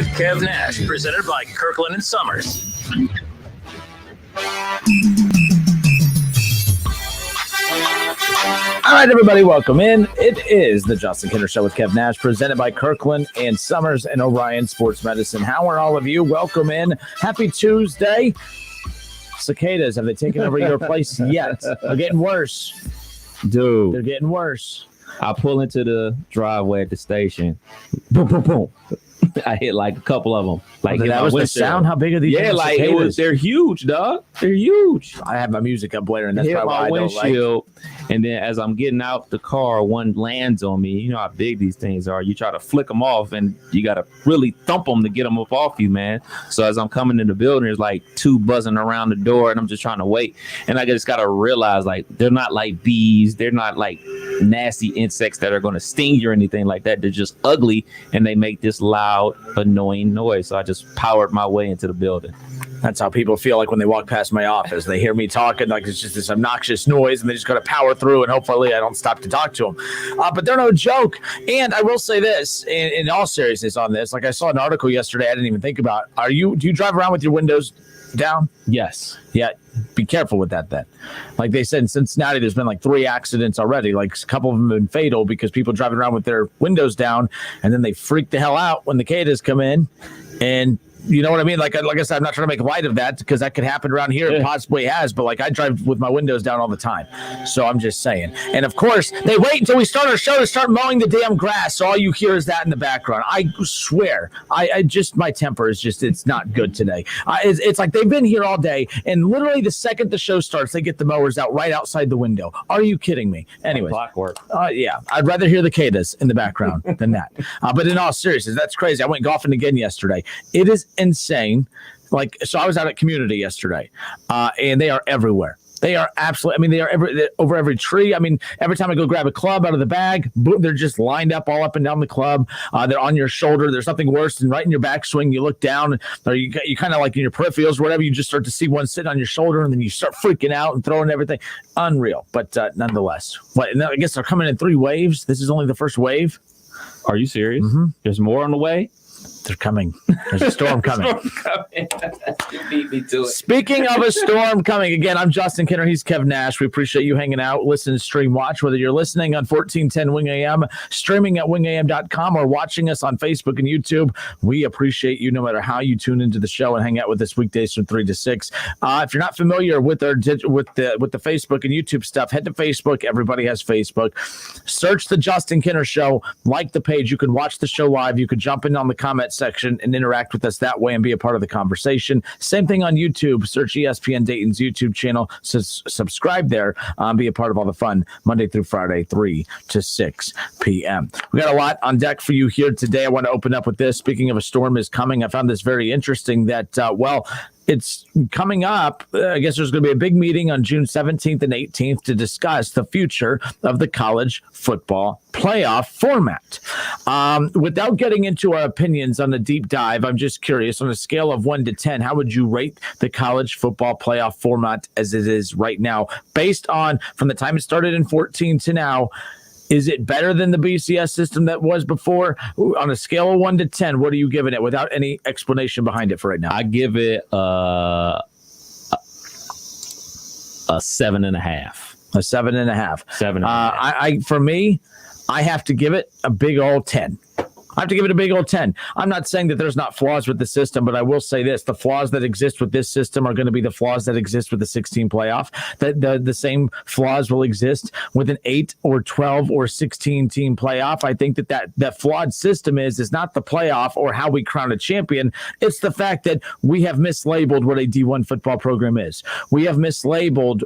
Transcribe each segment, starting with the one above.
Kev Nash, presented by Kirkland and Summers. All right, everybody, welcome in. It is the Justin Kinner Show with Kev Nash, presented by Kirkland and Summers and Orion Sports Medicine. How are all of you? Welcome in. Happy Tuesday. Cicadas, have they taken over your place yet? They're getting worse. Dude. They're getting worse. I pull into the driveway at the station. Boom, boom, boom. I hit like a couple of them. Like that was the sound. How big are these? Yeah, like cicadas? It was. They're huge, dog. They're huge. I have my music up blaring. That's hit probably why I don't windshield, and then as I'm getting out the car, one lands on me. You know how big these things are. You try to flick them off, and you got to really thump them to get them up off you, man. So as I'm coming in the building, there's like two buzzing around the door, and I'm just trying to wait. And I just got to realize, like, they're not like bees. They're not like nasty insects that are going to sting you or anything like that. They're just ugly, and they make this loud, annoying noise. So I just powered my way into the building. That's how people feel like when they walk past my office. They hear me talking like it's just this obnoxious noise, and they just got to power through, and hopefully I don't stop to talk to them. But they're no joke. And I will say this, in all seriousness on this, like I saw an article yesterday I didn't even think about. Do you drive around with your windows down? Yes. Yeah. Be careful with that then. Like they said in Cincinnati, there's been like 3 accidents already. Like a couple of them have been fatal because people driving around with their windows down, and then they freak the hell out when the cicadas come in. And you know what I mean? Like I said, I'm not trying to make light of that because that could happen around here. It possibly has, but like I drive with my windows down all the time. So I'm just saying. And of course, they wait until we start our show to start mowing the damn grass. So all you hear is that in the background. I swear, I just, my temper is just, it's not good today. It's like they've been here all day, and literally the second the show starts, they get the mowers out right outside the window. Are you kidding me? Anyways. Clockwork. Yeah, I'd rather hear the cicadas in the background than that. But in all seriousness, that's crazy. I went golfing again yesterday. It is insane. Like, so I was out at Community yesterday, and they are everywhere. They are absolutely, I mean, they're over every tree. I mean, every time I go grab a club out of the bag, boom, they're just lined up all up and down the club. They're on your shoulder. There's nothing worse than right in your backswing. You look down, or you kind of like in your peripherals or whatever, you just start to see one sitting on your shoulder, and then you start freaking out and throwing everything. Unreal. But nonetheless, and I guess they're coming in 3 waves. This is only the first wave. Are you serious? Mm-hmm. There's more on the way? They're coming. There's a storm coming. You beat me to it. Speaking of a storm coming, again, I'm Justin Kinner. He's Kev Nash. We appreciate you hanging out, listen, stream, watch, whether you're listening on 1410 Wing AM, streaming at wingam.com, or watching us on Facebook and YouTube. We appreciate you no matter how you tune into the show and hang out with us weekdays from 3 to 6. If you're not familiar with the Facebook and YouTube stuff, head to Facebook. Everybody has Facebook. Search the Justin Kinner Show. Like the page. You can watch the show live. You can jump in on the comment section and interact with us that way and be a part of the conversation. Same thing on YouTube. Search ESPN Dayton's YouTube channel. Subscribe there. Be a part of all the fun Monday through Friday, 3 to 6 p.m. We got a lot on deck for you here today. I want to open up with this. Speaking of a storm is coming, I found this very interesting that, it's coming up. I guess there's going to be a big meeting on June 17th and 18th to discuss the future of the college football playoff format. Without getting into our opinions on the deep dive, I'm just curious, on a scale of 1 to 10, how would you rate the college football playoff format as it is right now, based on from the time it started in 14 to now? Is it better than the BCS system that was before? On a scale of 1 to 10, what are you giving it without any explanation behind it for right now? I give it a 7.5. A 7.5. 7.5. For me, I have to give it a big old 10. I have to give it a big old 10. I'm not saying that there's not flaws with the system, but I will say this. The flaws that exist with this system are going to be the flaws that exist with the 16 playoff. The same flaws will exist with an 8 or 12 or 16 team playoff. I think that flawed system is not the playoff or how we crown a champion. It's the fact that we have mislabeled what a D1 football program is. We have mislabeled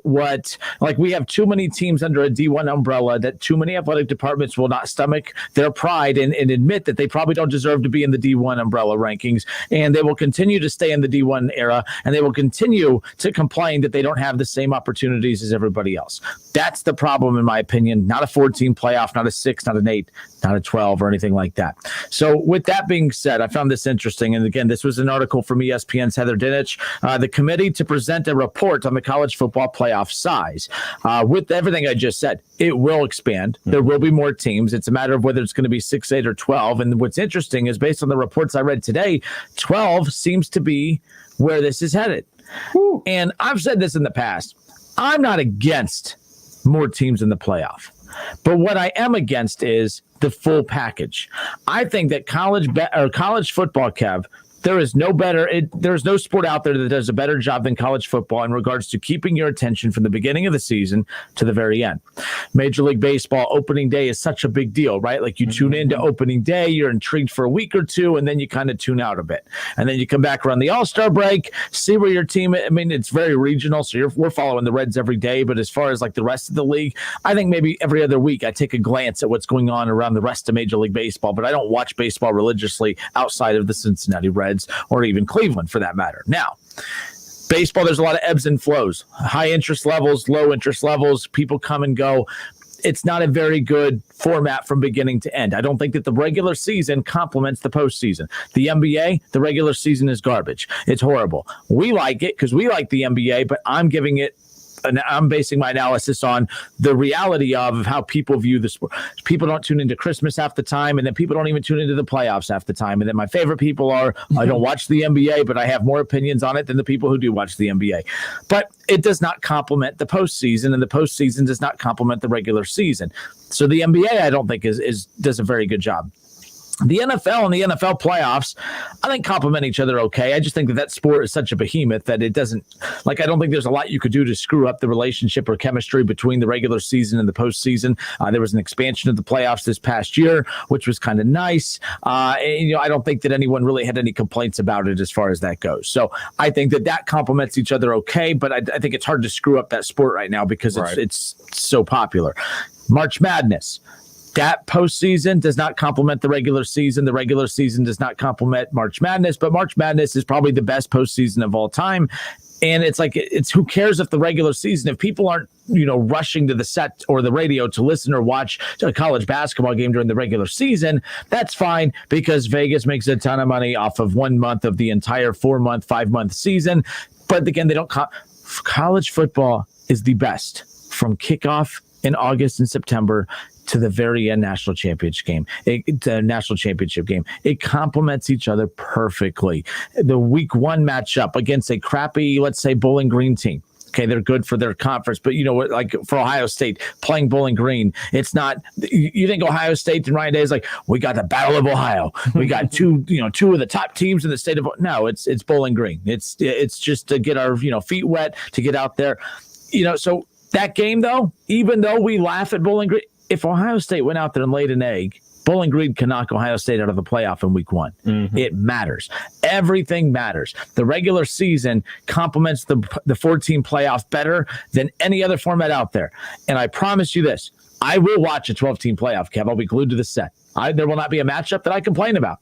we have too many teams under a D1 umbrella that too many athletic departments will not stomach their pride and admit that they probably don't deserve to be in the D1 umbrella rankings, and they will continue to stay in the D1 era, and they will continue to complain that they don't have the same opportunities as everybody else. That's the problem, in my opinion. Not a 14 playoff, not a 6, not an 8, not a 12 or anything like that. So with that being said, I found this interesting. And again, this was an article from ESPN's Heather Dinich, the committee to present a report on the college football playoff size. With everything I just said, it will expand. There will be more teams. It's a matter of whether it's going to be 6, 8, or 12. And what's interesting is based on the reports I read today, 12 seems to be where this is headed. Woo. And I've said this in the past. I'm not against more teams in the playoff. But what I am against is the full package. I think that college football, Kev, there's no sport out there that does a better job than college football in regards to keeping your attention from the beginning of the season to the very end. Major League Baseball opening day is such a big deal, right? Like you tune into opening day, you're intrigued for a week or two, and then you kind of tune out a bit. And then you come back around the All-Star break, see where your team, I mean, it's very regional, so we're following the Reds every day, but as far as like the rest of the league, I think maybe every other week I take a glance at what's going on around the rest of Major League Baseball, but I don't watch baseball religiously outside of the Cincinnati Reds or even Cleveland for that matter. Now, baseball, there's a lot of ebbs and flows, high interest levels, low interest levels, people come and go. It's not a very good format from beginning to end. I don't think that the regular season complements the postseason. The NBA, the regular season is garbage. It's horrible. We like it because we like the NBA, but I'm giving it and I'm basing my analysis on the reality of how people view the sport. People don't tune into Christmas half the time, and then people don't even tune into the playoffs half the time. And then my favorite people are, I don't watch the NBA, but I have more opinions on it than the people who do watch the NBA. But it does not complement the postseason, and the postseason does not complement the regular season. So the NBA, I don't think, does a very good job. The NFL and the NFL playoffs, I think, complement each other okay. I just think that sport is such a behemoth that it doesn't, like, I don't think there's a lot you could do to screw up the relationship or chemistry between the regular season and the postseason. There was an expansion of the playoffs this past year, which was kind of nice. I don't think that anyone really had any complaints about it as far as that goes. So I think that complements each other okay, but I think it's hard to screw up that sport right now because it's so popular. March Madness. That postseason does not complement the regular season. The regular season does not complement March Madness, but March Madness is probably the best postseason of all time. And it's like, it's who cares if the regular season, if people aren't, rushing to the set or the radio to listen or watch a college basketball game during the regular season, that's fine because Vegas makes a ton of money off of 1 month of the entire 4-month, 5-month season. But again, college football is the best from kickoff in August and September to the very end national championship game. It complements each other perfectly. The week 1 matchup against a crappy, let's say, Bowling Green team. Okay, they're good for their conference, but like for Ohio State playing Bowling Green, it's not. You think Ohio State and Ryan Day is like, we got the Battle of Ohio, we got two of the top teams in the state of. No, it's Bowling Green. It's just to get our feet wet, to get out there. So that game though, even though we laugh at Bowling Green, if Ohio State went out there and laid an egg, Bowling Green can knock Ohio State out of the playoff in week 1. Mm-hmm. It matters. Everything matters. The regular season complements the 14 playoff better than any other format out there. And I promise you this, I will watch a 12-team playoff, Kev. I'll be glued to the set. There will not be a matchup that I complain about.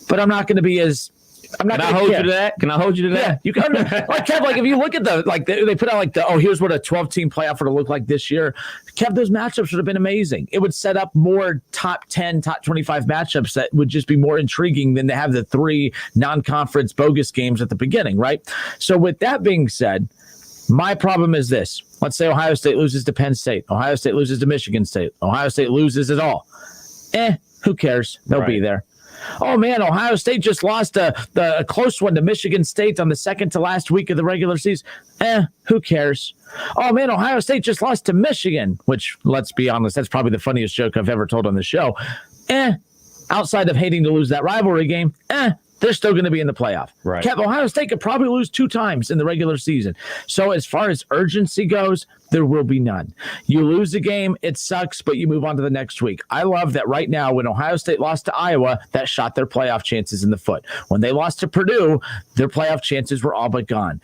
But I'm not going to be as... Can I hold you to that? Can I hold you to that? Yeah, you can. Like Kev, like if you look at they put out here's what a 12-team playoff would look like this year. Kev, those matchups would have been amazing. It would set up more top 10, top 25 matchups that would just be more intriguing than to have the 3 non-conference bogus games at the beginning, right? So with that being said, my problem is this. Let's say Ohio State loses to Penn State. Ohio State loses to Michigan State. Ohio State loses it all. Who cares? They'll be there. Oh, man, Ohio State just lost a close one to Michigan State on the second to last week of the regular season. Who cares? Oh, man, Ohio State just lost to Michigan, which, let's be honest, that's probably the funniest joke I've ever told on the show. Outside of hating to lose that rivalry game, they're still going to be in the playoff. Right. Kev, Ohio State could probably lose 2 times in the regular season. So as far as urgency goes, there will be none. You lose a game, it sucks, but you move on to the next week. I love that right now when Ohio State lost to Iowa, that shot their playoff chances in the foot. When they lost to Purdue, their playoff chances were all but gone.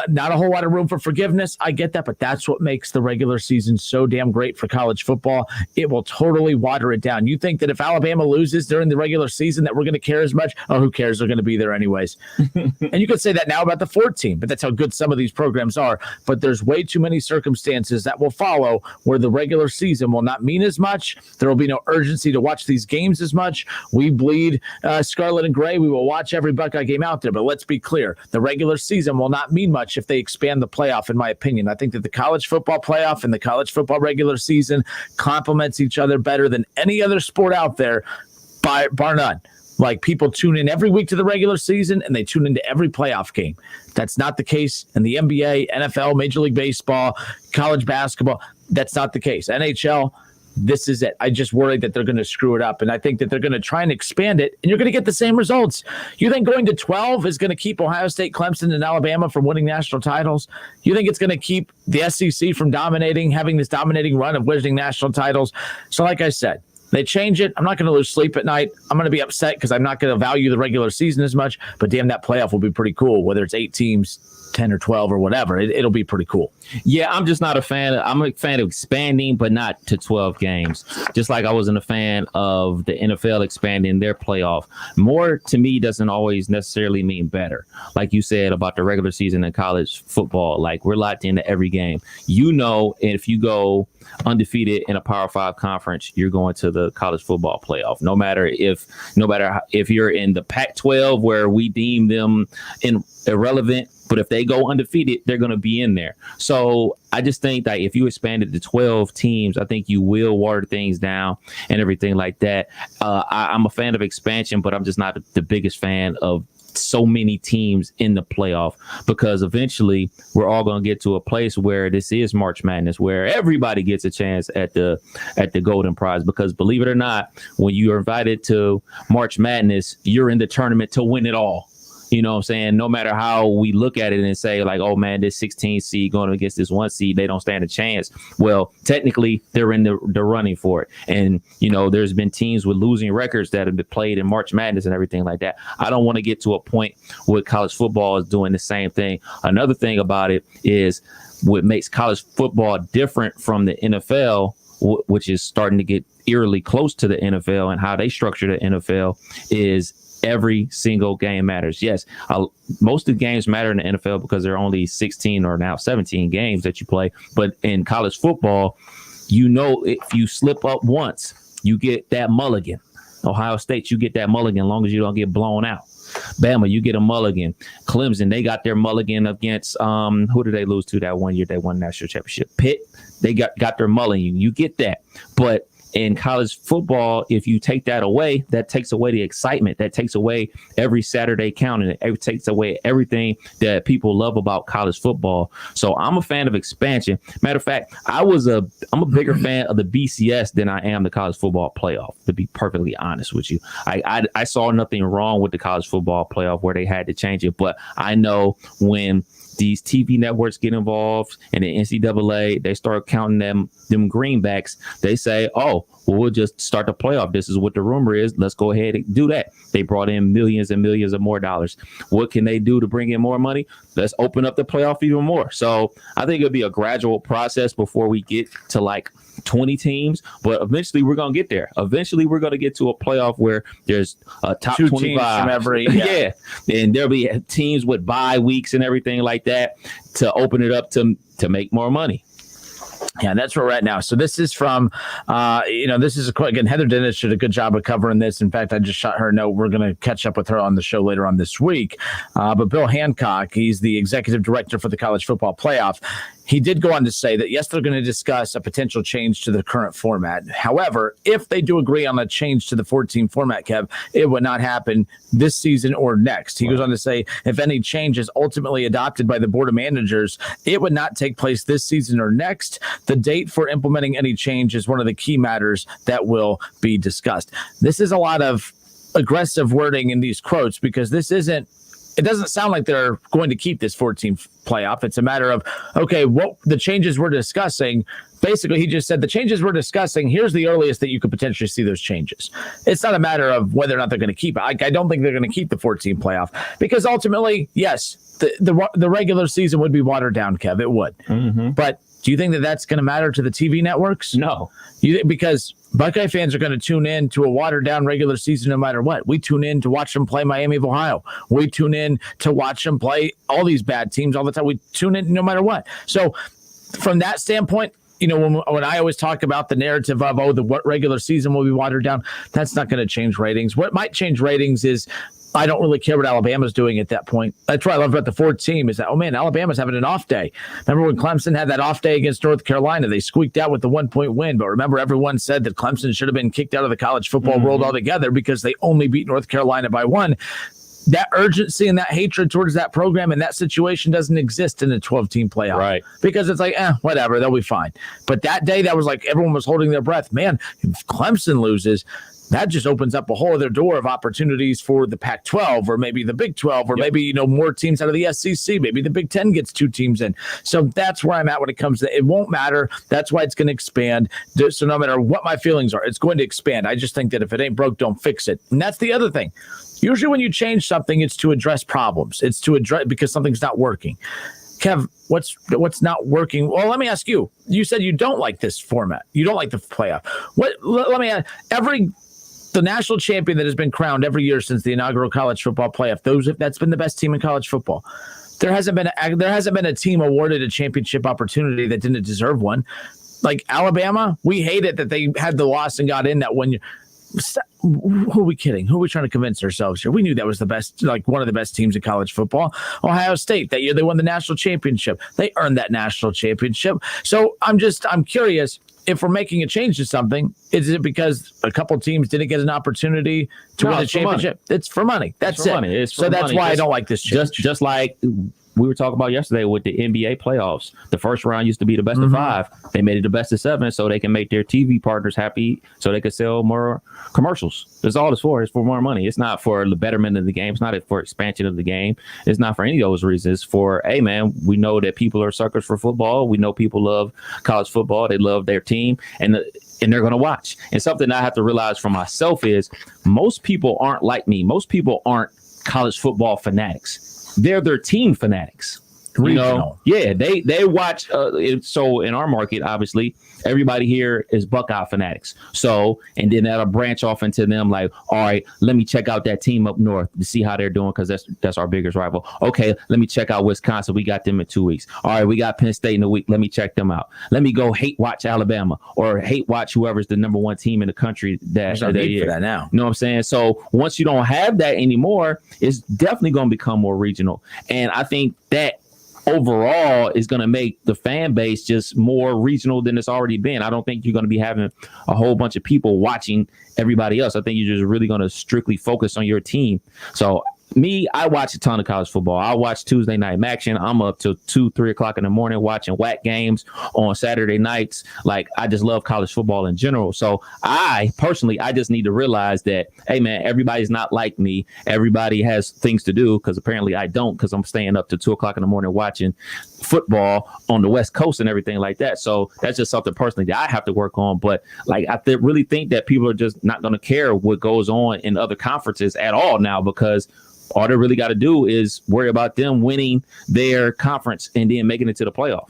Not a whole lot of room for forgiveness. I get that, but that's what makes the regular season so damn great for college football. It will totally water it down. You think that if Alabama loses during the regular season that we're going to care as much? Oh, who cares? They're going to be there anyways. And you could say that now about the 14, but that's how good some of these programs are. But there's way too many circumstances that will follow where the regular season will not mean as much. There will be no urgency to watch these games as much. We bleed scarlet and gray. We will watch every Buckeye game out there. But let's be clear. The regular season will not mean much if they expand the playoff, in my opinion. I think that the college football playoff and the college football regular season complements each other better than any other sport out there, bar none. Like, people tune in every week to the regular season and they tune into every playoff game. That's not the case in the NBA, NFL, Major League Baseball, college basketball. That's not the case. NHL, this is it. I just worry that they're going to screw it up, and I think that they're going to try and expand it, and you're going to get the same results. You think going to 12 is going to keep Ohio State, Clemson, and Alabama from winning national titles? You think it's going to keep the SEC from having this dominating run of winning national titles? So like I said, they change it. I'm not going to lose sleep at night. I'm going to be upset because I'm not going to value the regular season as much, but damn, that playoff will be pretty cool, whether it's 8 teams, 10 or 12 or whatever. It'll be pretty cool. Yeah, I'm just not a fan. I'm a fan of expanding, but not to 12 games. Just like I wasn't a fan of the NFL expanding their playoff. More to me doesn't always necessarily mean better. Like you said about the regular season in college football, like we're locked into every game. If you go undefeated in a Power 5 conference, you're going to the college football playoff. No matter if you're in the Pac-12 where we deem them irrelevant, but if they go undefeated, they're going to be in there. So I just think that if you expanded to 12 teams, I think you will water things down and everything like that. I'm a fan of expansion, but I'm just not the biggest fan of so many teams in the playoff, because eventually we're all going to get to a place where this is March Madness, where everybody gets a chance at the golden prize. Because believe it or not, when you are invited to March Madness, you're in the tournament to win it all. You know what I'm saying? No matter how we look at it and say like, oh man, this 16 seed going against this 1 seed, they don't stand a chance. Well, technically they're in the running for it. And, there's been teams with losing records that have been played in March Madness and everything like that. I don't want to get to a point where college football is doing the same thing. Another thing about it is what makes college football different from the NFL, which is starting to get eerily close to the NFL and how they structure the NFL, is every single game matters. Yes, most of the games matter in the NFL because there are only 16 or now 17 games that you play. But in college football, if you slip up once, you get that mulligan. Ohio State, you get that mulligan as long as you don't get blown out. Bama, you get a mulligan. Clemson, they got their mulligan against who did they lose to that one year they won the national championship? Pitt, they got their mulligan. You get that. But in college football, if you take that away, that takes away the excitement. That takes away every Saturday counting. It takes away everything that people love about college football. So I'm a fan of expansion. Matter of fact, I'm a bigger fan of the BCS than I am the college football playoff, to be perfectly honest with you. I saw nothing wrong with the college football playoff where they had to change it. But I know when these TV networks get involved and the NCAA, they start counting them greenbacks. They say, oh, well, we'll just start the playoff. This is what the rumor is. Let's go ahead and do that. They brought in millions and millions of more dollars. What can they do to bring in more money? Let's open up the playoff even more. So I think it'll be a gradual process before we get to like 20 teams, but eventually we're going to get there. Eventually we're going to get to a playoff where there's a top 2 25 teams from every yeah. And there'll be teams with bye weeks and everything like that to open it up to make more money. Yeah, that's where we're at now. So this is from, this is a quote. Again, Heather Dennis did a good job of covering this. In fact, I just shot her a note. We're going to catch up with her on the show later on this week. But Bill Hancock, he's the executive director for the college football playoff. He did go on to say that, yes, they're going to discuss a potential change to the current format. However, if they do agree on a change to the 14 format, Kev, it would not happen this season or next. He goes on to say, if any change is ultimately adopted by the board of managers, it would not take place this season or next. The date for implementing any change is one of the key matters that will be discussed. This is a lot of aggressive wording in these quotes because it doesn't sound like they're going to keep this 14 playoff. It's a matter of, okay, what the changes we're discussing. Basically, he just said the changes we're discussing, here's the earliest that you could potentially see those changes. It's not a matter of whether or not they're going to keep it. I don't think they're going to keep the 14 playoff because ultimately, yes, the regular season would be watered down, Kev. It would. Mm-hmm. But do you think that that's going to matter to the TV networks? No. Because Buckeye fans are going to tune in to a watered-down regular season no matter what. We tune in to watch them play Miami of Ohio. We tune in to watch them play all these bad teams all the time. We tune in no matter what. So from that standpoint, when I always talk about the narrative of, the regular season will be watered down, that's not going to change ratings. What might change ratings is I don't really care what Alabama's doing at that point. That's what I love about the Ford team is that, oh man, Alabama's having an off day. Remember when Clemson had that off day against North Carolina? They squeaked out with the 1-point win. But remember, everyone said that Clemson should have been kicked out of the college football world altogether because they only beat North Carolina by 1. That urgency and that hatred towards that program and that situation doesn't exist in a 12-team playoff. Right. Because it's like, whatever, they'll be fine. But that day, that was like everyone was holding their breath. Man, if Clemson loses, that just opens up a whole other door of opportunities for the Pac-12 or maybe the Big 12 or maybe, more teams out of the SEC. Maybe the Big 10 gets 2 teams in. So that's where I'm at when it comes to it. Won't matter. That's why it's going to expand. So no matter what my feelings are, it's going to expand. I just think that if it ain't broke, don't fix it. And that's the other thing. Usually when you change something, it's to address problems. It's to address because something's not working. Kev, what's not working? Well, let me ask you. You said you don't like this format. You don't like the playoff. Let me ask. The national champion that has been crowned every year since the inaugural college football playoff, that's been the best team in college football. There hasn't been a team awarded a championship opportunity that didn't deserve one. Like Alabama, we hate it that they had the loss and got in that 1 year. Who are we kidding? Who are we trying to convince ourselves here? We knew that was the best, like one of the best teams in college football. Ohio State, that year they won the national championship. They earned that national championship. So I'm curious. If we're making a change to something, is it because a couple teams didn't get an opportunity to win a championship? It's for money. That's it. So that's why I don't like this change. Just like we were talking about yesterday with the NBA playoffs. The first round used to be the best of 5. They made it the best of 7 so they can make their TV partners happy so they can sell more commercials. That's all it's for. It's for more money. It's not for the betterment of the game. It's not for expansion of the game. It's not for any of those reasons. It's for, hey, man, we know that people are suckers for football. We know people love college football. They love their team. And they're going to watch. And something I have to realize for myself is most people aren't like me. Most people aren't college football fanatics. They're their team fanatics. Regional. Yeah, they watch. So in our market, obviously, everybody here is Buckeye fanatics. So, and then that'll branch off into them like, all right, let me check out that team up north to see how they're doing because that's our biggest rival. Okay, let me check out Wisconsin. We got them in 2 weeks. All right, we got Penn State in a week. Let me check them out. Let me go hate watch Alabama or hate watch whoever's the number 1 team in the country that need for that now. You know what I'm saying? So once you don't have that anymore, it's definitely going to become more regional. And I think that overall is going to make the fan base just more regional than it's already been. I don't think you're going to be having a whole bunch of people watching everybody else. I think you're just really going to strictly focus on your team. So me, I watch a ton of college football. I watch Tuesday night action. I'm up till 2-3 o'clock in the morning watching whack games on Saturday nights. Like, I just love college football in general. So I just need to realize that, hey man, everybody's not like me. Everybody has things to do because apparently I don't, because I'm staying up till 2 o'clock in the morning watching football on the West Coast and everything like that. So that's just something personally that I have to work on. But like, I really think that people are just not going to care what goes on in other conferences at all now, because all they really got to do is worry about them winning their conference and then making it to the playoff.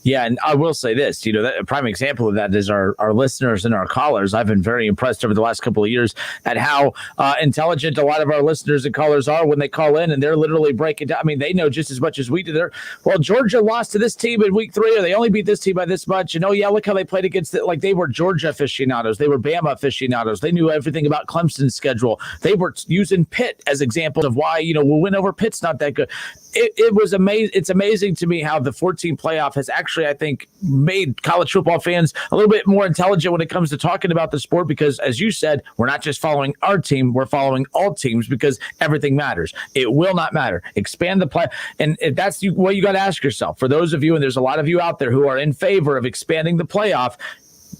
Yeah, and I will say this, that a prime example of that is our listeners and our callers. I've been very impressed over the last couple of years at how intelligent a lot of our listeners and callers are when they call in, and they're literally breaking down. I mean, they know just as much as we do. Well, Georgia lost to this team in week 3, or they only beat this team by this much. And, oh, yeah, look how they played against it. Like, they were Georgia aficionados. They were Bama aficionados. They knew everything about Clemson's schedule. They were using Pitt as examples of why, we'll win over Pitt's not that good. It was amazing. It's amazing to me how the 14 playoff has actually, I think, made college football fans a little bit more intelligent when it comes to talking about the sport, because, as you said, we're not just following our team, we're following all teams, because everything matters. It will not matter. Expand the play. And if that's what you got to ask yourself, for those of you, and there's a lot of you out there who are in favor of expanding the playoff,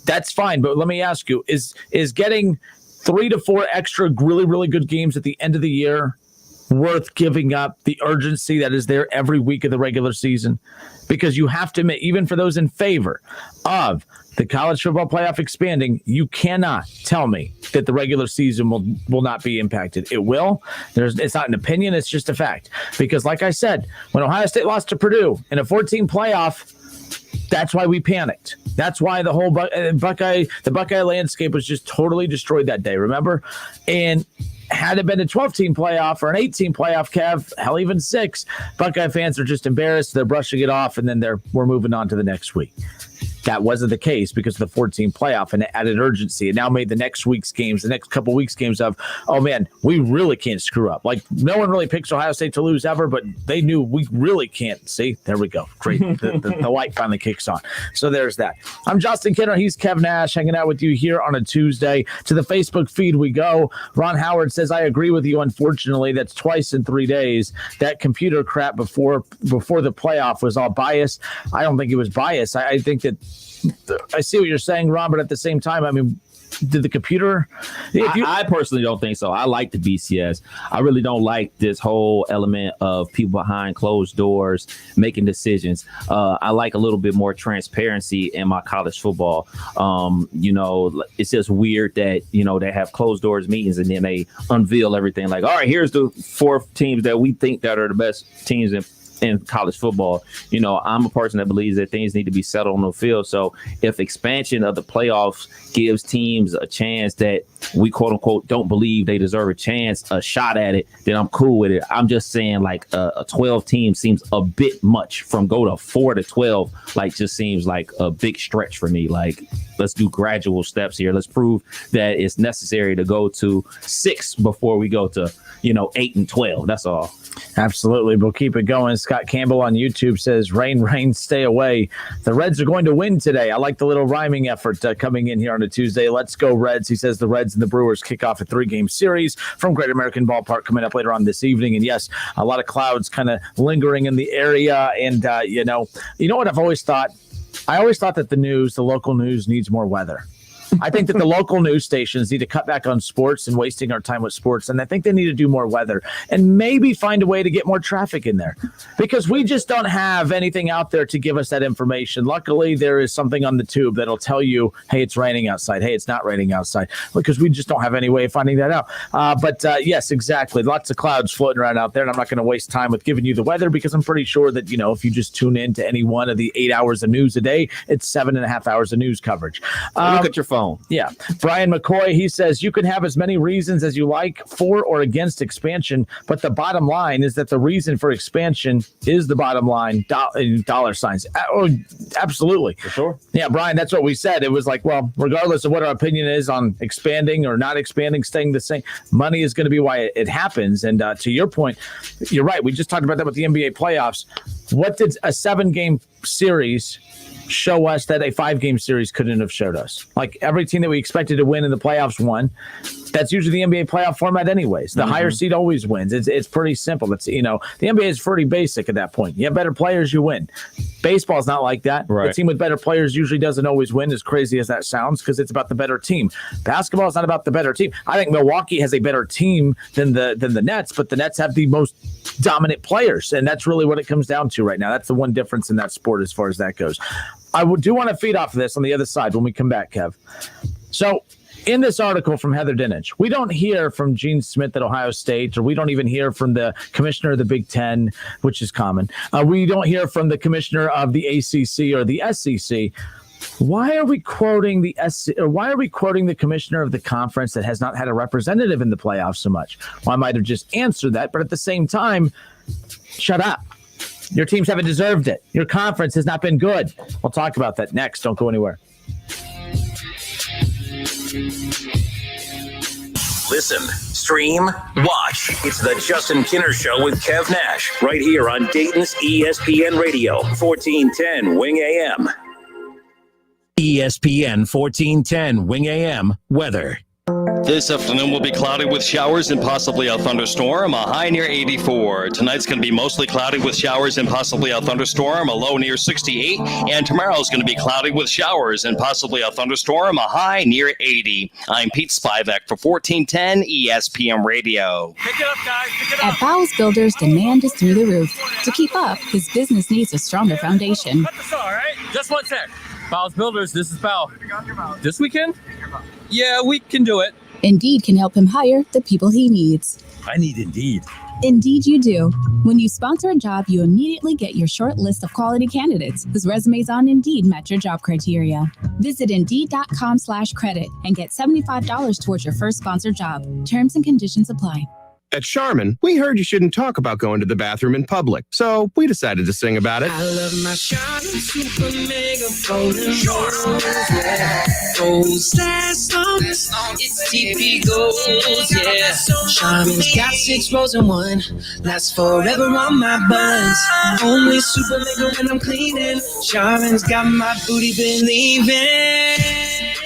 that's fine. But let me ask you, is getting 3 to 4 extra really, really good games at the end of the year worth giving up the urgency that is there every week of the regular season? Because you have to admit, even for those in favor of the college football playoff expanding, you cannot tell me that the regular season will not be impacted. It will. It's not an opinion. It's just a fact. Because like I said, when Ohio State lost to Purdue in a 14 playoff, that's why we panicked. That's why the whole Buckeye landscape was just totally destroyed that day, remember? And had it been a 12-team playoff or an 8-team playoff, Kev, hell, even 6, Buckeye fans are just embarrassed. They're brushing it off, and then we're moving on to the next week. That wasn't the case because of the 14 playoff, and it added urgency. It now made the next week's games, the next couple weeks games of, oh man, we really can't screw up. Like, no one really picks Ohio State to lose ever, but they knew we really can't. See, there we go. Great. The light finally kicks on. So there's that. I'm Justin Kinner. He's Kev Nash, hanging out with you here on a Tuesday. To the Facebook feed we go. Ron Howard says, I agree with you. Unfortunately, that's twice in 3 days. That computer crap before the playoff was all biased. I don't think it was biased. I think that I see what you're saying, Ron, but at the same time, I mean, did the computer? I personally don't think so. I like the BCS. I really don't like this whole element of people behind closed doors making decisions. I like a little bit more transparency in my college football. It's just weird that, they have closed doors meetings and then they unveil everything like, all right, here's the 4 teams that we think that are the best teams in college football. I'm a person that believes that things need to be settled on the field. So if expansion of the playoffs gives teams a chance that we quote unquote don't believe they deserve a shot at it, then I'm cool with it. I'm just saying like a 12 team seems a bit much. From go to 4 to 12, like just seems like a big stretch for me. Like, let's do gradual steps here. Let's prove that it's necessary to go to 6 before we go to 8 and 12. That's all. Absolutely. We'll keep it going. Scott Campbell on YouTube says, rain, stay away. The Reds are going to win today. I like the little rhyming effort coming in here on a Tuesday. Let's go Reds. He says the Reds and the Brewers kick off a 3-game series from Great American Ballpark coming up later on this evening. And yes, a lot of clouds kind of lingering in the area. And, you know what I've always thought? I always thought that the local news needs more weather. I think that the local news stations need to cut back on sports and wasting our time with sports. And I think they need to do more weather and maybe find a way to get more traffic in there, because we just don't have anything out there to give us that information. Luckily, there is something on the tube that'll tell you, hey, it's raining outside. Hey, it's not raining outside, because we just don't have any way of finding that out. But yes, exactly. Lots of clouds floating around out there. And I'm not going to waste time with giving you the weather, because I'm pretty sure that, if you just tune in to any one of the 8 hours of news a day, it's 7.5 hours of news coverage. Look at your phone. Yeah. Brian McCoy, he says, you can have as many reasons as you like for or against expansion, but the bottom line is that the reason for expansion is the bottom line, dollar signs. Oh, absolutely. For sure. Yeah, Brian, that's what we said. It was like, well, regardless of what our opinion is on expanding or not expanding, staying the same, money is going to be why it happens. And to your point, you're right. We just talked about that with the NBA playoffs. What did a 7-game series show us that a 5-game series couldn't have showed us? Like, every team that we expected to win in the playoffs won. That's usually the NBA playoff format anyways. The higher seed always wins. It's pretty simple. It's, the NBA is pretty basic at that point. You have better players, you win. Baseball is not like that. Right. The team with better players usually doesn't always win, as crazy as that sounds, because it's about the better team. Basketball is not about the better team. I think Milwaukee has a better team than the Nets, but the Nets have the most dominant players, and that's really what it comes down to right now. That's the one difference in that sport as far as that goes. I do want to feed off of this on the other side when we come back, Kev. So, in this article from Heather Dinich, we don't hear from Gene Smith at Ohio State, or we don't even hear from the commissioner of the Big Ten, which is common. We don't hear from the commissioner of the ACC or the SEC. Why are we quoting the why are we quoting the commissioner of the conference that has not had a representative in the playoffs so much? Well, I might have just answered that, but at the same time, shut up. Your teams haven't deserved it. Your conference has not been good. We'll talk about that next. Don't go anywhere. Listen, stream, watch. It's the Justin Kinner Show with Kev Nash, right here on Dayton's ESPN Radio, 1410 Wing AM. ESPN 1410 Wing AM weather. This afternoon will be cloudy with showers and possibly a thunderstorm, a high near 84. Tonight's going to be mostly cloudy with showers and possibly a thunderstorm, a low near 68. And tomorrow's going to be cloudy with showers and possibly a thunderstorm, a high near 80. I'm Pete Spivak for 1410 ESPN Radio. Pick it up, guys. Pick it up. At Bowles Builders, demand is through the roof. To keep up, his business needs a stronger foundation. Cut the saw, all right? Just one sec. Bowles Builders, this is Bow. This weekend? Yeah, we can do it. Indeed can help him hire the people he needs. I need Indeed. Indeed you do. When you sponsor a job, you immediately get your short list of quality candidates whose resumes on Indeed match your job criteria. Visit Indeed.com/credit and get $75 towards your first sponsored job. Terms and conditions apply. At Charmin, we heard you shouldn't talk about going to the bathroom in public, so we decided to sing about it. I love my Charmin Super Mega Golden Rolls, yeah. Goes last long, it's TP Gold, yeah. Charmin's got 6 rolls in one, lasts forever on my buns. Only Super Mega when I'm cleaning. Charmin's got my booty believing.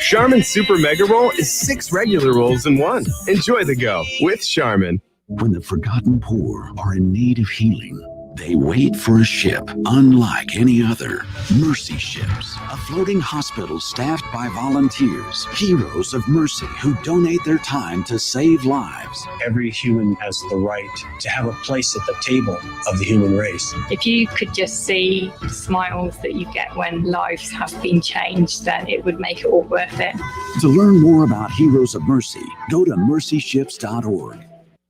Charmin Super Mega Roll is 6 regular rolls in one. Enjoy the go with Charmin. When the forgotten poor are in need of healing, they wait for a ship unlike any other. Mercy Ships, a floating hospital staffed by volunteers, heroes of mercy who donate their time to save lives. Every human has the right to have a place at the table of the human race. If you could just see the smiles that you get when lives have been changed, then it would make it all worth it. To learn more about Heroes of Mercy, go to mercyships.org.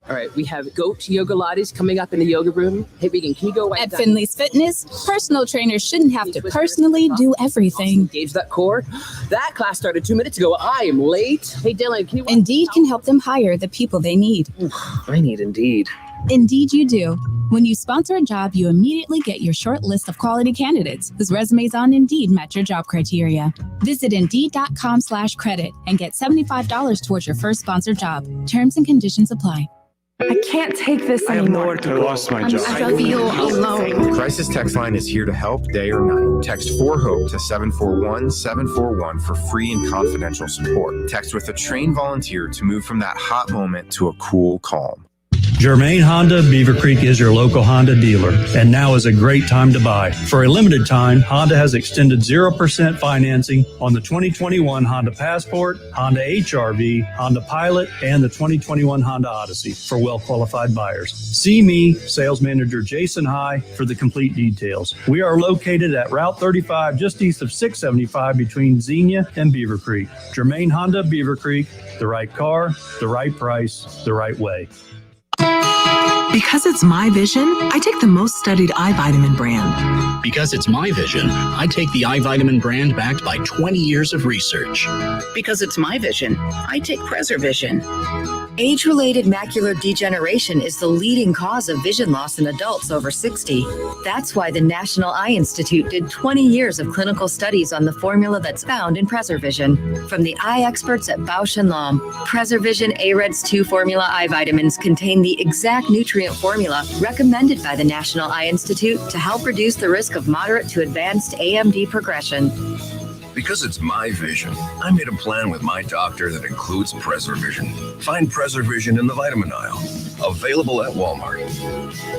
All right, we have goat yoga lattes coming up in the yoga room. Hey, Regan, can you go At Finley's Fitness, personal trainers shouldn't have to personally do everything. Engage that core. That class started 2 minutes ago. I am late. Hey, Dylan, can you... Indeed can help them hire the people they need. I need Indeed. Indeed you do. When you sponsor a job, you immediately get your short list of quality candidates whose resumes on Indeed match your job criteria. Visit Indeed.com/credit and get $75 towards your first sponsored job. Terms and conditions apply. I can't take this anymore. I have nowhere to go. I lost my job. I feel alone. Crisis Text Line is here to help day or night. Text 4HOPE to 741-741 for free and confidential support. Text with a trained volunteer to move from that hot moment to a cool calm. Germain Honda Beaver Creek is your local Honda dealer, and now is a great time to buy. For a limited time, Honda has extended 0% financing on the 2021 Honda Passport, Honda HR-V, Honda Pilot, and the 2021 Honda Odyssey for well-qualified buyers. See me, Sales Manager Jason High, for the complete details. We are located at Route 35, just east of 675 between Xenia and Beaver Creek. Germain Honda Beaver Creek, the right car, the right price, the right way. Because it's my vision, I take the most studied eye vitamin brand. Because it's my vision, I take the eye vitamin brand backed by 20 years of research. Because it's my vision, I take PreserVision. Age-related macular degeneration is the leading cause of vision loss in adults over 60. That's why the National Eye Institute did 20 years of clinical studies on the formula that's found in PreserVision. From the eye experts at Bausch & Lomb, PreserVision AREDS 2 formula eye vitamins contain the exact nutrient formula recommended by the National Eye Institute to help reduce the risk of moderate to advanced AMD progression. Because it's my vision, I made a plan with my doctor that includes PreserVision. Find PreserVision in the vitamin aisle. Available at Walmart.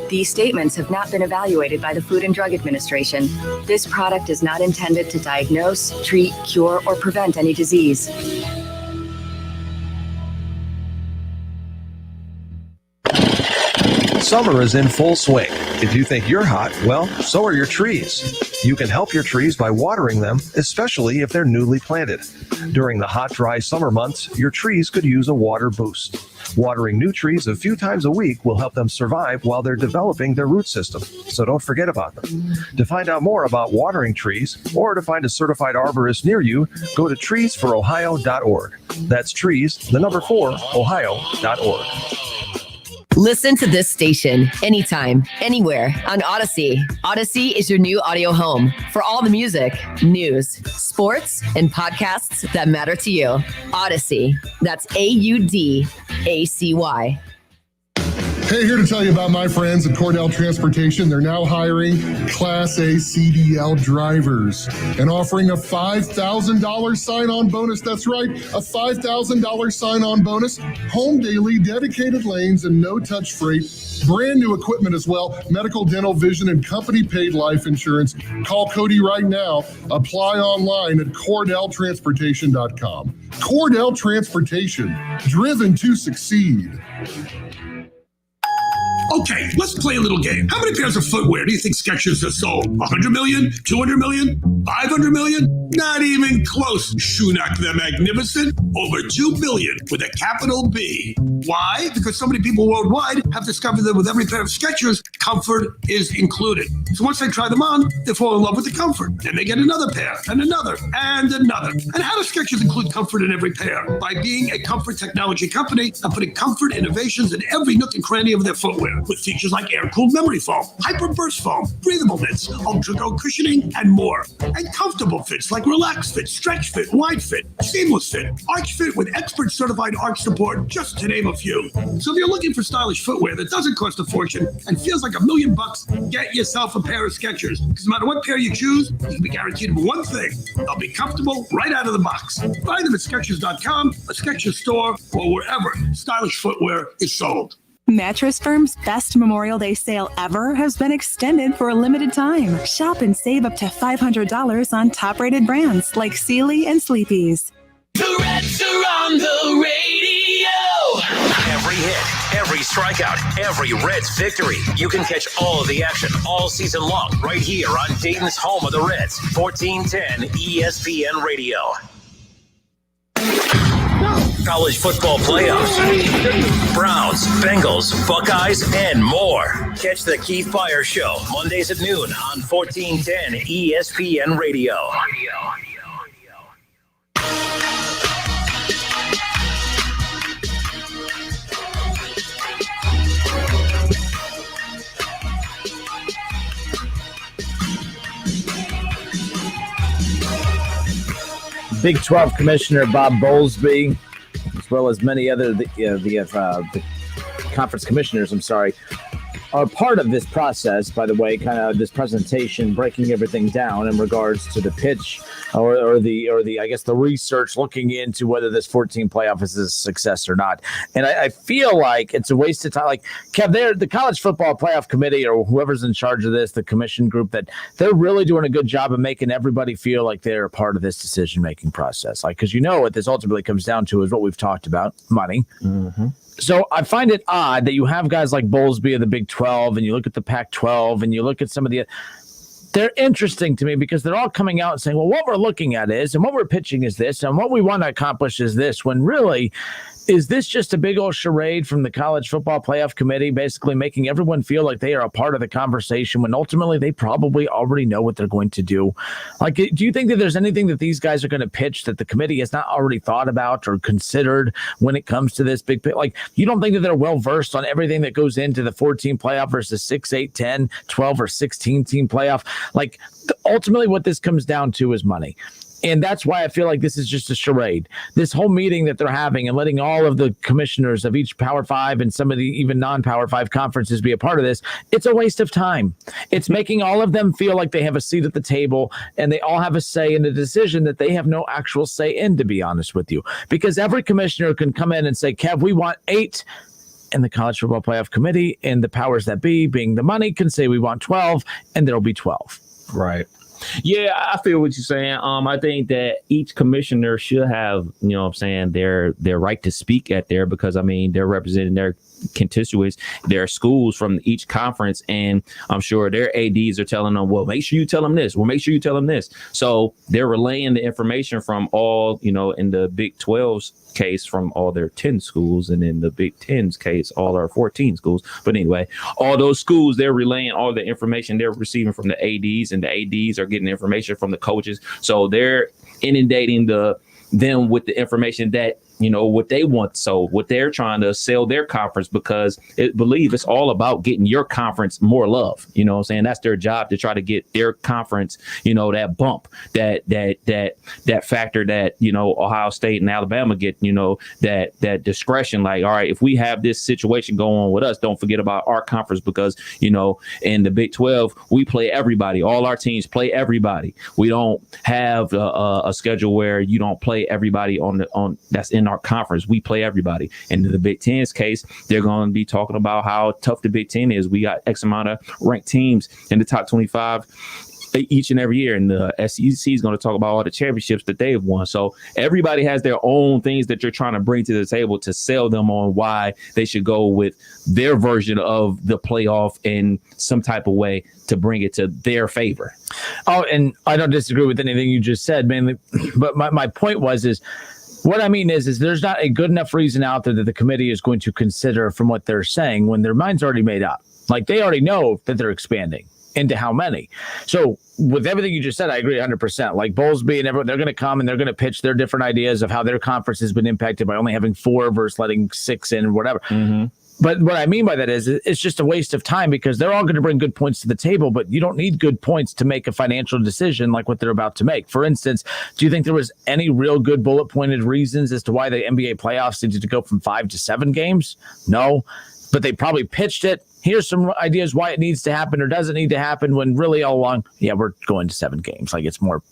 These statements have not been evaluated by the Food and Drug Administration. This product is not intended to diagnose, treat, cure, or prevent any disease. Summer is in full swing. If you think you're hot, well, so are your trees. You can help your trees by watering them, especially if they're newly planted. During the hot, dry summer months, your trees could use a water boost. Watering new trees a few times a week will help them survive while they're developing their root system, so don't forget about them. To find out more about watering trees or to find a certified arborist near you, go to treesforohio.org. That's trees, the number 4, ohio.org. Listen to this station anytime, anywhere on Odyssey. Odyssey is your new audio home for all the music, news, sports, and podcasts that matter to you. Odyssey. That's AUDACY. Hey, here to tell you about my friends at Cordell Transportation. They're now hiring Class A CDL drivers and offering a $5,000 sign-on bonus. That's right, a $5,000 sign-on bonus. Home daily, dedicated lanes, and no-touch freight. Brand new equipment as well. Medical, dental, vision, and company-paid life insurance. Call Cody right now. Apply online at CordellTransportation.com. Cordell Transportation, driven to succeed. Okay, let's play a little game. How many pairs of footwear do you think Skechers has sold? 100 million? 200 million? 500 million? Not even close. Schunak the Magnificent, over 2 billion with a capital B. Why? Because so many people worldwide have discovered that with every pair of Skechers, comfort is included. So once they try them on, they fall in love with the comfort. Then they get another pair, and another, and another. And how do Skechers include comfort in every pair? By being a comfort technology company and putting comfort innovations in every nook and cranny of their footwear, with features like air-cooled memory foam, hyper-burst foam, breathable knits, ultra-go cushioning, and more. And comfortable fits like relax fit, stretch fit, wide fit, seamless fit, arch fit with expert certified arch support, just to name a few. So if you're looking for stylish footwear that doesn't cost a fortune and feels like $1 million, get yourself a pair of Skechers. Because no matter what pair you choose, you can be guaranteed one thing: they'll be comfortable right out of the box. Find them at Skechers.com, a Skechers store, or wherever stylish footwear is sold. Mattress Firm's best Memorial Day sale ever has been extended for a limited time. Shop and save up to $500 on top-rated brands like Sealy and Sleepy's. The Reds are on the radio. Every hit, every strikeout, every Reds victory. You can catch all of the action all season long right here on Dayton's home of the Reds, 1410 ESPN Radio. College football playoffs, Browns, Bengals, Buckeyes, and more. Catch the Keith Fire Show Mondays at noon on 1410 ESPN Radio. Big 12 Commissioner Bob Bowlesby, as well as many other the conference commissioners, are part of this process, by the way, kind of this presentation, breaking everything down in regards to the pitch or the I guess the research looking into whether this 14 playoff is a success or not. And I feel like it's a waste of time. Like, Kev, the college football playoff committee or whoever's in charge of this, the commission group, that they're really doing a good job of making everybody feel like they're a part of this decision-making process. Like, because what this ultimately comes down to is what we've talked about, money. Mm-hmm. So I find it odd that you have guys like Bowlesby of the Big 12, and you look at the Pac-12, and you look at some of the – they're interesting to me because they're all coming out and saying, well, what we're looking at is, and what we're pitching is this, and what we want to accomplish is this, when really – is this just a big old charade from the college football playoff committee, basically making everyone feel like they are a part of the conversation when ultimately they probably already know what they're going to do? Like, do you think that there's anything that these guys are going to pitch that the committee has not already thought about or considered when it comes to this big – like, you don't think that they're well-versed on everything that goes into the 14 playoff versus 6, 8, 10, 12, or 16 team playoff? Like, ultimately what this comes down to is money. And that's why I feel like this is just a charade. This whole meeting that they're having and letting all of the commissioners of each Power 5 and some of the even non-Power 5 conferences be a part of this, it's a waste of time. It's making all of them feel like they have a seat at the table and they all have a say in the decision that they have no actual say in, to be honest with you. Because every commissioner can come in and say, Kev, we want 8. And the College Football Playoff Committee and the powers that be, being the money, can say we want 12, and there'll be 12. Right. Yeah, I feel what you're saying. I think that each commissioner should have, their right to speak at there, because they're representing their constituents, their schools from each conference, and I'm sure their ADs are telling them, well, make sure you tell them this. Well, make sure you tell them this. So they're relaying the information from all, in the Big 12's case, from all their 10 schools, and in the Big 10's case, all our 14 schools. But anyway, all those schools, they're relaying all the information they're receiving from the ADs, and the ADs are getting information from the coaches. So they're inundating them with the information that, what they want. So what they're trying to sell their conference, because it's all about getting your conference more love. You know what I'm saying? That's their job, to try to get their conference, that bump, that factor that, Ohio State and Alabama get, that discretion. Like, all right, if we have this situation going on with us, don't forget about our conference, because, in the Big 12, we play everybody. All our teams play everybody. We don't have a schedule where you don't play everybody on that's in our conference. We play everybody. And in the Big Ten's case, they're going to be talking about how tough the Big Ten is. We got X amount of ranked teams in the top 25 each and every year, and the SEC is going to talk about all the championships that they've won. So everybody has their own things that you're trying to bring to the table to sell them on why they should go with their version of the playoff in some type of way to bring it to their favor. Oh, and I don't disagree with anything you just said, mainly, but my point is what I mean is there's not a good enough reason out there that the committee is going to consider from what they're saying when their mind's already made up. Like, they already know that they're expanding. into how many. So with everything you just said, I agree 100%. Like Bowlesby and everyone, they're going to come and they're going to pitch their different ideas of how their conference has been impacted by only having 4 versus letting 6 in or whatever. But what I mean by that is it's just a waste of time because they're all going to bring good points to the table, but you don't need good points to make a financial decision like what they're about to make. For instance, do you think there was any real good bullet pointed reasons as to why the NBA playoffs needed to go from 5 to 7 games? No, but they probably pitched it. Here's some ideas why it needs to happen or doesn't need to happen when really all along, we're going to 7 games. Like it's more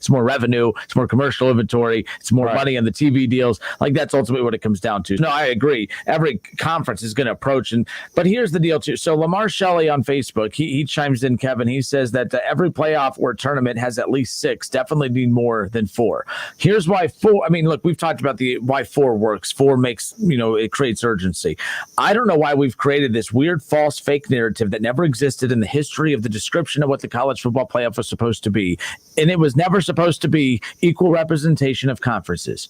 revenue, it's more commercial inventory, it's more money in the TV deals. Like that's ultimately what it comes down to. No, I agree. Every conference is going to approach. But here's the deal too. So Lamar Shelley on Facebook, he chimes in, Kevin. He says that every playoff or tournament has at least 6, definitely need more than 4. Here's why 4. I mean, look, we've talked about why 4 works. 4 makes, it creates urgency. I don't know why we've created this weird false fake narrative that never existed in the history of the description of what the college football playoff was supposed to be. And it was never supposed to be equal representation of conferences.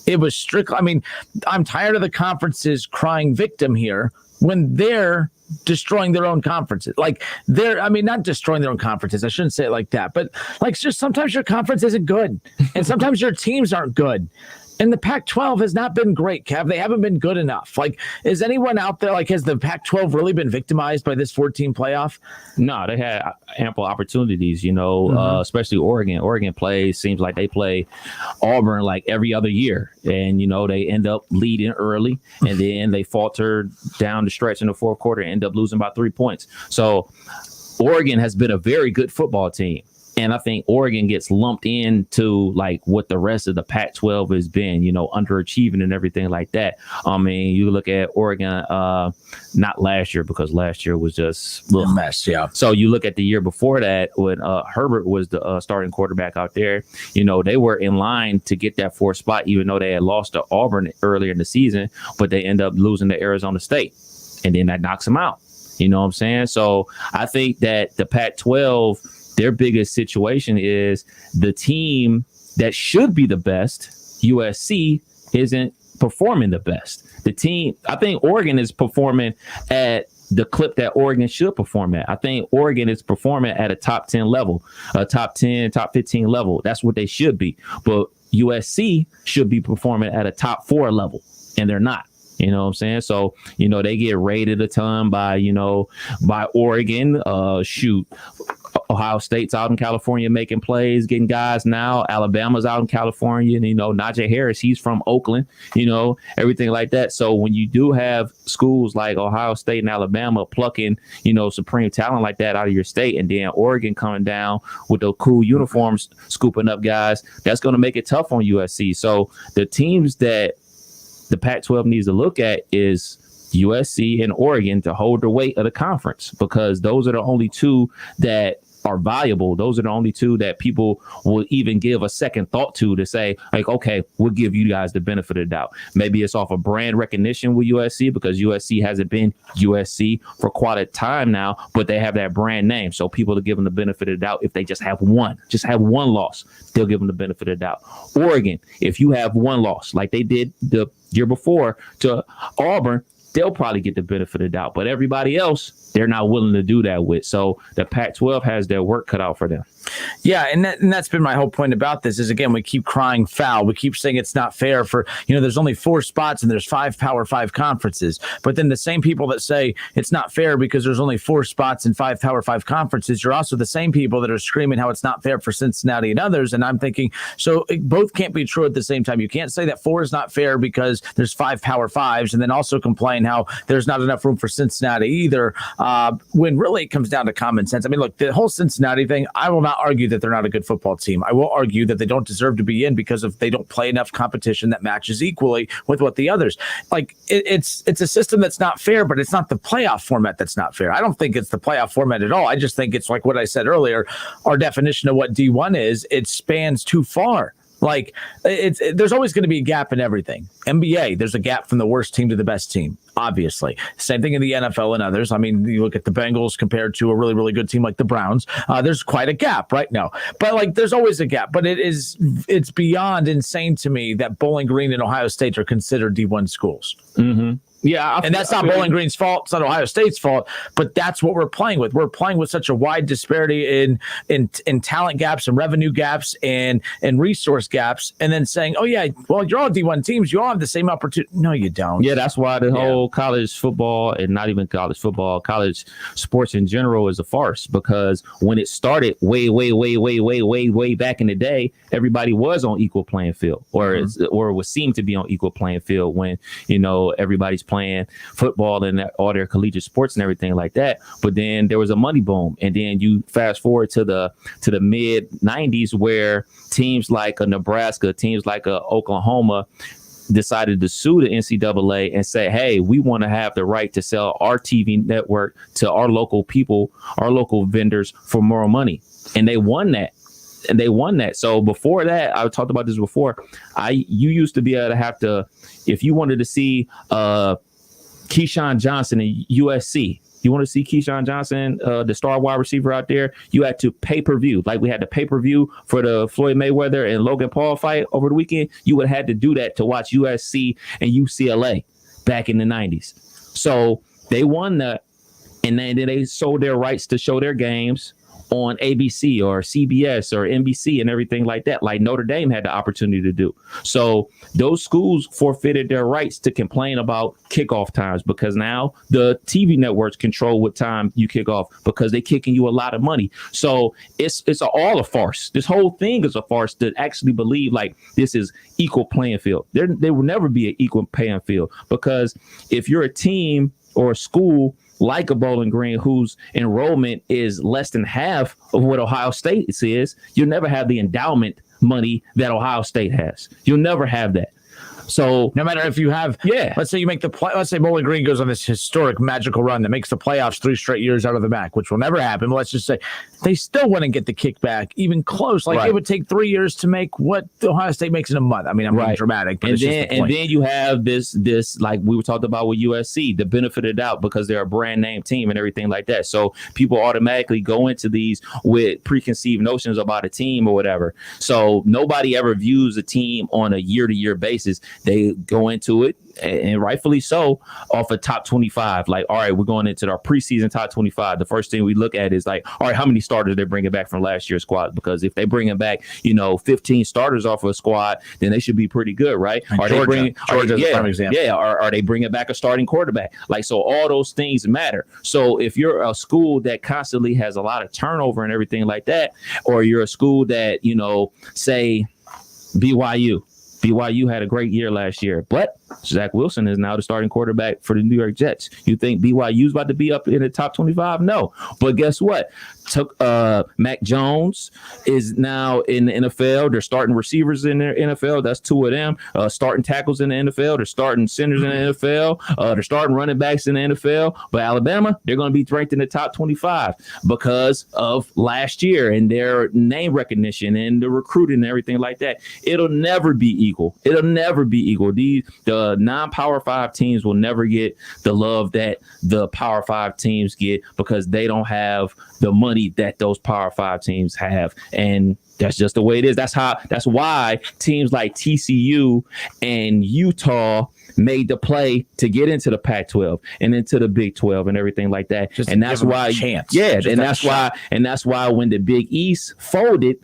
It was strictly, I'm tired of the conferences crying victim here when they're destroying their own conferences. Like not destroying their own conferences. I shouldn't say it like that, but like just sometimes your conference isn't good and sometimes your teams aren't good. And the Pac-12 has not been great, Kev. They haven't been good enough. Like, is anyone out there, has the Pac-12 really been victimized by this 14 playoff? No, they had ample opportunities, especially Oregon. Oregon seems like they play Auburn like every other year. And, they end up leading early and then they falter down the stretch in the fourth quarter and end up losing by 3 points. So Oregon has been a very good football team. And I think Oregon gets lumped into what the rest of the Pac-12 has been, underachieving and everything like that. You look at Oregon, not last year because last year was just a mess. Yeah. So you look at the year before that when Herbert was the starting quarterback out there, they were in line to get that 4th spot, even though they had lost to Auburn earlier in the season, but they end up losing to Arizona State. And then that knocks them out. You know what I'm saying? So I think that the Pac-12, their biggest situation is the team that should be the best, USC, isn't performing the best. I think Oregon is performing at the clip that Oregon should perform at. I think Oregon is performing at a top 10 level, a top 10, top 15 level. That's what they should be. But USC should be performing at a top 4 level, and they're not. You know what I'm saying? So, they get rated a ton by Oregon. Ohio State's out in California making plays, getting guys now. Alabama's out in California. And, Najee Harris, he's from Oakland, everything like that. So when you do have schools like Ohio State and Alabama plucking, supreme talent like that out of your state, and then Oregon coming down with those cool uniforms, scooping up guys, that's going to make it tough on USC. So the teams that the Pac-12 needs to look at is USC and Oregon to hold the weight of the conference, because those are the only 2 that are valuable. Those are the only 2 that people will even give a second thought to say, okay, we'll give you guys the benefit of the doubt. Maybe it's off of brand recognition with USC because USC hasn't been USC for quite a time now, but they have that brand name. So people will give them the benefit of the doubt. If they just have one loss, they'll give them the benefit of the doubt. Oregon, if you have 1 loss like they did the year before to Auburn, they'll probably get the benefit of the doubt. But everybody else, they're not willing to do that with. So the Pac-12 has their work cut out for them. Yeah, and that's been my whole point about this is, again, we keep crying foul. We keep saying it's not fair for, there's only 4 spots and there's 5 Power 5 conferences. But then the same people that say it's not fair because there's only 4 spots and 5 Power 5 conferences, you're also the same people that are screaming how it's not fair for Cincinnati and others. And I'm thinking, so both can't be true at the same time. You can't say that 4 is not fair because there's 5 Power 5s and then also complain how there's not enough room for Cincinnati either, when really it comes down to common sense. I mean, look, the whole Cincinnati thing, I will not argue that they're not a good football team. I will argue that they don't deserve to be in because they don't play enough competition that matches equally with what the others. It's a system that's not fair, but it's not the playoff format that's not fair. I don't think it's the playoff format at all. I just think it's like what I said earlier, our definition of what D1 is, it spans too far. There's always going to be a gap in everything. NBA, there's a gap from the worst team to the best team, obviously. Same thing in the NFL and others. I mean, you look at the Bengals compared to a really, really good team like the Browns. There's quite a gap right now. But there's always a gap. But it's beyond insane to me that Bowling Green and Ohio State are considered D1 schools. Mm-hmm. And that's not Bowling Green's fault. It's not Ohio State's fault, but that's what we're playing with. We're playing with such a wide disparity in talent gaps and revenue gaps and resource gaps, and then saying, oh yeah, well, you're all D1 teams, you all have the same opportunity. No, you don't. Yeah, that's why the whole college football, and not even college football, college sports in general is a farce, because when it started way back in the day, everybody was on equal playing field, or it was seemed to be on equal playing field when, everybody's playing football and all their collegiate sports and everything like that. But then there was a money boom, and then you fast forward to the mid 90s, where teams like a Nebraska, teams like a Oklahoma decided to sue the NCAA and say, hey, we want to have the right to sell our TV network to our local people, our local vendors, for more money. And they won that. So before that, I talked about this before, you used to be able to have to, if you wanted to see Keyshawn Johnson in USC, you want to see Keyshawn Johnson, the star wide receiver out there, you had to pay-per-view. Like we had the pay-per-view for the Floyd Mayweather and Logan Paul fight over the weekend. You would have had to do that to watch USC and UCLA back in the 90s. So they won that, and then they sold their rights to show their games on ABC or CBS or NBC and everything like that, like Notre Dame had the opportunity to do. So those schools forfeited their rights to complain about kickoff times, because now the TV networks control what time you kick off, because they're kicking you a lot of money. So it's all a farce. This whole thing is a farce to actually believe like this is equal playing field. There will never be an equal playing field, because if you're a team or a school like a Bowling Green whose enrollment is less than half of what Ohio State is, you'll never have the endowment money that Ohio State has. You'll never have that. So no matter if you have, let's say you make the play, let's say Bowling Green goes on this historic magical run that makes the playoffs 3 straight years out of the MAC, which will never happen. But let's just say they still wouldn't get the kickback even close. Like it would take 3 years to make what Ohio State makes in a month. I mean, I'm being dramatic, but then you have this like we were talking about with USC, the benefit of the doubt, because they're a brand name team and everything like that. So people automatically go into these with preconceived notions about a team or whatever. So nobody ever views a team on a year-to-year basis. They go into it, and rightfully so, off a top 25. Like, all right, we're going into our preseason top 25. The first thing we look at is like, all right, how many starters they're bringing back from last year's squad? Because if they bringing back, 15 starters off of a squad, then they should be pretty good, right? Are they bringing Georgia's a prime example. Yeah, are they bringing back a starting quarterback? Like, so all those things matter. So if you're a school that constantly has a lot of turnover and everything like that, or you're a school that, say BYU had a great year last year, but Zach Wilson is now the starting quarterback for the New York Jets. You think BYU's about to be up in the top 25? No. But guess what? Mac Jones is now in the NFL. They're starting receivers in their NFL. That's 2 of them. Starting tackles in the NFL. They're starting centers in the NFL. They're starting running backs in the NFL. But Alabama, they're going to be ranked in the top 25 because of last year and their name recognition and the recruiting and everything like that. It'll never be equal. The non-Power 5 teams will never get the love that the Power 5 teams get, because they don't have the money that those Power 5 teams have. And that's just the way it is. That's why teams like TCU and Utah made the play to get into the Pac-12 and into the Big 12 and everything like that. And that's why, and that's why when the Big East folded,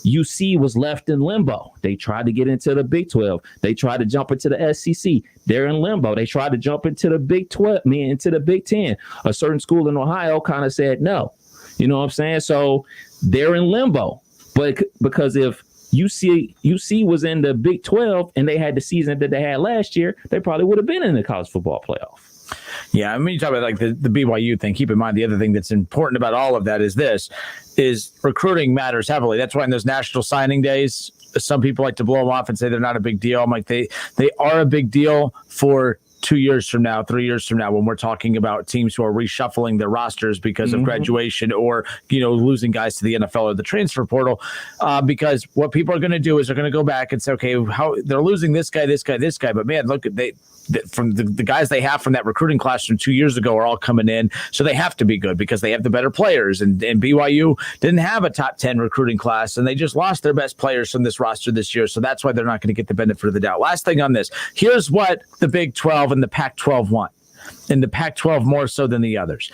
UC was left in limbo. They tried to get into the Big 12. They tried to jump into the SEC. They're in limbo. They tried to jump into the Big 12, into the Big 10. A certain school in Ohio kind of said no. You know what I'm saying? So they're in limbo. But because if UC was in the Big 12 and they had the season that they had last year, they probably would have been in the college football playoff. Yeah, I mean, you talk about like the BYU thing. Keep in mind, the other thing that's important about all of that is recruiting matters heavily. That's why in those national signing days, some people like to blow them off and say they're not a big deal. I'm like, they are a big deal for 2 years from now, 3 years from now, when we're talking about teams who are reshuffling their rosters because of graduation or, losing guys to the NFL or the transfer portal. Because what people are going to do is they're going to go back and say, okay, how they're losing this guy, but man, look, from the guys they have from that recruiting class from 2 years ago are all coming in. So they have to be good because they have the better players. And BYU didn't have a top 10 recruiting class, and they just lost their best players from this roster this year. So that's why they're not going to get the benefit of the doubt. Last thing on this, here's what the Big 12 and the Pac-12 want. And the Pac-12 more so than the others.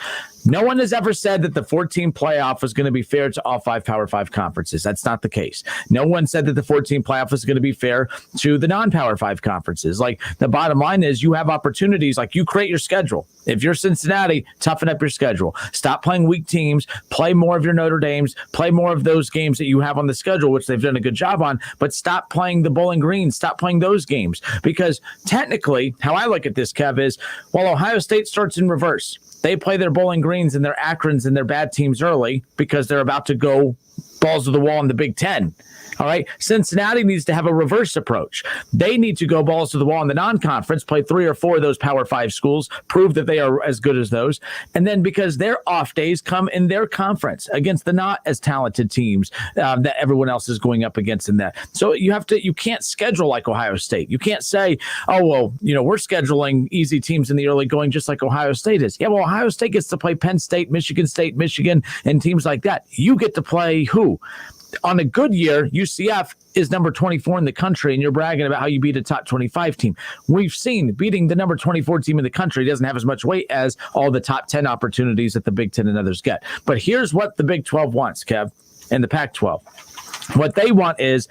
No one has ever said that the 14 playoff was going to be fair to all 5 Power 5 conferences. That's not the case. No one said that the 14 playoff was going to be fair to the non-Power 5 conferences. Like, the bottom line is you have opportunities. Like, you create your schedule. If you're Cincinnati, toughen up your schedule. Stop playing weak teams. Play more of your Notre Dames. Play more of those games that you have on the schedule, which they've done a good job on. But stop playing the Bowling Green. Stop playing those games. Because technically, how I look at this, Kev, is while Ohio State starts in reverse, they play their Bowling Greens and their Akrons and their bad teams early because they're about to go balls to the wall in the Big Ten. All right. Cincinnati needs to have a reverse approach. They need to go balls to the wall in the non-conference, play 3 or 4 of those Power 5 schools, prove that they are as good as those. And then because their off days come in their conference against the not as talented teams that everyone else is going up against in that. So you can't schedule like Ohio State. You can't say, oh, well, we're scheduling easy teams in the early going just like Ohio State is. Yeah, well, Ohio State gets to play Penn State, Michigan, and teams like that. You get to play who? On a good year, UCF is number 24 in the country, and you're bragging about how you beat a top 25 team. We've seen beating the number 24 team in the country doesn't have as much weight as all the top 10 opportunities that the Big Ten and others get. But here's what the Big 12 wants, Kev, and the Pac-12. What they want is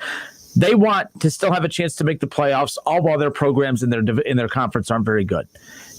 they want to still have a chance to make the playoffs, all while their programs in their conference aren't very good.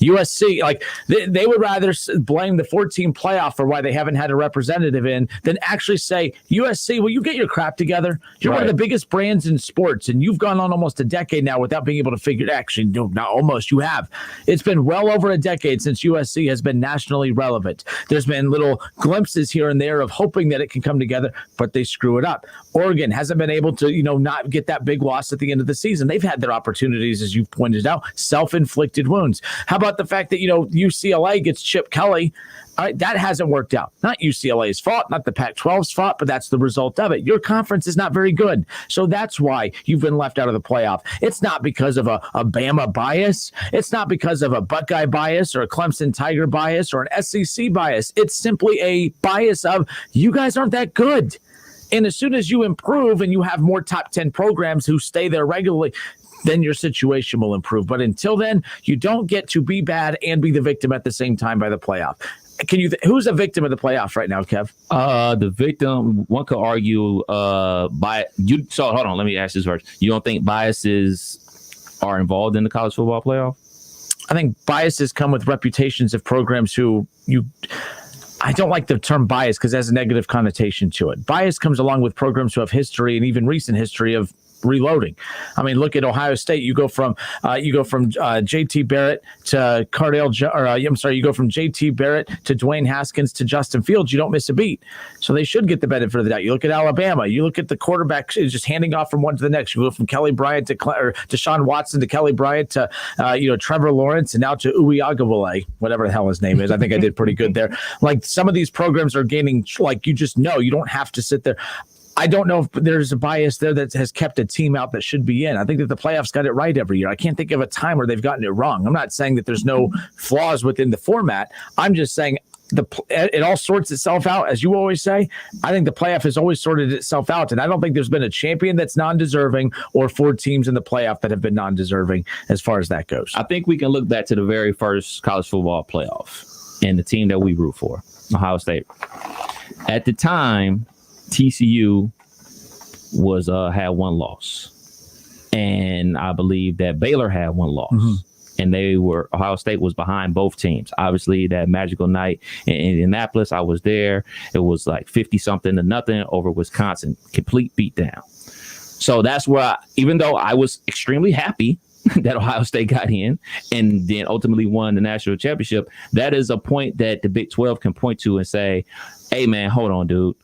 USC, like they would rather blame the 14 playoff for why they haven't had a representative in than actually say, USC, will you get your crap together? You're one of the biggest brands in sports, and you've gone on almost a decade now without being able to figure it. Actually, no, not almost. You have. It's been well over a decade since USC has been nationally relevant. There's been little glimpses here and there of hoping that it can come together, but they screw it up. Oregon hasn't been able to, not get that big loss at the end of the season. They've had their opportunities, as you pointed out, self-inflicted wounds. How about the fact that, UCLA gets Chip Kelly? All right, that hasn't worked out. Not UCLA's fault, not the Pac-12's fault, but that's the result of it. Your conference is not very good. So that's why you've been left out of the playoff. It's not because of a Bama bias. It's not because of a Buckeye bias or a Clemson Tiger bias or an SEC bias. It's simply a bias of you guys aren't that good. And as soon as you improve and you have more top 10 programs who stay there regularly, then your situation will improve. But until then, you don't get to be bad and be the victim at the same time by the playoff. Who's a victim of the playoff right now, Kev? The victim, one could argue by you. So hold on, let me ask this first. You don't think biases are involved in the college football playoff? I think biases come with reputations of programs who I don't like the term bias because it has a negative connotation to it. Bias comes along with programs who have history and even recent history of reloading. I mean, look at Ohio State. You go from JT Barrett to you go from JT Barrett to Dwayne Haskins to Justin Fields. You don't miss a beat. So they should get the benefit of the doubt. You look at Alabama. You look at the quarterback just handing off from one to the next. You go from Kelly Bryant to Deshaun Watson to Kelly Bryant to Trevor Lawrence and now to Uiagalelei, whatever the hell his name is. I think I did pretty good there. Like some of these programs are gaining. Like you just know you don't have to sit there. I don't know if there's a bias there that has kept a team out that should be in. I think that the playoffs got it right every year. I can't think of a time where they've gotten it wrong. I'm not saying that there's no flaws within the format. I'm just saying it all sorts itself out, as you always say. I think the playoff has always sorted itself out, and I don't think there's been a champion that's non-deserving or 4 teams in the playoff that have been non-deserving as far as that goes. I think we can look back to the very first college football playoff and the team that we root for, Ohio State. At the time, TCU was had 1 loss, and I believe that Baylor had 1 loss. Mm-hmm. And Ohio State was behind both teams. Obviously, that magical night in Indianapolis, I was there. It was like 50-something to nothing over Wisconsin. Complete beatdown. So that's where, even though I was extremely happy that Ohio State got in and then ultimately won the national championship, that is a point that the Big 12 can point to and say, hey, man, hold on, dude.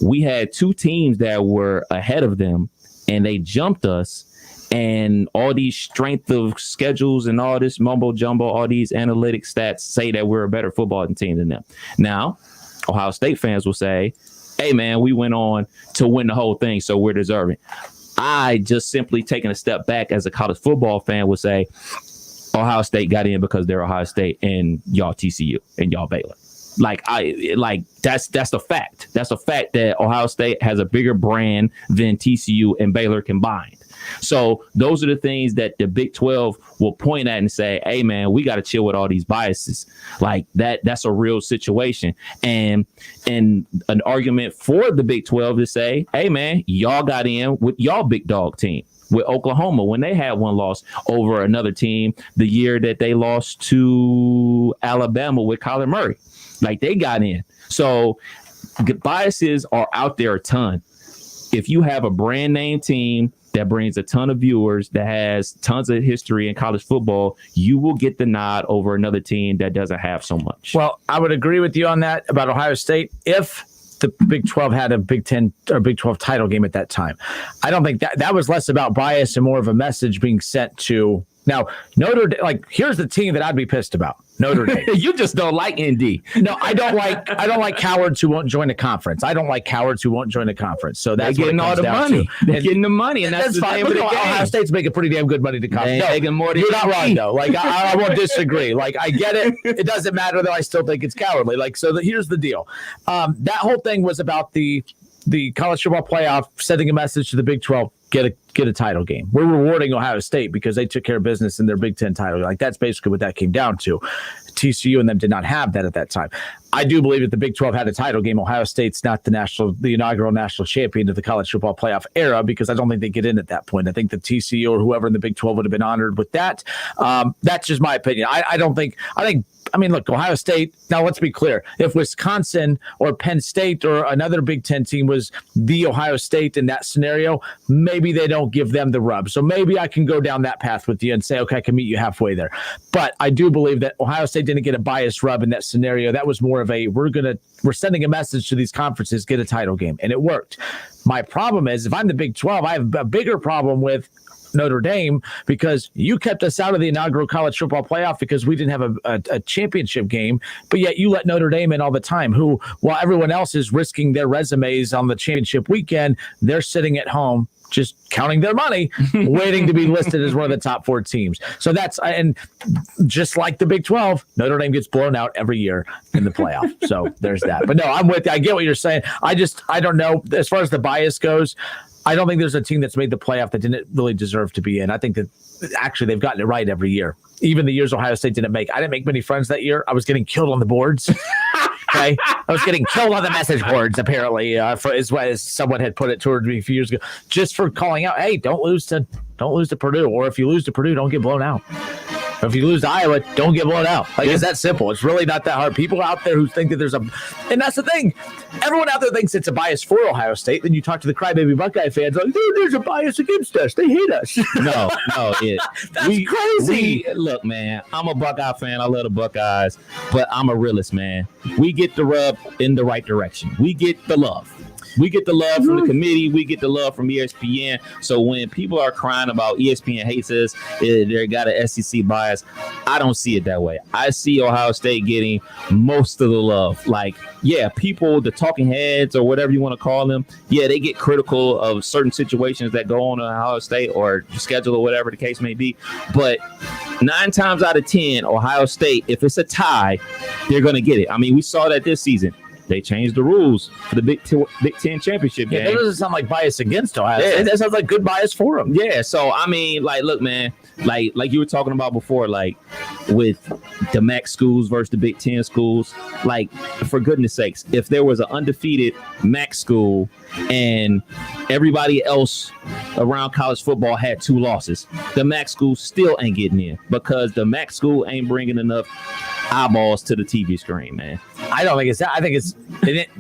We had 2 teams that were ahead of them, and they jumped us. And all these strength of schedules and all this mumbo jumbo, all these analytic stats say that we're a better football team than them. Now, Ohio State fans will say, hey, man, we went on to win the whole thing, so we're deserving. I just simply taking a step back as a college football fan would say Ohio State got in because they're Ohio State and y'all TCU and y'all Baylor. That's the fact. That's a fact that Ohio State has a bigger brand than TCU and Baylor combined. So those are the things that the Big 12 will point at and say, hey, man, we got to chill with all these biases. Like that's a real situation. And an argument for the Big 12 to say, hey, man, y'all got in with y'all big dog team. With Oklahoma when they had one loss over another team the year that they lost to Alabama with Kyler Murray. Like they got in. So biases are out there a ton. If you have a brand name team that brings a ton of viewers, that has tons of history in college football, you will get the nod over another team that doesn't have so much. Well, I would agree with you on that about Ohio State if the Big 12 had a Big 10 or Big 12 title game at that time. I don't think that was less about bias and more of a message being sent to. Now, Notre Dame, like, here's the team that I'd be pissed about. Notre Dame. You just don't like ND. No, I don't like cowards who won't join a conference. I don't like cowards who won't join a conference. So that's getting all the money. They're getting the money, and that's the fine. name of the game. Ohio State's making pretty damn good money to conference. No, you're not wrong though. Like I won't disagree. Like I get it. It doesn't matter though. I still think it's cowardly. Like here's the deal. That whole thing was about the college football playoff sending a message to the Big 12. Get a title game. We're rewarding Ohio State because they took care of business in their Big 10 title. Like that's basically what that came down to. TCU and them did not have that at that time. I do believe that the Big 12 had a title game. Ohio State's not the inaugural national champion of the college football playoff era because I don't think they get in at that point. I think the TCU or whoever in the Big 12 would have been honored with that. That's just my opinion. I mean, look, Ohio State, now let's be clear. If Wisconsin or Penn State or another Big 10 team was the Ohio State in that scenario, maybe they don't give them the rub. So maybe I can go down that path with you and say, okay, I can meet you halfway there. But I do believe that Ohio State didn't get a biased rub in that scenario. That was more of a, we're sending a message to these conferences, get a title game. And it worked. My problem is if I'm the Big 12, I have a bigger problem with Notre Dame because you kept us out of the inaugural college football playoff because we didn't have a championship game, but yet you let Notre Dame in all the time, who, while everyone else is risking their resumes on the championship weekend, they're sitting at home just counting their money, waiting to be listed as one of the top 4 teams. So and just like the Big 12, Notre Dame gets blown out every year in the playoff. So there's that. But no, I'm with you. I get what you're saying. I don't know. As far as the bias goes, I don't think there's a team that's made the playoff that didn't really deserve to be in. I think that actually they've gotten it right every year. Even the years Ohio State didn't make. I didn't make many friends that year. I was getting killed on the boards. Okay, I was getting killed on the message boards, apparently, as someone had put it toward me a few years ago, just for calling out, hey, don't lose to Purdue. Or if you lose to Purdue, don't get blown out. If you lose to Iowa, don't get blown out. Like, it's that simple. It's really not that hard. People out there who think that and that's the thing. Everyone out there thinks it's a bias for Ohio State. Then you talk to the crybaby Buckeye fans, like, there's a bias against us. They hate us. No. That's crazy. Look, man, I'm a Buckeye fan. I love the Buckeyes, but I'm a realist, man. We get the rub in the right direction. We get the love. We get the love from the committee. We get the love from ESPN. So when people are crying about ESPN hates us, they got an SEC bias, I don't see it that way. I see Ohio State getting most of the love. Like, yeah, people, the talking heads or whatever you want to call them, yeah, they get critical of certain situations that go on in Ohio State or schedule or whatever the case may be. But 9 times out of 10, Ohio State, if it's a tie, they're going to get it. I mean, we saw that this season. They changed the rules for the Big Ten championship game. That doesn't sound like bias against Ohio State. That sounds like good bias for them. Yeah, so, I mean, like, look, man, like you were talking about before, like, with the MAC schools versus the Big Ten schools, like, for goodness sakes, if there was an undefeated MAC school and everybody else around college football had 2 losses, the MAC school still ain't getting in because the MAC school ain't bringing enough eyeballs to the TV screen, man. I don't think it's that. I think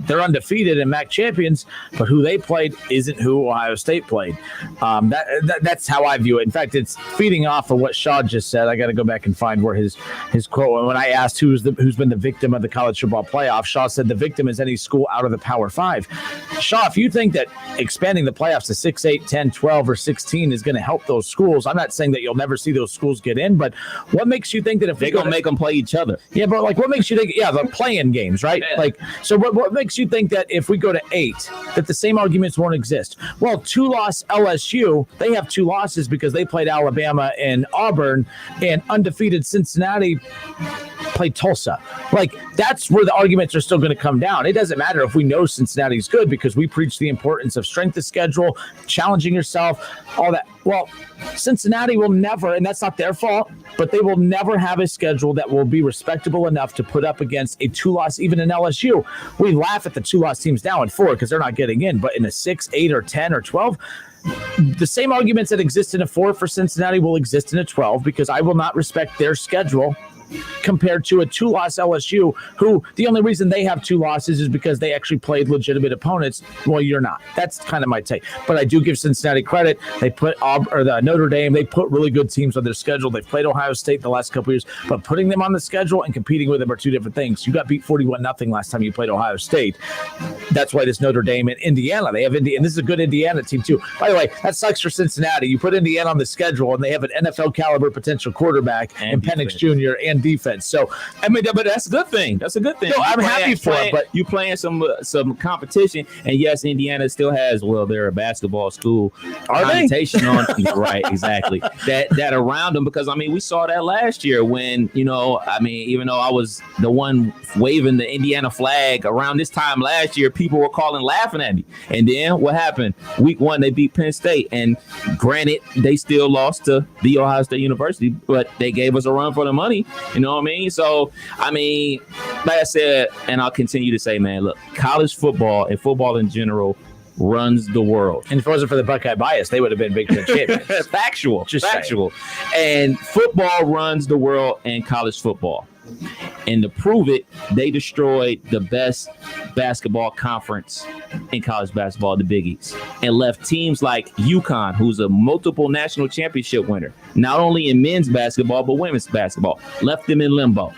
they're undefeated and MAC champions, but who they played isn't who Ohio State played. That's how I view it. In fact, it's feeding off of what Shaw just said. I got to go back and find where his quote. When I asked who's been the victim of the college football playoff, Shaw said the victim is any school out of the Power 5. Shaw, if you think that expanding the playoffs to 6, 8, 10, 12, or 16 is going to help those schools, I'm not saying that you'll never see those schools get in, but what makes you think that if they're going to make them play each other? Yeah, but like, what makes you think? Yeah, the playing games, right? Yeah. Like, so what makes you think that if we go to 8, that the same arguments won't exist? Well, 2-loss LSU, they have 2 losses because they played Alabama and Auburn, and undefeated Cincinnati play Tulsa. Like, that's where the arguments are still going to come down. It doesn't matter if we know Cincinnati's good because we preach the importance of strength of schedule, challenging yourself, all that. Well, Cincinnati will never, and that's not their fault, but they will never have a schedule that will be respectable enough to put up against a 2-loss, even in LSU. We laugh at the 2-loss teams now in 4 because they're not getting in, but in a 6, 8, or 10, or 12, the same arguments that exist in a 4 for Cincinnati will exist in a 12 because I will not respect their schedule compared to a 2-loss LSU, who the only reason they have 2 losses is because they actually played legitimate opponents. Well, you're not. That's kind of my take. But I do give Cincinnati credit. They put the Notre Dame, they put really good teams on their schedule. They've played Ohio State the last couple years, but putting them on the schedule and competing with them are two different things. You got beat 41-0 last time you played Ohio State. That's why this Notre Dame and Indiana, they have Indiana, and this is a good Indiana team too. By the way, that sucks for Cincinnati. You put Indiana on the schedule and they have an NFL caliber potential quarterback and Penix Jr. and defense. So I mean, but that's a good thing. That's a good thing. No, I'm happy for it, but you playing some competition, and yes, Indiana still has. Well, they're a basketball school. Are they? On right, exactly. That around them, because I mean, we saw that last year when even though I was the one waving the Indiana flag around this time last year, people were laughing at me. And then what happened? Week 1, they beat Penn State, and granted, they still lost to the Ohio State University, but they gave us a run for the money. You know what I mean? So, I mean, like I said, and I'll continue to say, man, look, college football and football in general runs the world. And if it wasn't for the Buckeye bias, they would have been Big Ten champions. Factual. And football runs the world and college football. And to prove it, they destroyed the best basketball conference in college basketball, the Big East, and left teams like UConn, who's a multiple national championship winner, not only in men's basketball, but women's basketball, left them in limbo.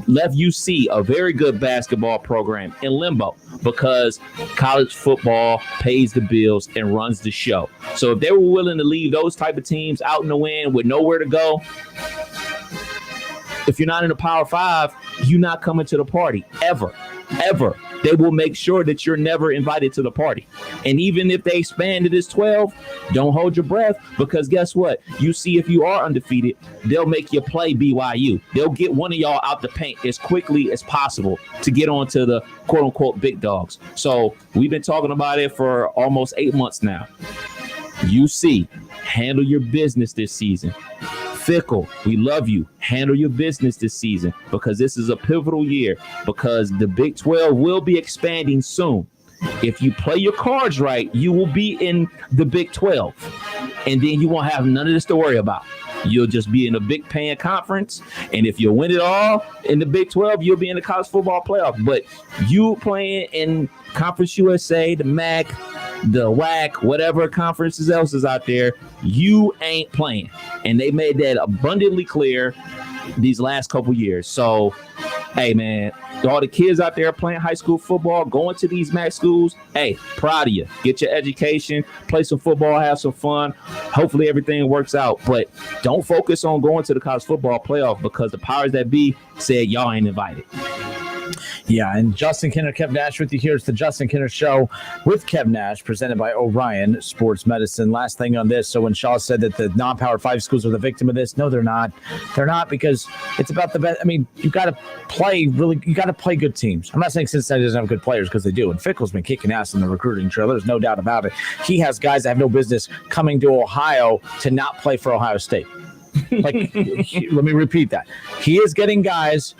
Left UC, a very good basketball program, in limbo because college football pays the bills and runs the show. So if they were willing to leave those type of teams out in the wind with nowhere to go, if you're not in the Power 5, you're not coming to the party ever. They will make sure that you're never invited to the party. And even if they expand to this 12, don't hold your breath, because guess what? You see, if you are undefeated, they'll make you play BYU. They'll get one of y'all out the paint as quickly as possible to get on to the quote unquote big dogs. So we've been talking about it for almost 8 months now. UC, handle your business this season. Fickle, we love you. Handle your business this season, because this is a pivotal year, because the Big 12 will be expanding soon. If you play your cards right, you will be in the Big 12, and then you won't have none of this to worry about. You'll just be in a big paying conference, and if you win it all in the Big 12, you'll be in the college football playoff. But you playing in Conference USA, the MAC, the WAC, whatever conferences else is out there, you ain't playing. And they made that abundantly clear these last couple years. So, hey, man, all the kids out there playing high school football, going to these MAC schools, hey, proud of you. Get your education, play some football, have some fun. Hopefully everything works out. But don't focus on going to the college football playoff, because the powers that be said y'all ain't invited. Yeah, and Justin Kinner, Kev Nash with you here. It's the Justin Kinner Show with Kev Nash, presented by Orion Sports Medicine. Last thing on this, so when Shaw said that the non-Power 5 schools are the victim of this, no, they're not. They're not, because it's about the best. I mean, you got to play good teams. I'm not saying Cincinnati doesn't have good players, because they do, and Fickle's been kicking ass in the recruiting trail. There's no doubt about it. He has guys that have no business coming to Ohio to not play for Ohio State. Let me repeat that. He is getting guys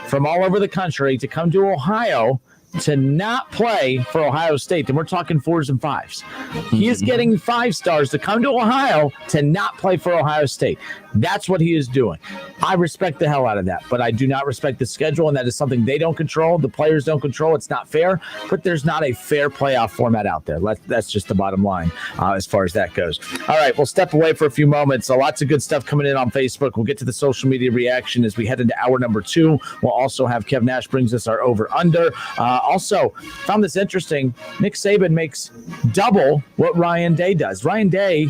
from all over the country to come to Ohio to not play for Ohio State. And we're talking 4s and 5s. He is getting 5 stars to come to Ohio to not play for Ohio State. That's what he is doing. I respect the hell out of that, but I do not respect the schedule, and that is something they don't control. The players don't control. It's not fair, but there's not a fair playoff format out there. That's just the bottom line as far as that goes. All right, we'll step away for a few moments. So lots of good stuff coming in on Facebook. We'll get to the social media reaction as we head into hour number 2. We'll also have Kev Nash brings us our over-under. Also, found this interesting. Nick Saban makes double what Ryan Day does. Ryan Day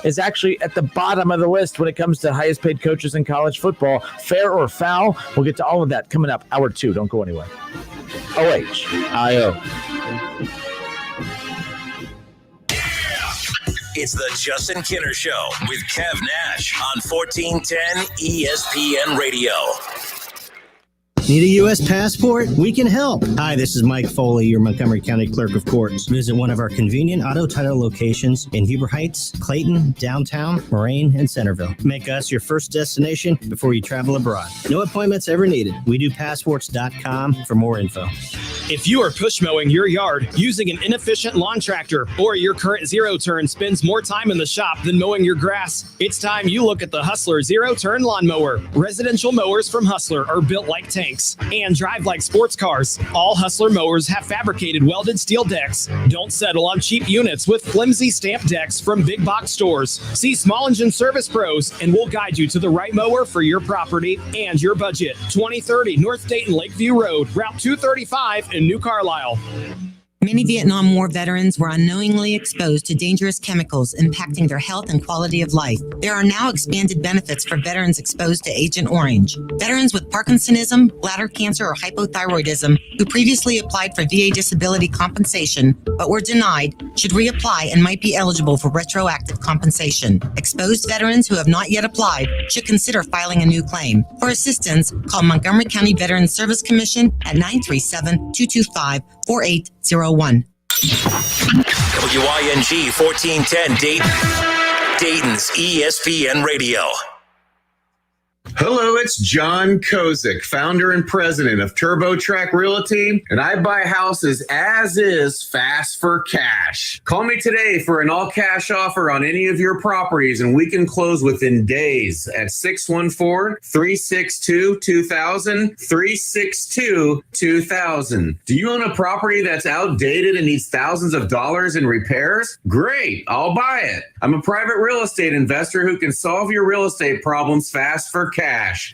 is actually at the bottom of the list when it comes to highest paid coaches in college football. Fair or foul? We'll get to all of that coming up. Hour 2. Don't go anywhere. OHIO. It's the Justin Kinner Show with Kev Nash on 1410 ESPN Radio. Need a U.S. passport? We can help. Hi, this is Mike Foley, your Montgomery County Clerk of Courts. Visit one of our convenient auto title locations in Huber Heights, Clayton, downtown, Moraine, and Centerville. Make us your first destination before you travel abroad. No appointments ever needed. We do passports.com for more info. If you are push mowing your yard using an inefficient lawn tractor, or your current zero-turn spends more time in the shop than mowing your grass, it's time you look at the Hustler Zero-Turn Lawnmower. Residential mowers from Hustler are built like tanks and drive like sports cars. All Hustler mowers have fabricated welded steel decks. Don't settle on cheap units with flimsy stamped decks from big box stores. See Small Engine Service Pros and we'll guide you to the right mower for your property and your budget. 2030 North Dayton Lakeview Road, Route 235 in New Carlisle. Many Vietnam War veterans were unknowingly exposed to dangerous chemicals impacting their health and quality of life. There are now expanded benefits for veterans exposed to Agent Orange. Veterans with Parkinsonism, bladder cancer, or hypothyroidism who previously applied for VA disability compensation but were denied should reapply and might be eligible for retroactive compensation. Exposed veterans who have not yet applied should consider filing a new claim. For assistance, call Montgomery County Veterans Service Commission at 937-225-4801. WYNG 1410 Dayton's ESPN Radio. Hello, it's John Kozik, founder and president of TurboTrack Realty, and I buy houses as is, fast for cash. Call me today for an all-cash offer on any of your properties, and we can close within days at 614-362-2000, 362-2000. Do you own a property that's outdated and needs thousands of dollars in repairs? Great, I'll buy it. I'm a private real estate investor who can solve your real estate problems fast for cash.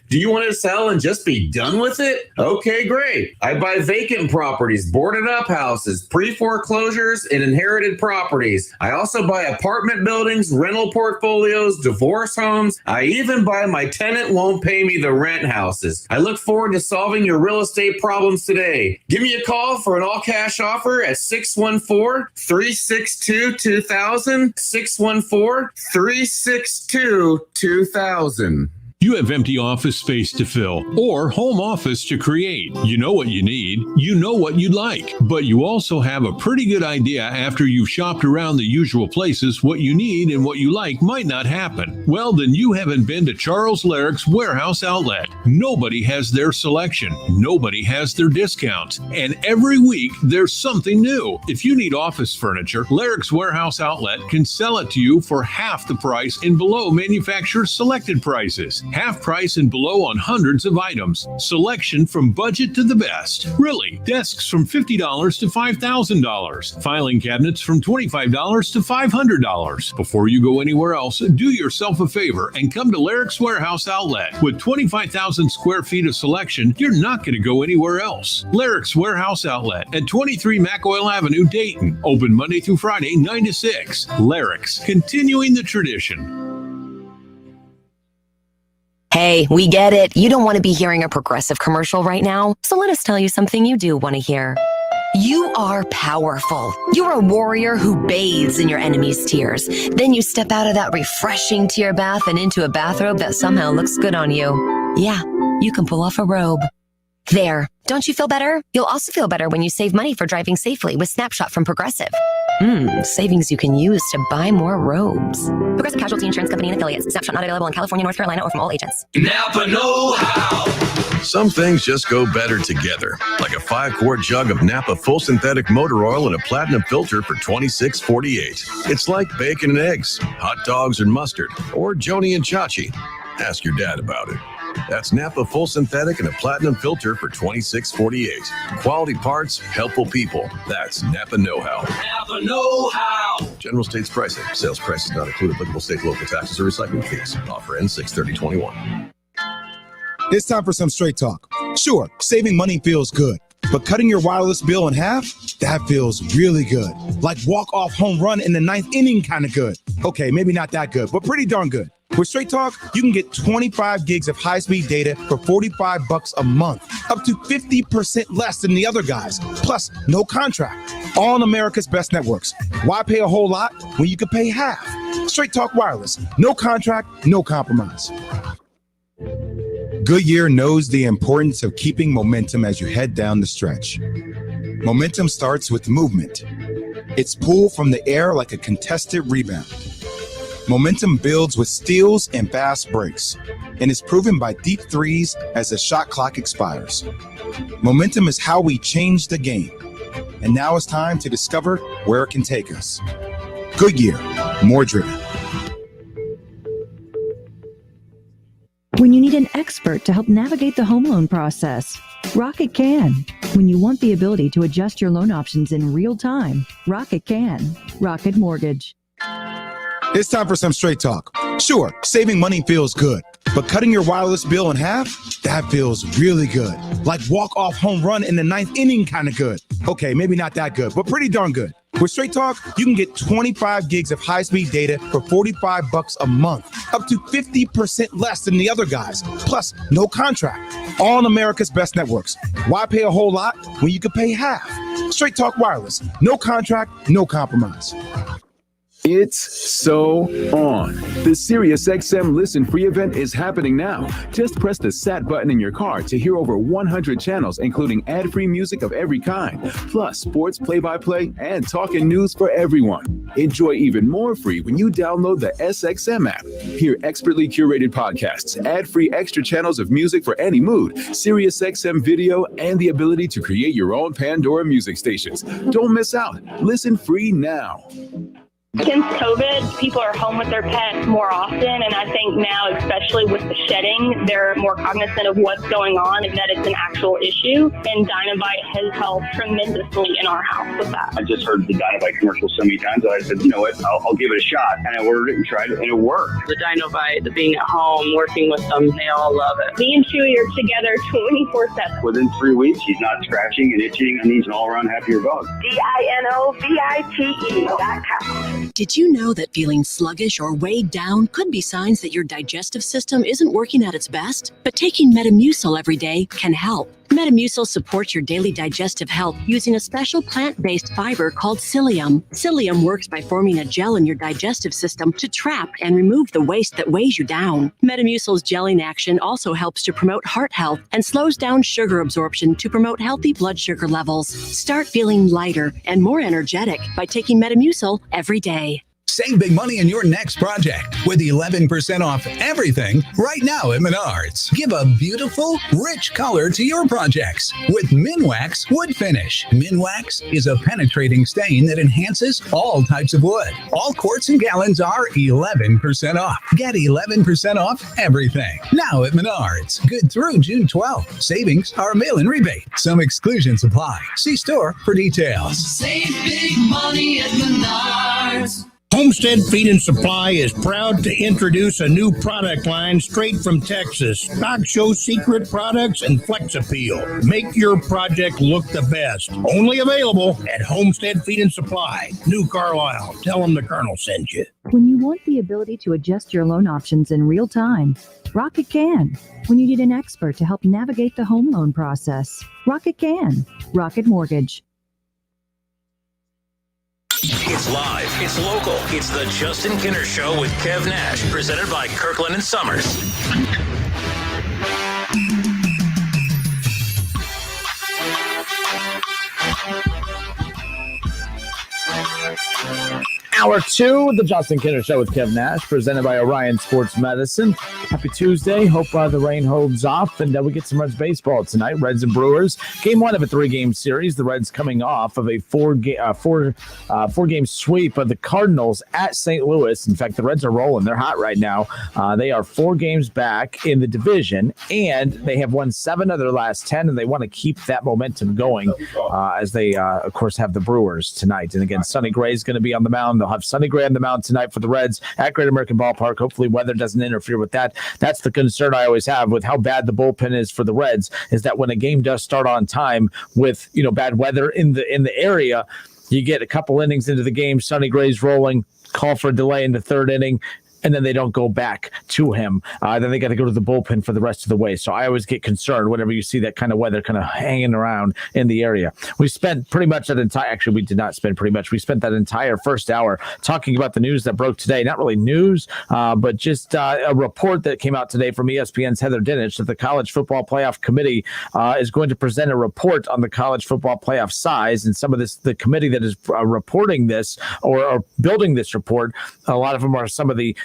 Do you want to sell and just be done with it? Okay, great. I buy vacant properties, boarded up houses, pre-foreclosures, and inherited properties. I also buy apartment buildings, rental portfolios, divorce homes. I even buy my tenant won't pay me the rent houses. I look forward to solving your real estate problems today. Give me a call for an all-cash offer at 614-362-2000, 614-362-2000. You have empty office space to fill or home office to create. You know what you need. You know what you'd like. But you also have a pretty good idea after you've shopped around the usual places what you need and what you like might not happen. Well, then you haven't been to Charles Larrick's Warehouse Outlet. Nobody has their selection. Nobody has their discounts. And every week there's something new. If you need office furniture, Larrick's Warehouse Outlet can sell it to you for half the price and below manufacturer's selected prices. Half price and below on hundreds of items. Selection from budget to the best. Really, desks from $50 to $5,000. Filing cabinets from $25 to $500. Before you go anywhere else, do yourself a favor and come to Larrick's Warehouse Outlet. With 25,000 square feet of selection, you're not going to go anywhere else. Larrick's Warehouse Outlet at 23 McOil Avenue, Dayton. Open Monday through Friday, 9 to 6. Larrick's, continuing the tradition. Hey, we get it. You don't want to be hearing a Progressive commercial right now, so let us tell you something you do want to hear. You are powerful. You're a warrior who bathes in your enemy's tears. Then you step out of that refreshing tear bath and into a bathrobe that somehow looks good on you. Yeah, you can pull off a robe. There. Don't you feel better? You'll also feel better when you save money for driving safely with Snapshot from Progressive. Savings you can use to buy more robes. Progressive Casualty Insurance Company and affiliates. Snapshot not available in California, North Carolina, or from all agents. Napa know-how. Some things just go better together, like a 5-quart jug of Napa full synthetic motor oil and a platinum filter for $26.48. It's like bacon and eggs, hot dogs and mustard, or Joni and Chachi. Ask your dad about it. That's Napa full synthetic and a platinum filter for $26.48. Quality parts, helpful people. That's Napa know-how. Napa know-how. General States pricing. Sales prices not include applicable state, local taxes, or recycling fees. Offer ends 6/30/21. It's time for some straight talk. Sure, saving money feels good, but cutting your wireless bill in half? That feels really good. Like walk-off home run in the 9th inning kind of good. Okay, maybe not that good, but pretty darn good. With Straight Talk, you can get 25 gigs of high-speed data for $45 a month, up to 50% less than the other guys. Plus, no contract. All on America's best networks. Why pay a whole lot when you can pay half? Straight Talk Wireless. No contract, no compromise. Goodyear knows the importance of keeping momentum as you head down the stretch. Momentum starts with movement. It's pulled from the air like a contested rebound. Momentum builds with steals and fast breaks, and is proven by deep threes as the shot clock expires. Momentum is how we change the game. And now it's time to discover where it can take us. Goodyear, more driven. When you need an expert to help navigate the home loan process, Rocket can. When you want the ability to adjust your loan options in real time, Rocket can. Rocket Mortgage. It's time for some straight talk. Sure, saving money feels good, but cutting your wireless bill in half, that feels really good. Like walk-off home run in the 9th inning kind of good. Okay, maybe not that good, but pretty darn good. With Straight Talk, you can get 25 gigs of high-speed data for $45 a month, up to 50% less than the other guys. Plus, no contract. All on America's best networks. Why pay a whole lot when you can pay half? Straight Talk Wireless. No contract, no compromise. It's so on. The SiriusXM Listen Free event is happening now. Just press the Sat button in your car to hear over 100 channels, including ad-free music of every kind, plus sports play-by-play and talking news for everyone. Enjoy even more free when you download the SXM app. Hear expertly curated podcasts, ad-free extra channels of music for any mood, SiriusXM video, and the ability to create your own Pandora music stations. Don't miss out. Listen free now. Since COVID, people are home with their pets more often, and I think now, especially with the shedding, they're more cognizant of what's going on and that it's an actual issue, and Dynovite has helped tremendously in our house with that. I just heard the Dynovite commercial so many times that I said, you know what, I'll give it a shot, and I ordered it and tried it, and it worked. The Dynovite, the being at home, working with them, they all love it. Me and Chewy are together 24/7. Within 3 weeks, he's not scratching and itching, and he's an all-around happier dog. DINOVITE.com. Did you know that feeling sluggish or weighed down could be signs that your digestive system isn't working at its best? But taking Metamucil every day can help. Metamucil supports your daily digestive health using a special plant-based fiber called psyllium. Psyllium works by forming a gel in your digestive system to trap and remove the waste that weighs you down. Metamucil's gelling action also helps to promote heart health and slows down sugar absorption to promote healthy blood sugar levels. Start feeling lighter and more energetic by taking Metamucil every day. Save big money in your next project with 11% off everything right now at Menards. Give a beautiful, rich color to your projects with Minwax Wood Finish. Minwax is a penetrating stain that enhances all types of wood. All quarts and gallons are 11% off. Get 11% off everything now at Menards. Good through June 12th. Savings are a mail-in rebate. Some exclusions apply. See store for details. Save big money at Menards. Homestead Feed and Supply is proud to introduce a new product line straight from Texas. Stock Show Secret Products and Flex Appeal. Make your project look the best. Only available at Homestead Feed and Supply. New Carlisle. Tell them the Colonel sent you. When you want the ability to adjust your loan options in real time, Rocket can. When you need an expert to help navigate the home loan process, Rocket can. Rocket Mortgage. It's live, it's local, it's the Justin Kinner Show with Kev Nash, presented by Kirkland and Summers. Hour 2 of the Justin Kinner Show with Kev Nash, presented by Orion Sports Medicine. Happy Tuesday. Hope the rain holds off and we get some Reds baseball tonight. Reds and Brewers. Game 1 of a 3-game series. The Reds coming off of a four-game sweep of the Cardinals at St. Louis. In fact, the Reds are rolling. They're hot right now. They are 4 games back in the division, and they have won 7 of their last 10, and they want to keep that momentum going as they, of course, have the Brewers tonight. And again, Sonny Gray is going to be on the mound. They'll have Sonny Gray on the mound tonight for the Reds at Great American Ballpark. Hopefully weather doesn't interfere with that. That's the concern I always have with how bad the bullpen is for the Reds, is that when a game does start on time with, bad weather in the area, you get a couple innings into the game, Sonny Gray's rolling, call for a delay in the 3rd inning. and then they don't go back to him. Then they got to go to the bullpen for the rest of the way. So I always get concerned whenever you see that kind of weather kind of hanging around in the area. We spent pretty much actually we did not spend pretty much. We spent that entire first hour talking about the news that broke today. Not really news, but just a report that came out today from ESPN's Heather Dinich that the College Football Playoff Committee is going to present a report on the college football playoff size. And some of this, the committee that is reporting this or building this report, a lot of them are some of the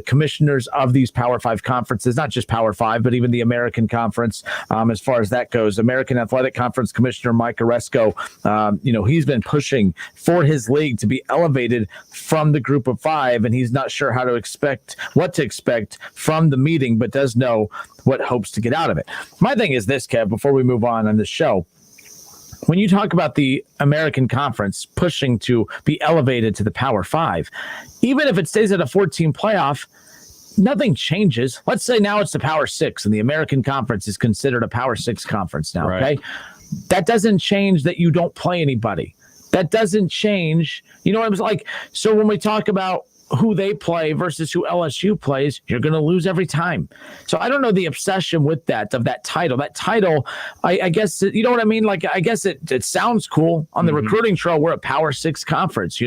commissioners of these Power 5 conferences, not just Power 5, but even the American Conference. As far as that goes, American Athletic Conference Commissioner Mike Oresco, he's been pushing for his league to be elevated from the group of 5, and he's not sure what to expect from the meeting, but does know what hopes to get out of it. My thing is this, Kev, before we move on the show, when you talk about the American Conference pushing to be elevated to the Power 5, even if it stays at a 14 playoff, nothing changes. Let's say now it's the Power 6 and the American Conference is considered a Power 6 conference now, Right. okay? That doesn't change that you don't play anybody. That doesn't change. You know what I'm like? So when we talk about who they play versus who LSU plays, you're going to lose every time. So I don't know the obsession with that title. That title, I guess, you know what I mean? Like, I guess it sounds cool on the recruiting trail. We're a Power 6 conference,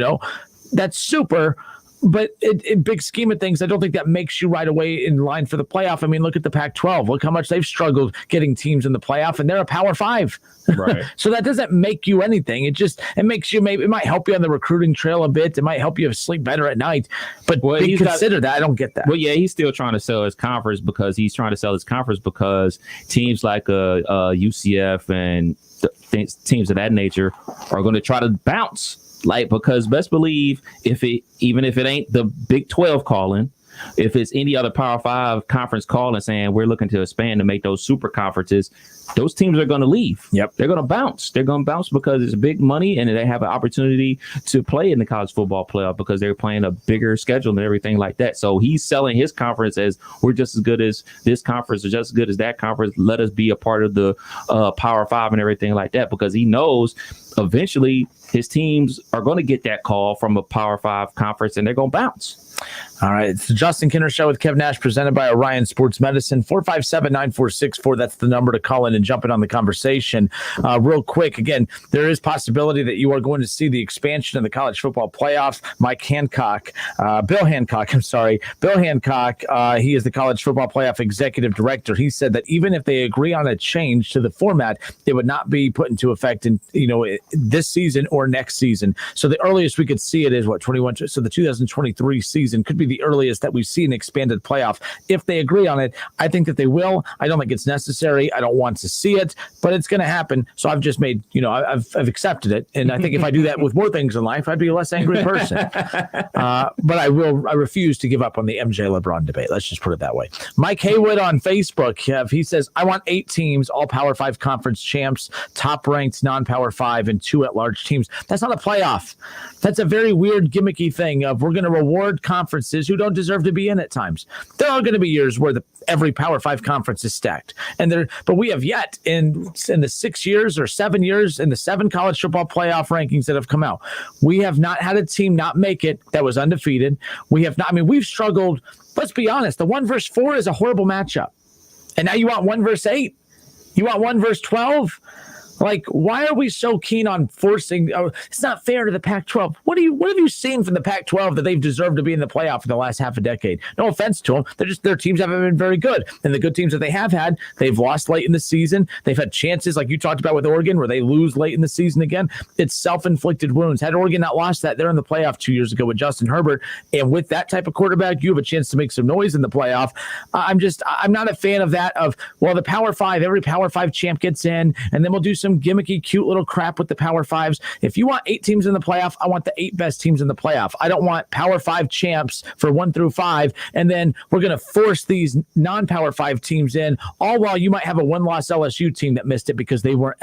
that's super. But in big scheme of things, I don't think that makes you right away in line for the playoff. I mean, look at the Pac-12. Look how much they've struggled getting teams in the playoff, and they're a Power 5. Right. So that doesn't make you anything. It makes you it might help you on the recruiting trail a bit. It might help you sleep better at night. But consider that. I don't get that. Well, yeah, he's still trying to sell his conference because teams like UCF and teams of that nature are going to try to bounce. Because best believe even if it ain't the Big 12 calling, if it's any other Power 5 conference calling saying we're looking to expand to make those super conferences, those teams are going to leave. Yep. They're going to bounce. They're going to bounce because it's big money and they have an opportunity to play in the college football playoff because they're playing a bigger schedule and everything like that. So he's selling his conference as we're just as good as this conference or just as good as that conference. Let us be a part of the Power 5 and everything like that because he knows eventually his teams are going to get that call from a Power 5 conference and they're going to bounce. All right. It's the Justin Kinner Show with Kev Nash presented by Orion Sports Medicine. 457-9464. That's the number to call in and jump in on the conversation. Real quick, again, there is possibility that you are going to see the expansion of the college football playoff. Bill Hancock, he is the college football playoff executive director. He said that even if they agree on a change to the format, it would not be put into effect in this season or next season. So the earliest we could see it is 21. So the 2023 season could be the earliest that we see an expanded playoff. If they agree on it, I think that they will. I don't think it's necessary. I don't want to see it, but it's going to happen. So I've just made, I've accepted it. And I think if I do that with more things in life, I'd be a less angry person. But I refuse to give up on the MJ LeBron debate. Let's just put it that way. Mike Haywood on Facebook, he says, I want 8 teams, all Power 5 conference champs, top ranked non-Power 5 and 2 at-large teams. That's not a playoff. That's a very weird gimmicky thing of we're going to reward conferences who don't deserve to be in at times. There are going to be years where every Power 5 conference is stacked. But we have yet in the 6 years or 7 years in the 7 college football playoff rankings that have come out, we have not had a team not make it that was undefeated. We have not. I mean, we've struggled. Let's be honest. The 1 versus 4 is a horrible matchup. And now you want 1 versus 8. You want 1 versus 12. Like, why are we so keen on forcing? It's not fair to the Pac-12. What have you seen from the Pac-12 that they've deserved to be in the playoff for the last half a decade? No offense to them, their teams haven't been very good, and the good teams that they have had, they've lost late in the season. They've had chances, like you talked about with Oregon, where they lose late in the season again. It's self-inflicted wounds. Had Oregon not lost that, they're in the playoff 2 years ago with Justin Herbert, and with that type of quarterback, you have a chance to make some noise in the playoff. I'm not a fan of that. The Power 5, every Power 5 champ gets in, and then we'll do some gimmicky, cute little crap with the Power 5s. If you want 8 teams in the playoff, I want the 8 best teams in the playoff. I don't want Power 5 champs for 1 through 5, and then we're going to force these non-Power 5 teams in, all while you might have a 1-loss LSU team that missed it because they weren't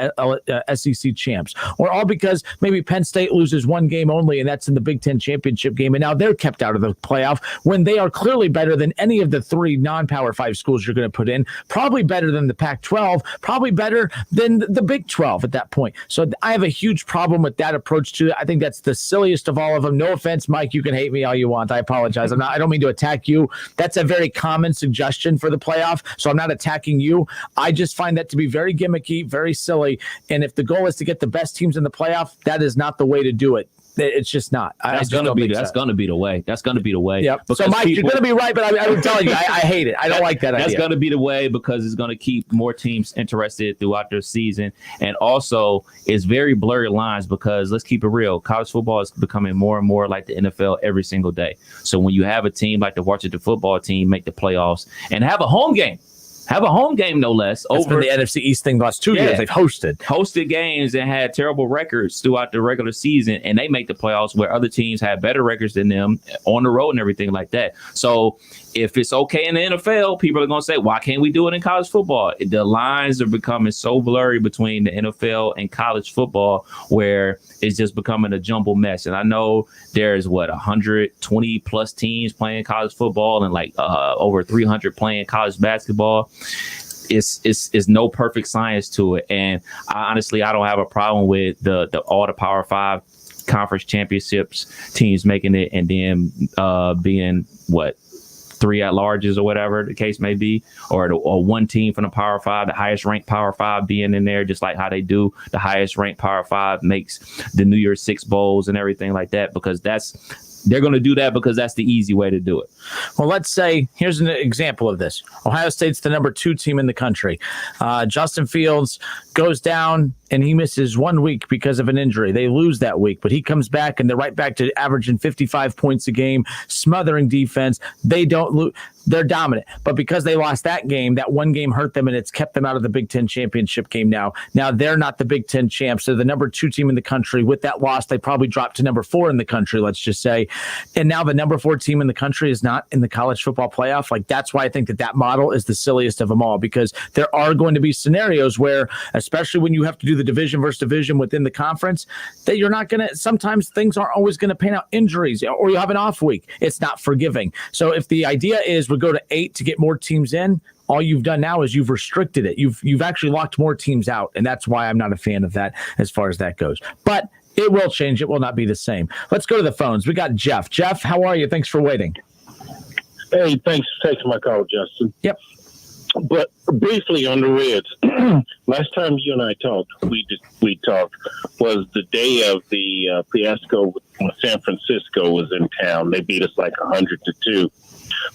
SEC champs, or all because maybe Penn State loses 1 game only, and that's in the Big Ten championship game, and now they're kept out of the playoff when they are clearly better than any of the 3 non-Power 5 schools you're going to put in, probably better than the Pac-12, probably better than the Big 12 at that point. So I have a huge problem with that approach to it. I think that's the silliest of all of them. No offense, Mike. You can hate me all you want. I apologize. I don't mean to attack you. That's a very common suggestion for the playoff. So I'm not attacking you. I just find that to be very gimmicky, very silly. And if the goal is to get the best teams in the playoff, that is not the way to do it. It's just not. That's going to be the way. That's going to be the way. Yep. So, Mike, you're going to be right, but I'm telling you, I hate it. I don't like that idea. That's going to be the way because it's going to keep more teams interested throughout their season. And also, it's very blurry lines because let's keep it real. College football is becoming more and more like the NFL every single day. So when you have a team like the Washington football team make the playoffs and have a home game, no less. That's over been the NFC East thing the last 2 years. They've hosted games and had terrible records throughout the regular season, and they make the playoffs where other teams have better records than them on the road and everything like that. So if it's okay in the NFL, people are going to say, why can't we do it in college football? The lines are becoming so blurry between the NFL and college football where it's just becoming a jumble mess. And I know there's 120 plus teams playing college football and over 300 playing college basketball. It's no perfect science to it. And I don't have a problem with the all the Power 5 conference championships teams making it and then being 3 at-larges or whatever the case may be, or one team from the Power 5, the highest ranked Power 5 being in there, just like how they do the highest ranked Power 5 makes the New Year's Six bowls and everything like that, because they're going to do that because that's the easy way to do it. Well, let's say, here's an example of this. Ohio State's the number 2 team in the country. Justin Fields goes down and he misses 1 week because of an injury. They lose that week, but he comes back and they're right back to averaging 55 points a game, smothering defense. They don't lose. They're dominant. But because they lost that game, that one game hurt them and it's kept them out of the Big Ten championship game now. Now they're not the Big Ten champs. They're the number 2 team in the country. With that loss, they probably dropped to number 4 in the country, let's just say. And now the number 4 team in the country is not in the college football playoff. That's why I think that model is the silliest of them all, because there are going to be scenarios where, especially when you have to do the division versus division within the conference, that you're not going to, sometimes things aren't always going to pan out, injuries, or you have an off week. It's not forgiving. So if the idea is we go to 8 to get more teams in, all you've done now is you've restricted it. You've actually locked more teams out. And that's why I'm not a fan of that as far as that goes. But it will change. It will not be the same. Let's go to the phones. We got Jeff. Jeff, how are you? Thanks for waiting. Hey, thanks for taking my call, Justin. Yep. But briefly on the Reds, last time you and I talked, we talked was the day of the fiasco when San Francisco was in town. They beat us 100-2.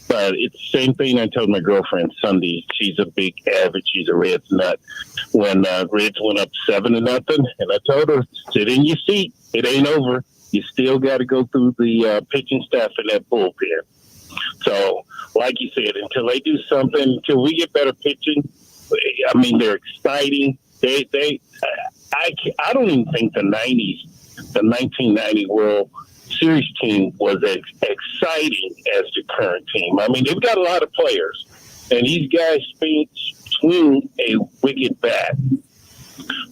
But it's the same thing I told my girlfriend Sunday. She's a big avid. She's a Reds nut. When Reds went up 7-0, and I told her, sit in your seat. It ain't over. You still got to go through the pitching staff in that bullpen. So, like you said, until they do something, until we get better pitching, I mean, they're exciting. I don't even think the 1990 World Series team was as exciting as the current team. I mean, they've got a lot of players, and these guys swing a wicked bat.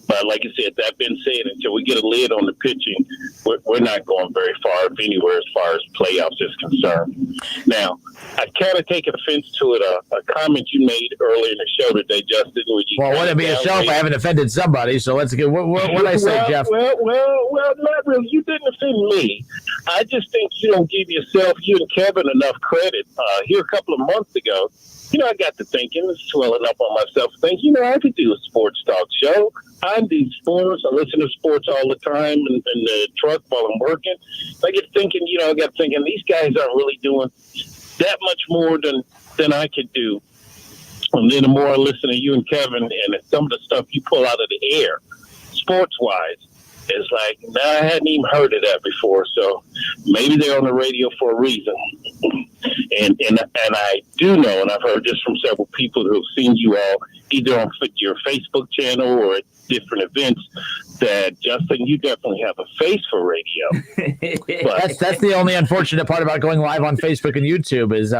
But like I said, that being said, until we get a lid on the pitching, we're not going very far, if anywhere, as far as playoffs is concerned. Now, I kind of take offense to it, a comment you made earlier in the show today, Justin. Well, wouldn't it be a show if I haven't offended somebody? So let's get what did I say, Jeff? Well, not really. You didn't offend me. I just think you don't give yourself, you and Kevin, enough credit. Here a couple of months ago, I got to thinking, swelling up on myself, thinking, I could do a sports talk show. I do sports. I listen to sports all the time in the truck while I'm working. I get thinking, these guys aren't really doing that much more than I could do. And then the more I listen to you and Kevin and some of the stuff you pull out of the air, sports-wise, it's like, I hadn't even heard of that before. So maybe they're on the radio for a reason. And I do know, and I've heard this from several people who have seen you all either on your Facebook channel or at different events, that Justin, you definitely have a face for radio. But that's the only unfortunate part about going live on Facebook and YouTube is,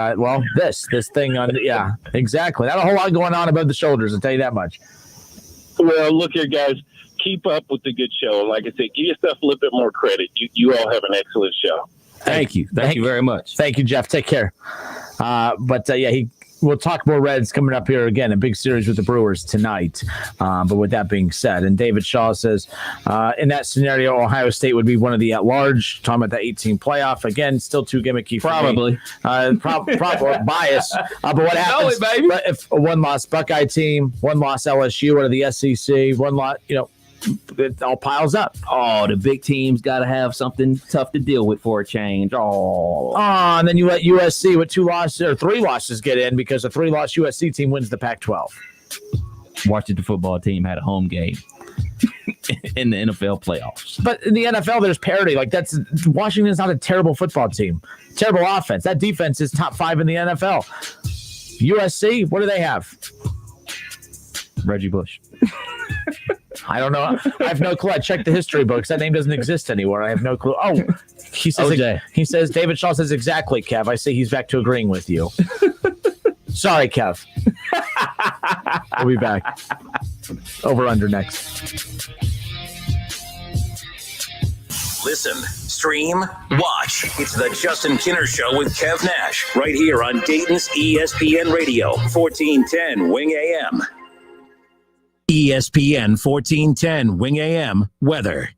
this thing on, yeah, exactly. Not a whole lot going on above the shoulders, I'll tell you that much. Well, look here, guys. Keep up with the good show. Like I said, give yourself a little bit more credit. You all have an excellent show. Thank you. Thank you very much. Thank you, Jeff. Take care. we'll talk more Reds coming up here again. A big series with the Brewers tonight. But with that being said, and David Shaw says, in that scenario, Ohio State would be one of the at-large. Talking about that 18 playoff again, still too gimmicky. For Probably. Probably bias. But what happens? baby. But if a one-loss Buckeye team, one-loss LSU out of the SEC, one lot, it all piles up. Oh, the big teams got to have something tough to deal with for a change. And then you let USC with 2 losses or 3 losses get in because a 3-loss USC team wins the Pac-12. Washington football team had a home game in the NFL playoffs. But in the NFL, there's parity. Like Washington's not a terrible football team. Terrible offense. That defense is top 5 in the NFL. USC, what do they have? Reggie Bush. I don't know. I have no clue. I checked the history books. That name doesn't exist anywhere. I have no clue. Oh, he says. OJ. He says. David Shaw says exactly, Kev. I see he's back to agreeing with you. Sorry, Kev. We'll be back. Over under next. Listen, stream, watch. It's the Justin Kinner Show with Kev Nash right here on Dayton's ESPN Radio, 1410 Wing AM. ESPN 1410 Wing AM weather.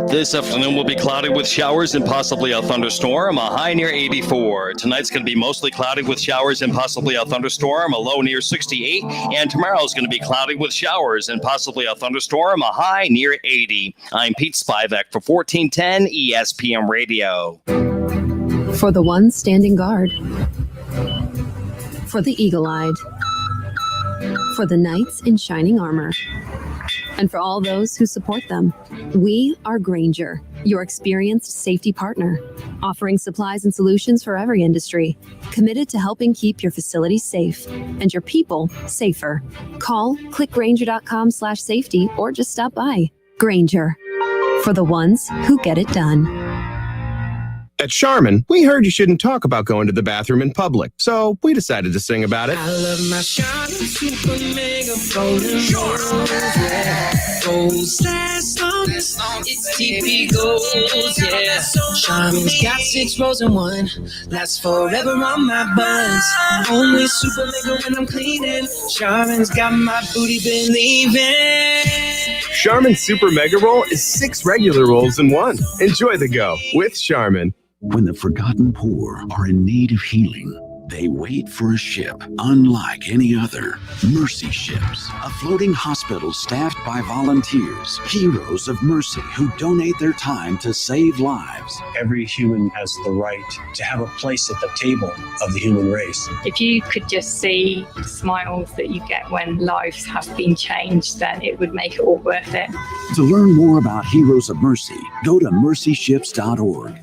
This afternoon will be cloudy with showers and possibly a thunderstorm, a high near 84. Tonight's going to be mostly cloudy with showers and possibly a thunderstorm, a low near 68. And tomorrow's going to be cloudy with showers and possibly a thunderstorm, a high near 80. I'm Pete Spivak for 1410 ESPN Radio. For the ones standing guard. For the eagle-eyed. For the knights in shining armor. And for all those who support them, we are Grainger, your experienced safety partner, offering supplies and solutions for every industry, committed to helping keep your facilities safe and your people safer. Call, click Grainger.com/safety, or just stop by. Grainger, for the ones who get it done. At Charmin, we heard you shouldn't talk about going to the bathroom in public, so we decided to sing about it. I love my Charmin Super Mega Golden Rose, yeah. Gold lasts long, it's TP Gold, yeah. Charmin's got 6 rows in one, lasts forever on my buns. Only Super Mega when I'm cleaning. Charmin's got my booty believing. Charmin Super Mega Roll is 6 regular rolls in one. Enjoy the go with Charmin. When the forgotten poor are in need of healing, they wait for a ship unlike any other. Mercy Ships, a floating hospital staffed by volunteers, heroes of mercy who donate their time to save lives. Every human has the right to have a place at the table of the human race. If you could just see the smiles that you get when lives have been changed, then it would make it all worth it. To learn more about Heroes of Mercy, go to mercyships.org.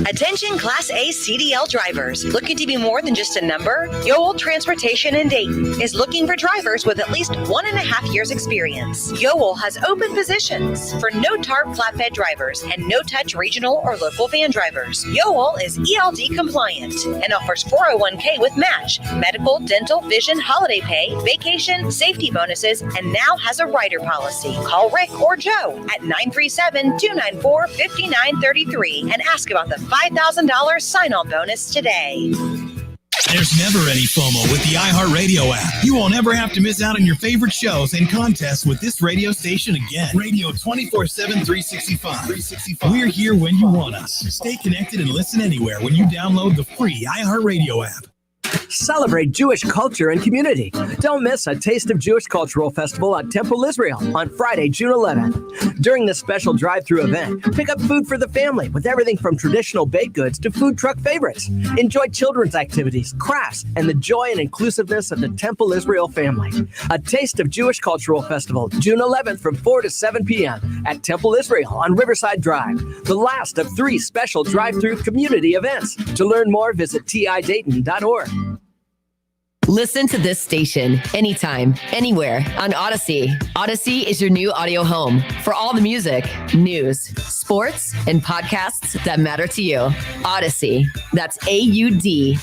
Attention Class A CDL drivers. Looking to be more than just a number? Yoel Transportation in Dayton is looking for drivers with at least 1.5 years experience. Yoel has open positions for no-tarp flatbed drivers and no-touch regional or local van drivers. Yoel is ELD compliant and offers 401k with match, medical, dental, vision, holiday pay, vacation, safety bonuses, and now has a rider policy. Call Rick or Joe at 937-294-5933 and ask about the $5,000 sign-on bonus today. There's never any FOMO with the iHeartRadio app. You won't ever have to miss out on your favorite shows and contests with this radio station again. Radio 24/7, 365. We're here when you want us. Stay connected and listen anywhere when you download the free iHeartRadio app. Celebrate Jewish culture and community. Don't miss a Taste of Jewish Cultural Festival at Temple Israel on Friday, June 11th. During this special drive-through event, pick up food for the family with everything from traditional baked goods to food truck favorites. Enjoy children's activities, crafts, and the joy and inclusiveness of the Temple Israel family. A Taste of Jewish Cultural Festival, June 11th from 4 to 7 p.m. at Temple Israel on Riverside Drive. The last of 3 special drive-through community events. To learn more, visit tidayton.org. Listen to this station anytime, anywhere on Odyssey. Odyssey is your new audio home for all the music, news, sports, and podcasts that matter to you. Odyssey. That's AUDACY.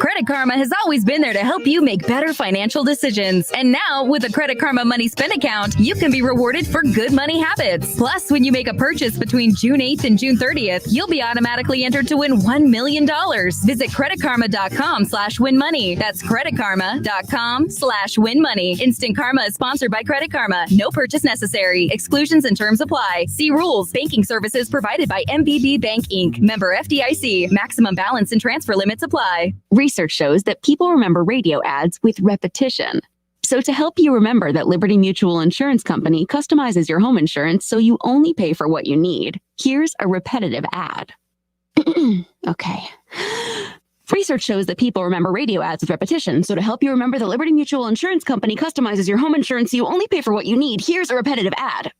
Credit Karma has always been there to help you make better financial decisions. And now, with a Credit Karma Money Spend account, you can be rewarded for good money habits. Plus, when you make a purchase between June 8th and June 30th, you'll be automatically entered to win $1 million. Visit creditkarma.com/winmoney. That's creditkarma.com/winmoney. Instant Karma is sponsored by Credit Karma. No purchase necessary. Exclusions and terms apply. See rules. Banking services provided by MBB Bank Inc. Member FDIC. Maximum balance and transfer limits apply. Research shows that people remember radio ads with repetition. So to help you remember that Liberty Mutual Insurance Company customizes your home insurance so you only pay for what you need, here's a repetitive ad. Okay. Research shows that people remember radio ads with repetition. So to help you remember that Liberty Mutual Insurance Company customizes your home insurance so you only pay for what you need, here's a repetitive ad.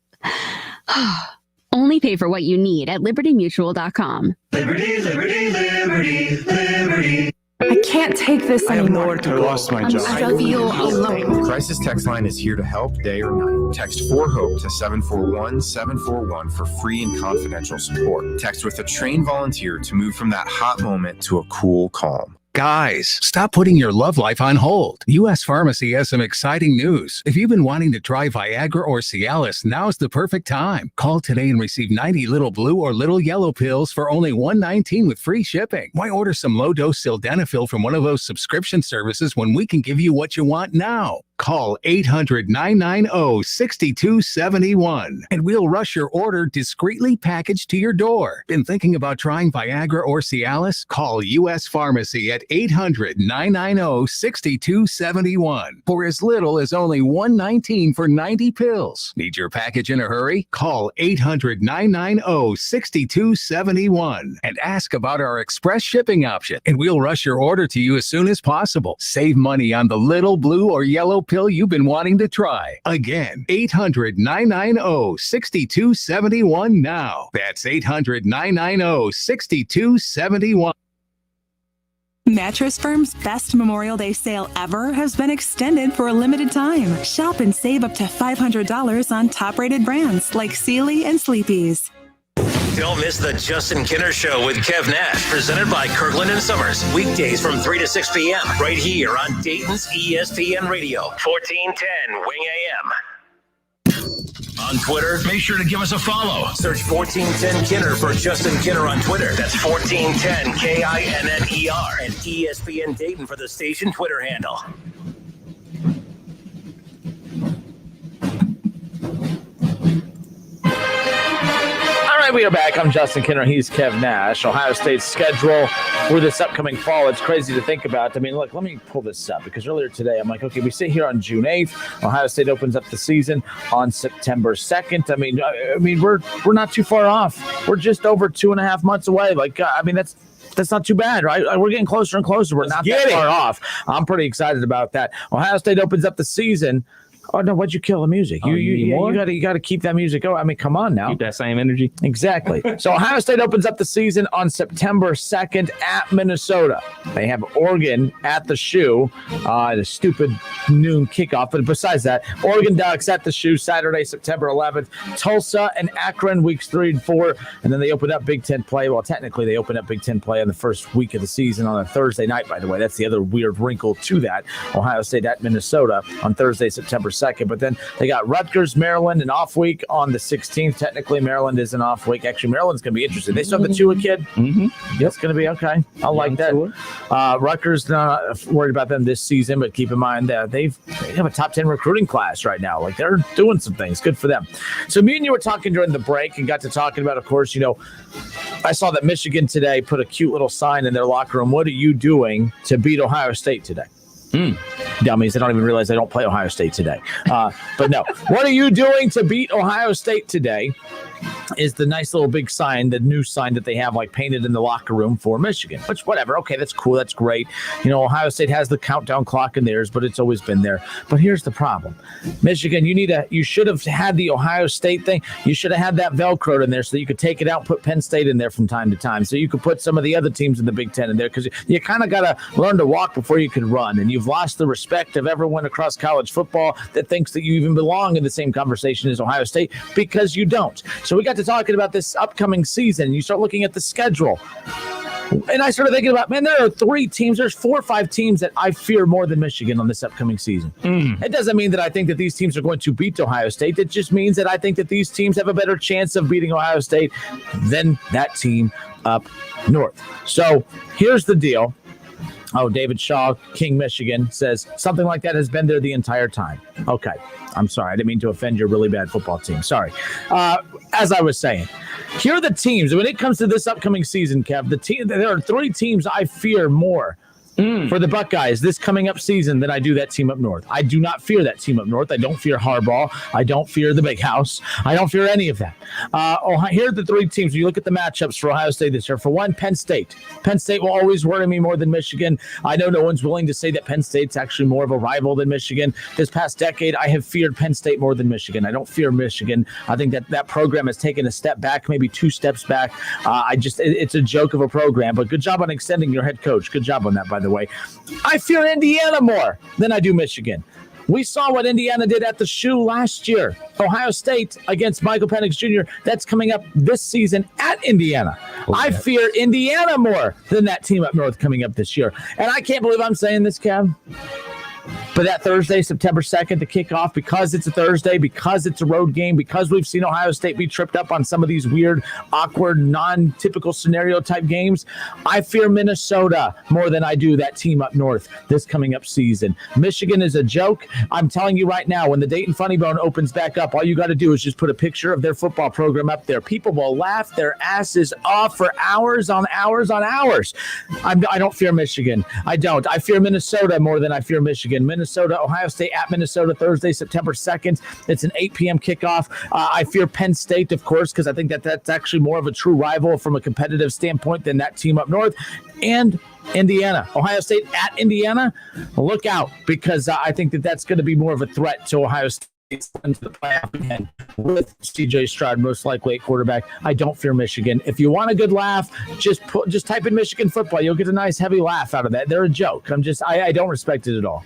Only pay for what you need at libertymutual.com. Liberty, liberty, liberty, liberty. I can't take this anymore. I have nowhere to go. I lost my job. I feel alone. Crisis Text Line is here to help day or night. Text 4HOPE to 741-741 for free and confidential support. Text with a trained volunteer to move from that hot moment to a cool calm. Guys, stop putting your love life on hold. U.S. Pharmacy has some exciting news. If you've been wanting to try Viagra or Cialis, now's the perfect time. Call today and receive 90 little blue or little yellow pills for only $119 with free shipping. Why order some low-dose sildenafil from one of those subscription services when we can give you what you want now? Call 800-990-6271 and we'll rush your order discreetly packaged to your door. Been thinking about trying Viagra or Cialis? Call U.S. Pharmacy at 800-990-6271 for as little as only $119 for 90 pills. Need your package in a hurry? Call 800-990-6271 and ask about our express shipping option, and we'll rush your order to you as soon as possible. Save money on the little blue or yellow pill you've been wanting to try. Again, 800-990-6271 now. That's 800-990-6271. Mattress Firm's best Memorial Day sale ever has been extended for a limited time. Shop and save up to $500 on top-rated brands like Sealy and Sleepy's. Don't miss the Justin Kinner Show with Kev Nash, presented by Kirkland & Summers. Weekdays from 3 to 6 p.m. right here on Dayton's ESPN Radio, 1410 Wing AM. On Twitter, make sure to give us a follow. Search 1410 Kinner for Justin Kinner on Twitter. That's 1410 KINNER and ESPN Dayton for the station Twitter handle. All right, we are back. I'm Justin Kinner. He's Kev Nash. Ohio State's schedule for this upcoming fall, it's crazy to think about. I mean, look, let me pull this up because earlier today, I'm like, okay, we sit here on June 8th. Ohio State opens up the season on September 2nd. I mean, we're not too far off. We're just over 2.5 months away. Like, I mean, that's not too bad, right? We're getting closer and closer. We're not that far off. I'm pretty excited about that. Ohio State opens up the season. Oh no! What'd you kill the music? You got to keep that music going. I mean, come on now. Keep that same energy. Exactly. So Ohio State opens up the season on September 2nd at Minnesota. They have Oregon at the Shoe. The stupid noon kickoff. But besides that, Oregon Ducks at the Shoe Saturday, September 11th. Tulsa and Akron weeks 3 and 4, and then they open up Big Ten play. Well, technically they open up Big Ten play on the first week of the season on a Thursday night. By the way, that's the other weird wrinkle to that. Ohio State at Minnesota on Thursday, September 2nd. But then they got Rutgers, Maryland, an off week on the 16th. Technically, Maryland is an off week. Actually, Maryland's going to be interesting. They still have the Tua kid. Mm-hmm. Yep. It's going to be okay. I like that. Rutgers, not worried about them this season, but keep in mind that they have a top 10 recruiting class right now. Like, they're doing some things. Good for them. So me and you were talking during the break and got to talking about, of course, I saw that Michigan today put a cute little sign in their locker room. What are you doing to beat Ohio State today? Dummies, they don't even realize they don't play Ohio State today. But no, what are you doing to beat Ohio State today is the nice little big sign, the new sign that they have like painted in the locker room for Michigan, which whatever. Okay, that's cool. That's great. Ohio State has the countdown clock in theirs, but it's always been there. But here's the problem. Michigan, you should have had the Ohio State thing. You should have had that Velcroed in there so that you could take it out and put Penn State in there from time to time. So you could put some of the other teams in the Big Ten in there because you kind of got to learn to walk before you can run. And you've lost the respect of everyone across college football that thinks that you even belong in the same conversation as Ohio State because you don't. So we got to talking about this upcoming season. You start looking at the schedule. And I started thinking about, man, there are 4 or 5 teams that I fear more than Michigan on this upcoming season. It doesn't mean that I think that these teams are going to beat Ohio State. It just means that I think that these teams have a better chance of beating Ohio State than that team up north. So here's the deal. Oh, David Shaw, King, Michigan, says something like that has been there the entire time. Okay. I'm sorry. I didn't mean to offend your really bad football team. Sorry. As I was saying, here are the teams. When it comes to this upcoming season, Kev, there are 3 teams I fear more for the Buckeyes this coming up season than I do that team up north. I do not fear that team up north. I don't fear Harbaugh. I don't fear the Big House. I don't fear any of that. Here are the 3 teams. When you look at the matchups for Ohio State this year. For one, Penn State. Penn State will always worry me more than Michigan. I know no one's willing to say that Penn State's actually more of a rival than Michigan. This past decade, I have feared Penn State more than Michigan. I don't fear Michigan. I think that program has taken a step back, maybe 2 steps back. It's a joke of a program, but good job on extending your head coach. Good job on that, by the way. I fear Indiana more than I do Michigan. We saw what Indiana did at the Shoe last year. Ohio State against Michael Penix Jr. That's coming up this season at Indiana. Okay. I fear Indiana more than that team up north coming up this year. And I can't believe I'm saying this, Kev. But that Thursday, September 2nd, to kick off, because it's a Thursday, because it's a road game, because we've seen Ohio State be tripped up on some of these weird, awkward, non-typical scenario type games, I fear Minnesota more than I do that team up north this coming up season. Michigan is a joke. I'm telling you right now, when the Dayton Funny Bone opens back up, all you got to do is just put a picture of their football program up there. People will laugh their asses off for hours on hours on hours. I don't fear Michigan. I don't. I fear Minnesota more than I fear Michigan. Minnesota, Ohio State at Minnesota, Thursday, September 2nd. It's an 8 p.m. kickoff. I fear Penn State, of course, because I think that's actually more of a true rival from a competitive standpoint than that team up north. And Indiana, Ohio State at Indiana. Look out, because I think that's going to be more of a threat to Ohio State into the playoff again with C.J. Stroud most likely at quarterback. I don't fear Michigan. If you want a good laugh, just type in Michigan football. You'll get a nice heavy laugh out of that. They're a joke. I don't respect it at all.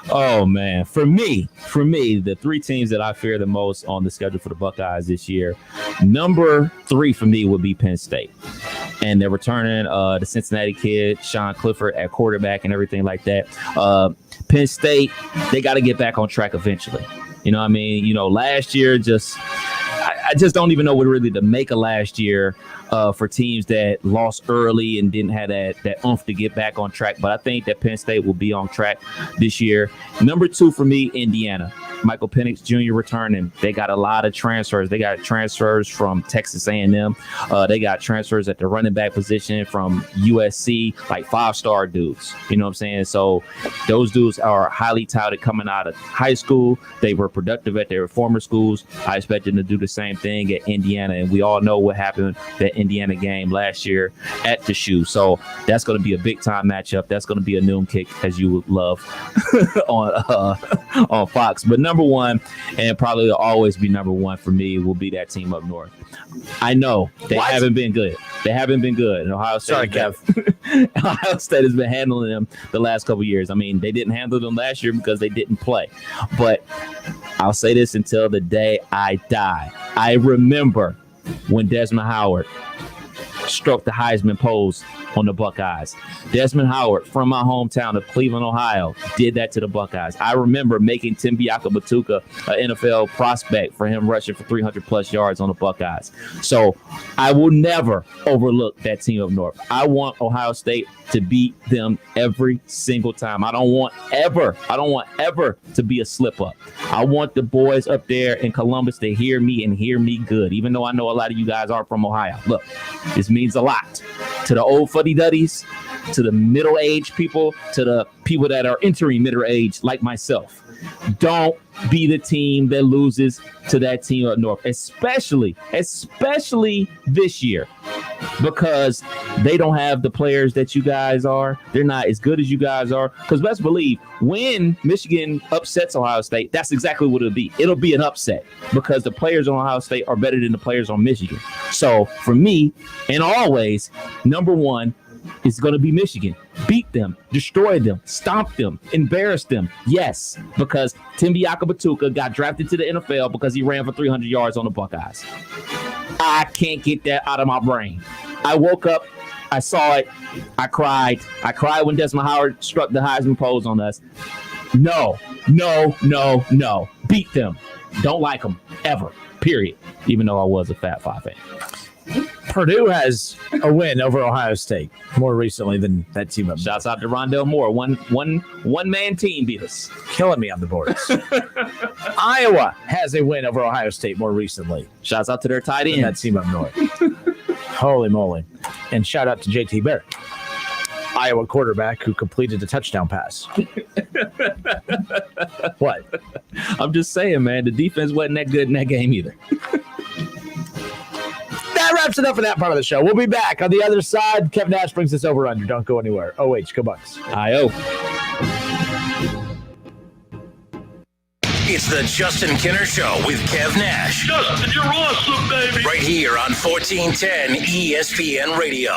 Oh man, for me, the 3 teams that I fear the most on the schedule for the Buckeyes this year, number 3 for me would be Penn State. And they're returning the Cincinnati kid, Sean Clifford, at quarterback and everything like that. Penn State, they got to get back on track eventually. You know what I mean? You know, last year, I just don't even know what really to make of last year for teams that lost early and didn't have that oomph to get back on track. But I think that Penn State will be on track this year. Number 2 for me, Indiana. Michael Penix Jr. returning. They got a lot of transfers. They got transfers from Texas A&M. They got transfers at the running back position from USC, like 5-star dudes. You know what I'm saying? So those dudes are highly touted coming out of high school. They were productive at their former schools. I expect them to do the same thing at Indiana. And we all know what happened that Indiana game last year at the Shoe. So that's going to be a big time matchup. That's going to be a noon kick, as you would love on Fox. But number 1, and probably will always be number 1 for me, will be that team up north. I know they haven't been good. They haven't been good. And Ohio State, sorry, Kev. Ohio State has been handling them the last couple of years. I mean, they didn't handle them last year because they didn't play. But I'll say this until the day I die. I remember when Desmond Howard stroked the Heisman pose on the Buckeyes. Desmond Howard from my hometown of Cleveland, Ohio, did that to the Buckeyes. I remember making Tim Biakabatuka an NFL prospect for him rushing for 300-plus yards on the Buckeyes. So I will never overlook that team up north. I want Ohio State to beat them every single time. I don't want ever to be a slip-up. I want the boys up there in Columbus to hear me and hear me good, even though I know a lot of you guys aren't from Ohio. Look, this means a lot to the old fuddy-duddies, to the middle-aged people, to the people that are entering middle age like myself. Don't be the team that loses to that team up north, especially this year, because they don't have the players that you guys are. They're not as good as you guys are. Because best believe, when Michigan upsets Ohio State, that's exactly what it'll be. It'll be an upset because the players on Ohio State are better than the players on Michigan. So for me, and always, number 1 is going to be Michigan. Beat them, destroy them, stomp them, embarrass them. Yes, because Tim Biakabatuka got drafted to the NFL because he ran for 300 yards on the Buckeyes. I can't get that out of my brain. I woke up I saw it. I cried. I cried when Desmond Howard struck the Heisman pose on us. No. Beat them. Don't like them ever. Period. Even though I was a Fat Five fan. Purdue has a win over Ohio State more recently than that team up. Shouts out to Rondell Moore. One man team beat us. Killing me on the boards. Iowa has a win over Ohio State more recently. Shouts out to their tight end. That team up north. Holy moly. And shout out to JT Barrett, Iowa quarterback who completed a touchdown pass. What? I'm just saying, man, the defense wasn't that good in that game either. That wraps it up for that part of the show. We'll be back on the other side. Kev Nash brings us over under. Don't go anywhere. OH, go Bucks. I-O. It's the Justin Kinner Show with Kev Nash. Justin, you're awesome, baby. Right here on 1410 ESPN Radio.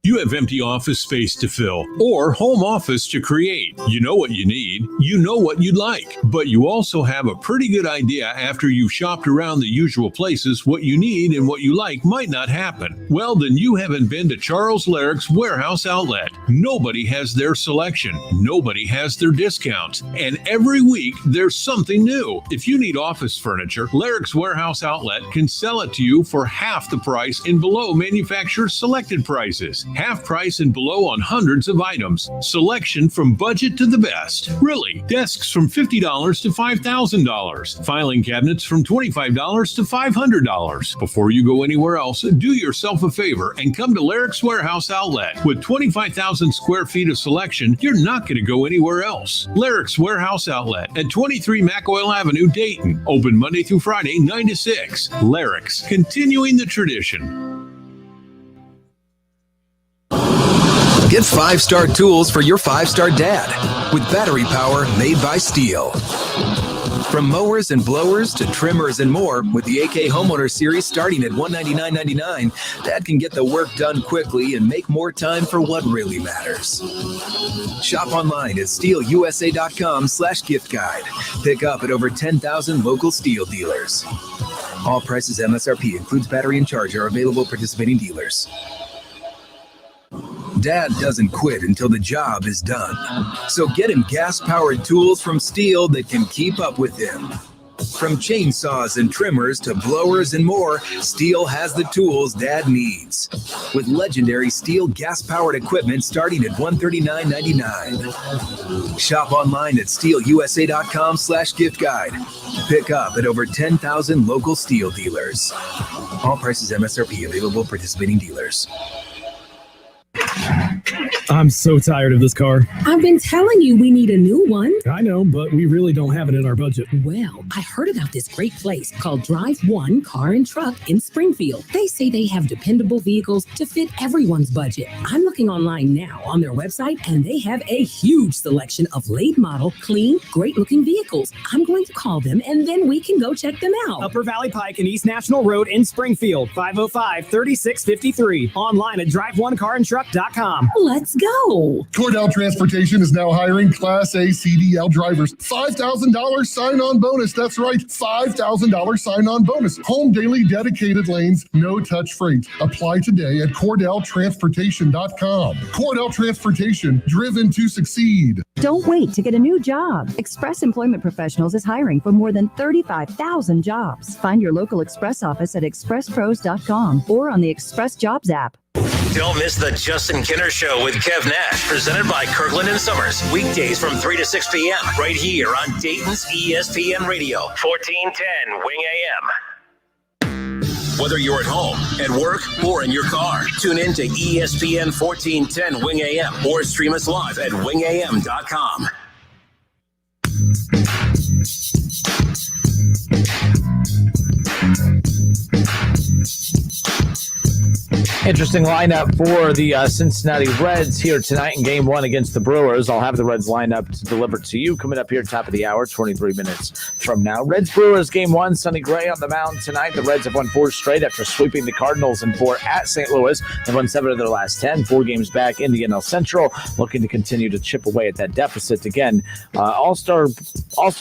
You have empty office space to fill or home office to create. You know what you need. You know what you'd like. But you also have a pretty good idea after you've shopped around the usual places what you need and what you like might not happen. Well, then you haven't been to Charles Larrick's Warehouse Outlet. Nobody has their selection. Nobody has their discounts. And every week there's something new. If you need office furniture, Larrick's Warehouse Outlet can sell it to you for half the price and below manufacturer's selected prices. Half price and below on hundreds of items. Selection from budget to the best. Really, desks from $50 to $5,000. Filing cabinets from $25 to $500. Before you go anywhere else, do yourself a favor and come to Larrick's Warehouse Outlet. With 25,000 square feet of selection, you're not going to go anywhere else. Larrick's Warehouse Outlet at 23 McOil Avenue, Dayton. Open Monday through Friday, 9 to 6. Larrick's, continuing the tradition. Get 5-star tools for your 5-star dad with battery power made by Steel. From mowers and blowers to trimmers and more, with the AK Homeowner Series starting at $199.99, Dad can get the work done quickly and make more time for what really matters. Shop online at steelusa.com/gift guide. Pick up at over 10,000 local Steel dealers. All prices MSRP, includes battery and charger, are available at participating dealers. Dad doesn't quit until the job is done. So get him gas-powered tools from Steel that can keep up with him. From chainsaws and trimmers to blowers and more, Steel has the tools Dad needs. With legendary Steel gas-powered equipment starting at $139.99. Shop online at steelusa.com/gift guide. Pick up at over 10,000 local Steel dealers. All prices MSRP, available at participating dealers. I'm so tired of this car. I've been telling you we need a new one. I know, but we really don't have it in our budget. Well, I heard about this great place called Drive One Car and Truck in Springfield. They say they have dependable vehicles to fit everyone's budget. I'm looking online now on their website, and they have a huge selection of late model, clean, great-looking vehicles. I'm going to call them, and then we can go check them out. Upper Valley Pike and East National Road in Springfield, 505-3653. Online at driveonecarandtruck.com. Let's go. Cordell Transportation is now hiring Class A CDL drivers. $5,000 sign-on bonus. That's right, $5,000 sign-on bonus. Home daily dedicated lanes, no-touch freight. Apply today at CordellTransportation.com. Cordell Transportation, driven to succeed. Don't wait to get a new job. Express Employment Professionals is hiring for more than 35,000 jobs. Find your local Express office at expresspros.com or on the Express Jobs app. Don't miss the Justin Kinner Show with Kev Nash, presented by Kirkland & Summers. Weekdays from 3 to 6 p.m. right here on Dayton's ESPN Radio, 1410 Wing AM. Whether you're at home, at work, or in your car, tune in to ESPN 1410 Wing AM or stream us live at wingam.com. Interesting lineup for the Cincinnati Reds here tonight in Game 1 against the Brewers. I'll have the Reds lineup delivered to you coming up here top of the hour, 23 minutes from now. Reds-Brewers game 1, Sonny Gray on the mound tonight. The Reds have won 4 straight after sweeping the Cardinals in 4 at St. Louis. They've won 7 of their last 10, 4 games back in the NL Central, looking to continue to chip away at that deficit. Again, All-Star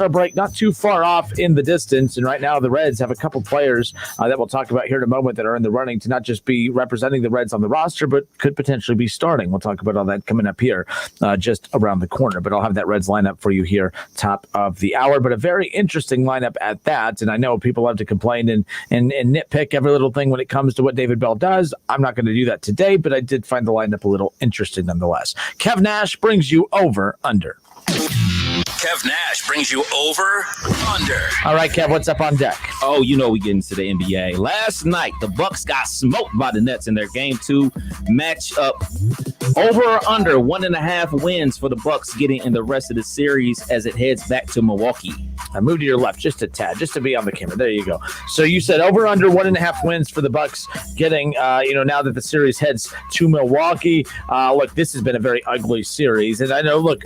break not too far off in the distance, and right now the Reds have a couple players that we'll talk about here in a moment that are in the running to not just be representing the Reds on the roster, but could potentially be starting. We'll talk about all that coming up here just around the corner, but I'll have that Reds lineup for you here top of the hour. But a very interesting lineup at that, and I know people love to complain and nitpick every little thing when it comes to what David Bell does. I'm not going to do that today, but I did find the lineup a little interesting nonetheless. Kev Nash brings you over under. Kev Nash brings you over under. All right, Kev, what's up on deck? Oh, you know we get into the NBA. Last night, the Bucks got smoked by the Nets in their Game 2 matchup. Over or under 1.5 wins for the Bucks getting in the rest of the series as it heads back to Milwaukee. I moved to your left just a tad, just to be on the camera. There you go. So you said over under 1.5 wins for the Bucks getting, now that the series heads to Milwaukee. Look, this has been a very ugly series. And I know, look,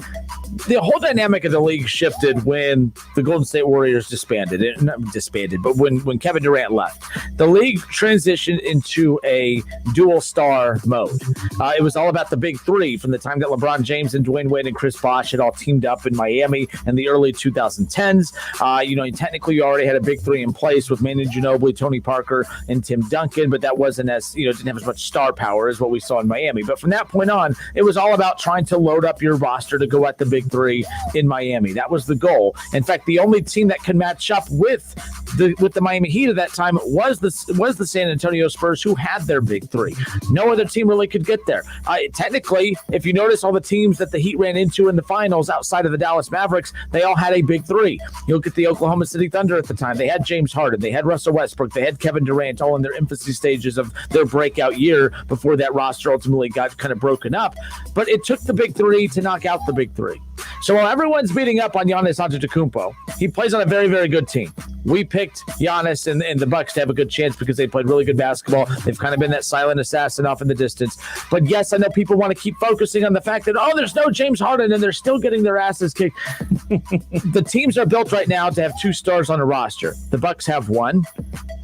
the whole dynamic of the league shifted when the Golden State Warriors disbanded. Not disbanded, but when Kevin Durant left. The league transitioned into a dual star mode. It was all about the big three from the time that LeBron James and Dwayne Wade and Chris Bosh had all teamed up in Miami in the early 2010s. Technically you already had a big three in place with Manu Ginobili, Tony Parker, and Tim Duncan, but that wasn't as, didn't have as much star power as what we saw in Miami. But from that point on, it was all about trying to load up your roster to go at the big three in Miami. That was the goal. In fact, the only team that could match up with the Miami Heat at that time was the San Antonio Spurs, who had their big three. No other team really could get there. Technically, if you notice all the teams that the Heat ran into in the finals outside of the Dallas Mavericks, they all had a big three. You look at the Oklahoma City Thunder at the time. They had James Harden. They had Russell Westbrook. They had Kevin Durant, all in their infancy stages of their breakout year before that roster ultimately got kind of broken up. But it took the big three to knock out the big three. So while everyone's beating up on Giannis Antetokounmpo, he plays on a very, very good team. We picked Giannis and the Bucks to have a good chance because they played really good basketball. They've kind of been that silent assassin off in the distance. But yes, I know people want to keep focusing on the fact that, there's no James Harden and they're still getting their asses kicked. The teams are built right now to have 2 stars on a roster. The Bucks have 1.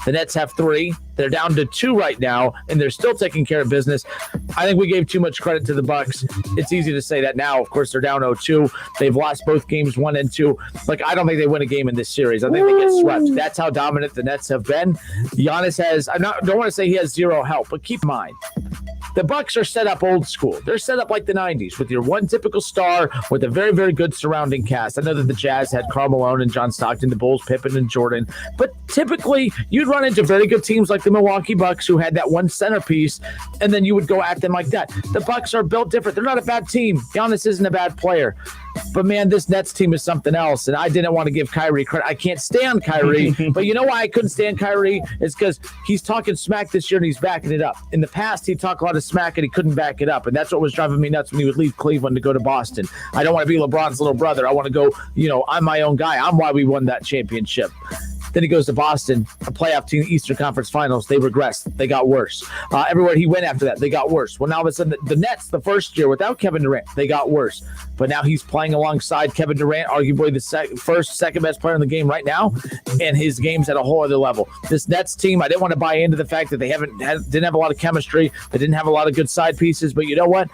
The Nets have 3. They're down to 2 right now, and they're still taking care of business. I think we gave too much credit to the Bucks. It's easy to say that now. Of course, they're down 0-2. They've lost both games 1 and 2. I don't think they win a game in this series. I think they get swept. That's how dominant the Nets have been. Giannis has, don't want to say he has zero help, but keep in mind, the Bucks are set up old school. They're set up like the 90s with your one typical star with a very, very good surrounding cast. I know that the Jazz had Karl Malone and John Stockton, the Bulls, Pippen, and Jordan. But typically, you'd run into very good teams like the Milwaukee Bucks who had that one centerpiece, and then you would go at them like that. The Bucks are built different. They're not a bad team. Giannis isn't a bad player. But, man, this Nets team is something else, and I didn't want to give Kyrie credit. I can't stand Kyrie, but you know why I couldn't stand Kyrie? It's because he's talking smack this year, and he's backing it up. In the past, he'd talk a lot of smack, and he couldn't back it up, and that's what was driving me nuts when he would leave Cleveland to go to Boston. I don't want to be LeBron's little brother. I want to go, I'm my own guy. I'm why we won that championship. Then he goes to Boston, a playoff team, Eastern Conference Finals. They regressed. They got worse. Everywhere he went after that, they got worse. Well, now all of a sudden, the Nets, the first year without Kevin Durant, they got worse. But now he's playing alongside Kevin Durant, arguably the second best player in the game right now, and his game's at a whole other level. This Nets team, I didn't want to buy into the fact that they didn't have a lot of chemistry. They didn't have a lot of good side pieces, but you know what?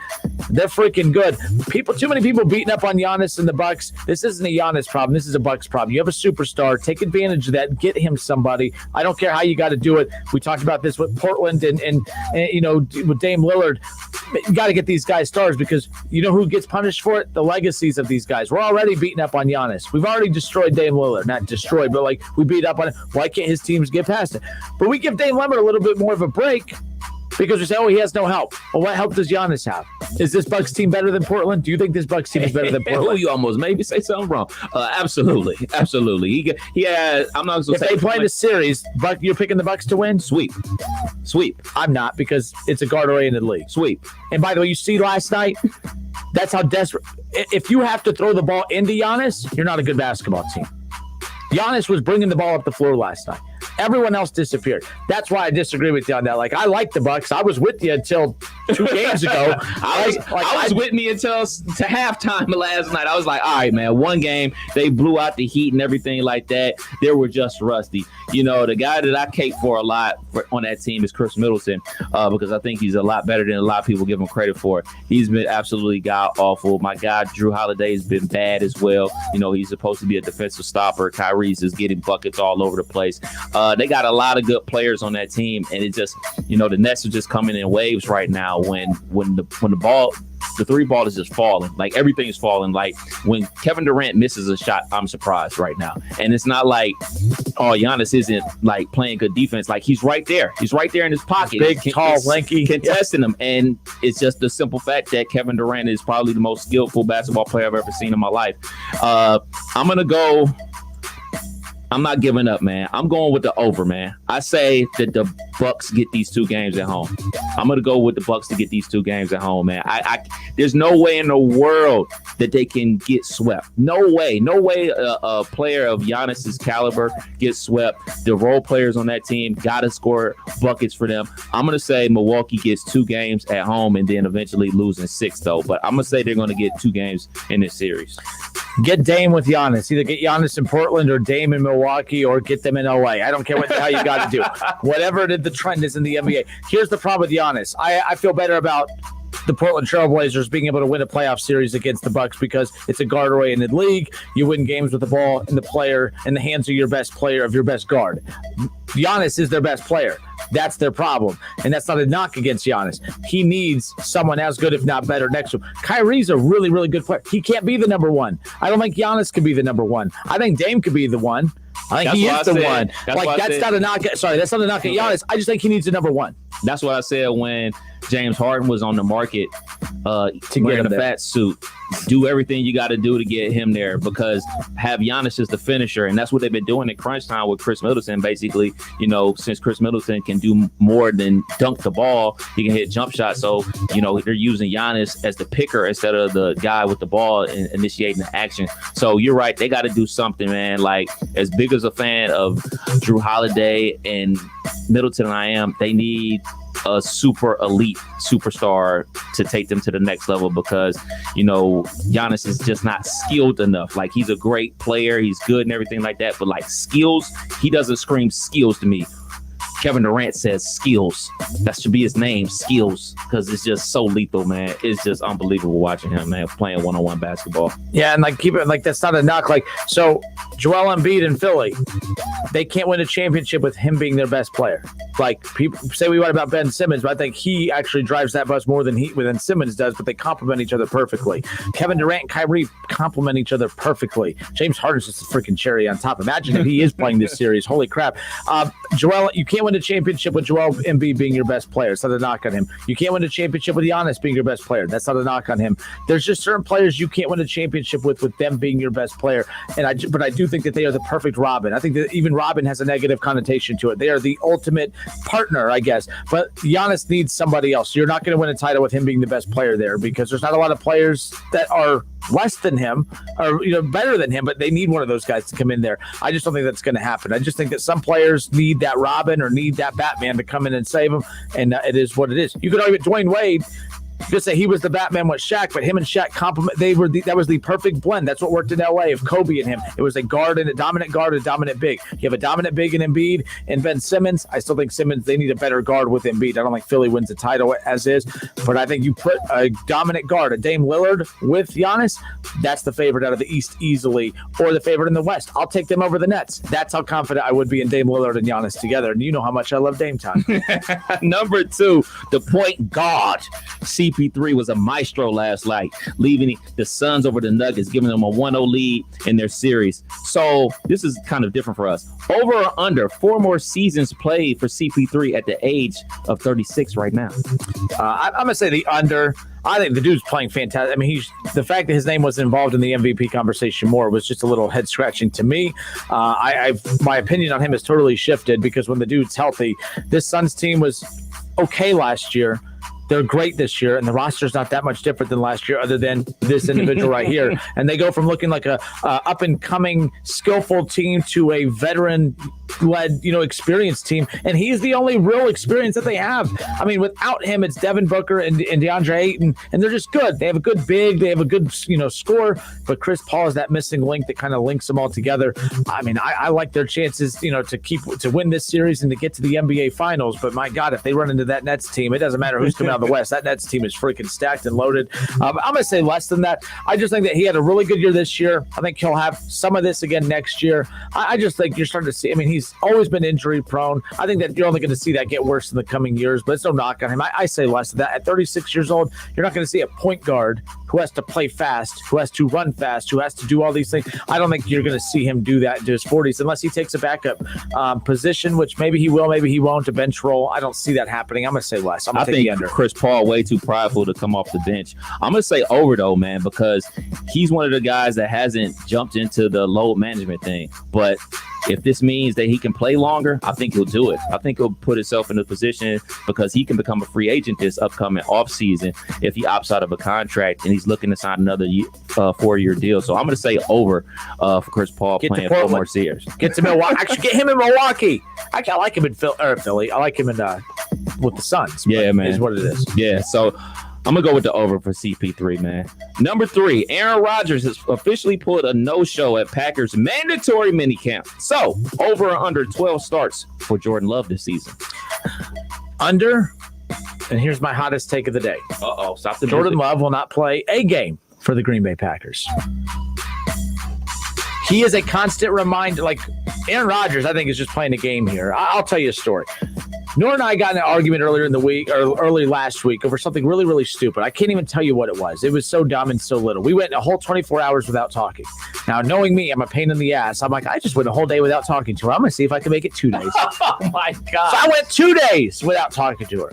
They're freaking good. Too many people beating up on Giannis and the Bucks. This isn't a Giannis problem. This is a Bucks problem. You have a superstar. Take advantage of that. Get him somebody. I don't care how you got to do it. We talked about this with Portland and with Dame Lillard. You got to get these guys stars because you know who gets punished for it? The legacies of these guys. We're already beating up on Giannis. We've already destroyed Dame Lillard. Not destroyed, but we beat up on it. Why can't his teams get past it? But we give Dame Lillard a little bit more of a break because we say, he has no help. Well, what help does Giannis have? Is this Bucks team better than Portland? Do you think this Bucks team is better than Portland? You almost maybe say something wrong. Absolutely. I'm not going to say. If they play the series, you're picking the Bucks to win? Sweep. I'm not because it's a guard-oriented league. Sweep. And by the way, you see last night, that's how desperate. If you have to throw the ball into Giannis, you're not a good basketball team. Giannis was bringing the ball up the floor last night. Everyone else disappeared. That's why I disagree with you on that. Like, I like the Bucks. I was with you until 2 games ago. I was with me until to halftime last night. I was like, all right, man, one game, they blew out the Heat and everything like that. They were just rusty. You know, the guy that I cape for a lot on that team is Chris Middleton, because I think he's a lot better than a lot of people give him credit for. He's been absolutely god-awful. My guy, Drew Holiday, has been bad as well. You know, he's supposed to be a defensive stopper. Kyrie's is getting buckets all over the place. They got a lot of good players on that team, and it just, you know, the Nets are just coming in waves right now when the three ball is just falling. Like, everything is falling. Like, when Kevin Durant misses a shot, I'm surprised right now. And it's not like, oh, Giannis isn't like playing good defense. Like, he's right there. He's right there in his pocket. Big, tall, lanky, contesting him. And it's just the simple fact that Kevin Durant is probably the most skillful basketball player I've ever seen in my life. I'm not giving up, man. I'm going with the over, man. I say that the Bucks get these 2 games at home. I'm going to go with the Bucks to get these 2 games at home, man. There's no way in the world that they can get swept. No way a player of Giannis's caliber gets swept. The role players on that team got to score buckets for them. I'm going to say Milwaukee gets 2 games at home and then eventually losing 6, though. But I'm going to say they're going to get 2 games in this series. Get Dame with Giannis. Either get Giannis in Portland or Dame in Milwaukee, or get them in LA. I don't care what the hell you got to do. Whatever the trend is in the NBA. Here's the problem with Giannis. I feel better about the Portland Trailblazers being able to win a playoff series against the Bucks because it's a guard-oriented league. You win games with the ball in the hands of your best player, of your best guard. Giannis is their best player. That's their problem. And that's not a knock against Giannis. He needs someone as good, if not better, next to him. Kyrie's a really, really good player. He can't be the number one. I don't think Giannis can be the number one. I think Dame could be the one. I think he is the one. That's not a knock. Sorry, that's not a knock at Giannis. I just think he needs a number one. That's what I said when James Harden was on the market to get a fat suit. Do everything you got to do to get him there, because have Giannis as the finisher, and that's what they've been doing in crunch time with Chris Middleton. Basically, you know, since Chris Middleton can do more than dunk the ball, he can hit jump shots. So, you know, they're using Giannis as the picker instead of the guy with the ball and initiating the action. So you're right. They got to do something, man. Like, as big as a fan of Drew Holiday and Middleton I am, they need a super elite superstar to take them to the next level, because, you know, Giannis is just not skilled enough. Like, he's a great player, he's good and everything like that, but like skills, he doesn't scream skills to me. Kevin Durant says skills. That should be his name, skills, because it's just so lethal, man. It's just unbelievable watching him, man, playing one-on-one basketball. Yeah, and like, keep it like, that's not a knock. Like, so Joel Embiid in Philly, they can't win a championship with him being their best player. Like, people say what about Ben Simmons, but I think he actually drives that bus more than Simmons does, but they complement each other perfectly. Kevin Durant and Kyrie complement each other perfectly. James Harden's just a freaking cherry on top. Imagine if he is playing this series. Holy crap. Joel, you can't win a championship with Joel Embiid being your best player. It's not a knock on him. You can't win a championship with Giannis being your best player. That's not a knock on him. There's just certain players you can't win a championship with them being your best player. But I do think that they are the perfect Robin. I think that even Robin has a negative connotation to it. They are the ultimate partner, I guess. But Giannis needs somebody else. You're not going to win a title with him being the best player there, because there's not a lot of players that are less than him or, you know, better than him, but they need one of those guys to come in there. I just don't think that's going to happen. I just think that some players need that Robin or need that Batman to come in and save them, and it is what it is. You could argue with Dwayne Wade. Just say he was the Batman with Shaq, but him and Shaq complement. That was the perfect blend. That's what worked in LA of Kobe and him. It was a dominant guard and a dominant big. You have a dominant big in Embiid and Ben Simmons. I still think Simmons, they need a better guard with Embiid. I don't think Philly wins the title as is, but I think you put a dominant guard, a Dame Lillard with Giannis, that's the favorite out of the East easily, or the favorite in the West. I'll take them over the Nets. That's how confident I would be in Dame Lillard and Giannis together. And you know how much I love Dame time. Number 2, the point guard. CP3 was a maestro last night, leaving the Suns over the Nuggets, giving them a 1-0 lead in their series. So this is kind of different for us. Over or under 4 more seasons played for CP3 at the age of 36 right now? I'm going to say the under. I think the dude's playing fantastic. I mean, the fact that his name wasn't involved in the MVP conversation more was just a little head scratching to me. My opinion on him has totally shifted, because when the dude's healthy, this Suns team was okay last year. they're great this year, and the roster's not that much different than last year, other than this individual right here. And they go from looking like a up and coming, skillful team to a veteran-led, experienced team. And he's the only real experience that they have. I mean, without him, it's Devin Booker and DeAndre Ayton, and they're just good. They have a good big, they have a good, score. But Chris Paul is that missing link that kind of links them all together. I mean, I like their chances, to win this series and to get to the NBA Finals. But my God, if they run into that Nets team, it doesn't matter who's coming out of the West. That Nets team is freaking stacked and loaded. I'm going to say less than that. I just think that he had a really good year this year. I think he'll have some of this again next year. I just think you're starting to see, he's always been injury prone. I think that you're only going to see that get worse in the coming years, but it's no knock on him. I say less than that. At 36 years old, you're not going to see a point guard who has to play fast, who has to run fast, who has to do all these things. I don't think you're going to see him do that into his 40s unless he takes a backup position, which maybe he will, maybe he won't, a bench role. I don't see that happening. I'm going to say less. I'm going to take the under. Chris Paul way too prideful to come off the bench. I'm going to say over, though, man, because he's one of the guys that hasn't jumped into the load management thing. But if this means that he can play longer, I think he'll do it. I think he'll put himself in a position because he can become a free agent this upcoming offseason if he opts out of a contract and he's looking to sign another 4-year deal. So I'm going to say over for Chris Paul playing 4 more years. Get to Milwaukee. Actually, get him in Milwaukee. I like him in Philly. I like him in with the Suns. Yeah, man. Is what it is. Yeah, so I'm going to go with the over for CP3, man. Number 3, Aaron Rodgers has officially pulled a no-show at Packers' mandatory minicamp. So, over or under 12 starts for Jordan Love this season? Under, and here's my hottest take of the day. Stop the Jordan music. Love will not play a game for the Green Bay Packers. He is a constant reminder. Like, Aaron Rodgers, I think, is just playing a game here. I'll tell you a story. Nora and I got in an argument earlier in the week, or early last week, over something really, really stupid. I can't even tell you what it was. It was so dumb and so little. We went a whole 24 hours without talking. Now, knowing me, I'm a pain in the ass. I'm like, I just went a whole day without talking to her. I'm going to see if I can make it 2 days. Oh, my God. So I went 2 days without talking to her.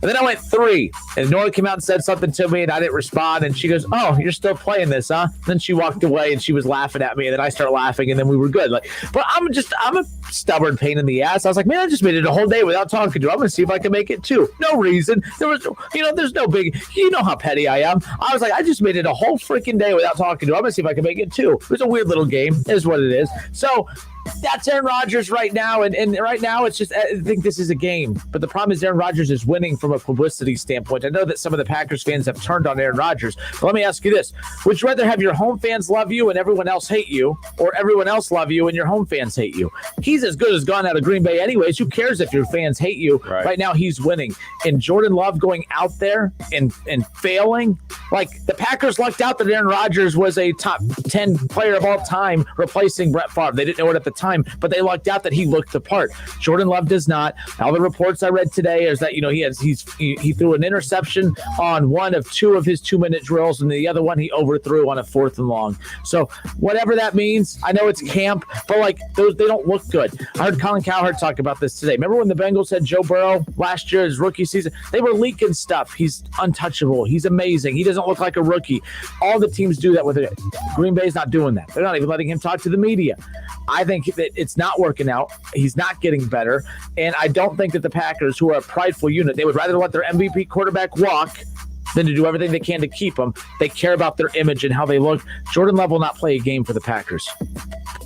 And then I went 3, and Nora came out and said something to me, and I didn't respond. And she goes, "Oh, you're still playing this, huh?" Then she walked away, and she was laughing at me, and then I started laughing, and then we were good. But I'm a stubborn pain in the ass. I was like, man, I just made it a whole day without talking to her. I'm going to see if I can make it 2. No reason. There was, there's no big. You know how petty I am. I was like, I just made it a whole freaking day without talking to her. I'm going to see if I can make it 2. It was a weird little game, is what it is. So that's Aaron Rodgers right now, and right now it's just, I think this is a game. But the problem is Aaron Rodgers is winning from a publicity standpoint. I know that some of the Packers fans have turned on Aaron Rodgers, but let me ask you this. Would you rather have your home fans love you and everyone else hate you, or everyone else love you and your home fans hate you? He's as good as gone out of Green Bay anyways. Who cares if your fans hate you? Right now he's winning. And Jordan Love going out there and failing, like the Packers lucked out that Aaron Rodgers was a top 10 player of all time replacing Brett Favre. They didn't know it at the time, but they lucked out that he looked the part. Jordan Love does not. All the reports I read today is that he threw an interception on one of 2 of his 2-minute drills, and the other one he overthrew on a 4th and long. So whatever that means, I know it's camp, but those, they don't look good. I heard Colin Cowherd talk about this today. Remember when the Bengals had Joe Burrow last year, his rookie season? They were leaking stuff. He's untouchable. He's amazing. He doesn't look like a rookie. All the teams do that with it. Green Bay's not doing that. They're not even letting him talk to the media. I think that it's not working out. He's not getting better. And I don't think that the Packers, who are a prideful unit, they would rather let their MVP quarterback walk than to do everything they can to keep him. They care about their image and how they look. Jordan Love will not play a game for the Packers.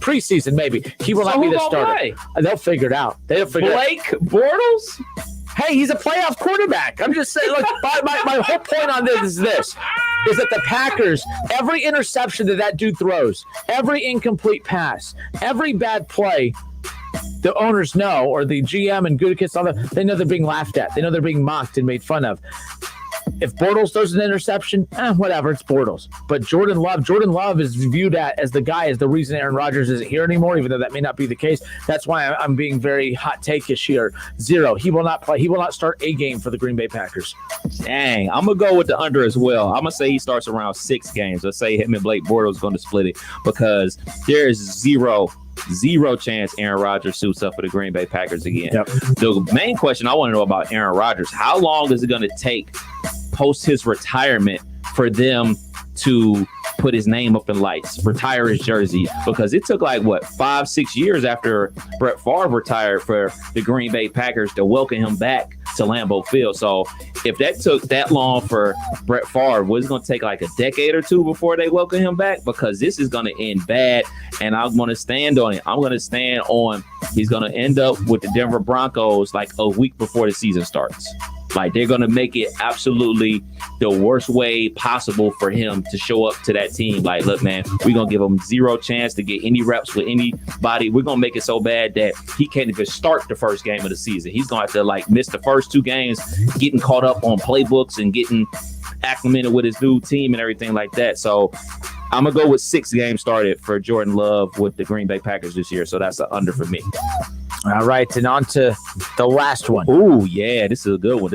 Preseason, maybe. He will not be the starter. They'll figure it out. They'll figure Blake Bortles? Hey, he's a playoff quarterback. I'm just saying, my whole point on this is that the Packers, every interception that dude throws, every incomplete pass, every bad play, the owners know, or the GM and Gutekunst, they know they're being laughed at. They know they're being mocked and made fun of. If Bortles throws an interception, whatever, it's Bortles. But Jordan Love is viewed as the guy, as the reason Aaron Rodgers isn't here anymore, even though that may not be the case. That's why I'm being very hot take-ish here. 0. He will not play. He will not start a game for the Green Bay Packers. Dang, I'm going to go with the under as well. I'm going to say he starts around 6 games. Let's say him and Blake Bortles going to split it, because there is zero chance Aaron Rodgers suits up for the Green Bay Packers again. Yep. The main question I want to know about Aaron Rodgers, how long is it going to take post his retirement for them to put his name up in lights, retire his jersey? Because it took 5-6 years after Brett Favre retired for the Green Bay Packers to welcome him back to Lambeau Field. So if that took that long for Brett Favre, was it going to take like a decade or two before they welcome him back? Because this is going to end bad, and I'm going to stand on it. I'm going to stand on he's going to end up with the Denver Broncos like a week before the season starts. Like, they're going to make it absolutely the worst way possible for him to show up to that team. Like, look, man, we're going to give him zero chance to get any reps with anybody. We're going to make it so bad that he can't even start the first game of the season. He's going to have to, like, miss the first 2 games, getting caught up on playbooks and getting acclimated with his new team and everything like that. So I'm going to go with 6 games started for Jordan Love with the Green Bay Packers this year. So that's an under for me. All right, and on to the last one. Ooh, yeah, this is a good one.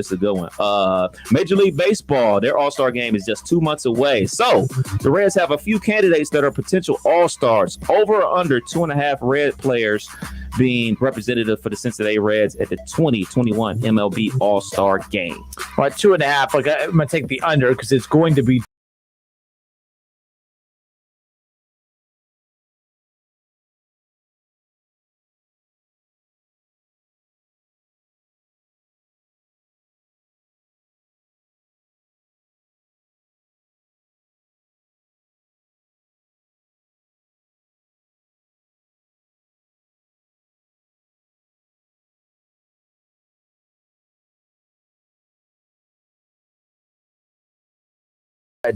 Major League Baseball, their All-Star game is just 2 months away. So the Reds have a few candidates that are potential All-Stars. Over or under 2.5 Red players being representative for the Cincinnati Reds at the 2021 MLB All-Star game. Well, at 2.5, like, I'm going to take the under because it's going to be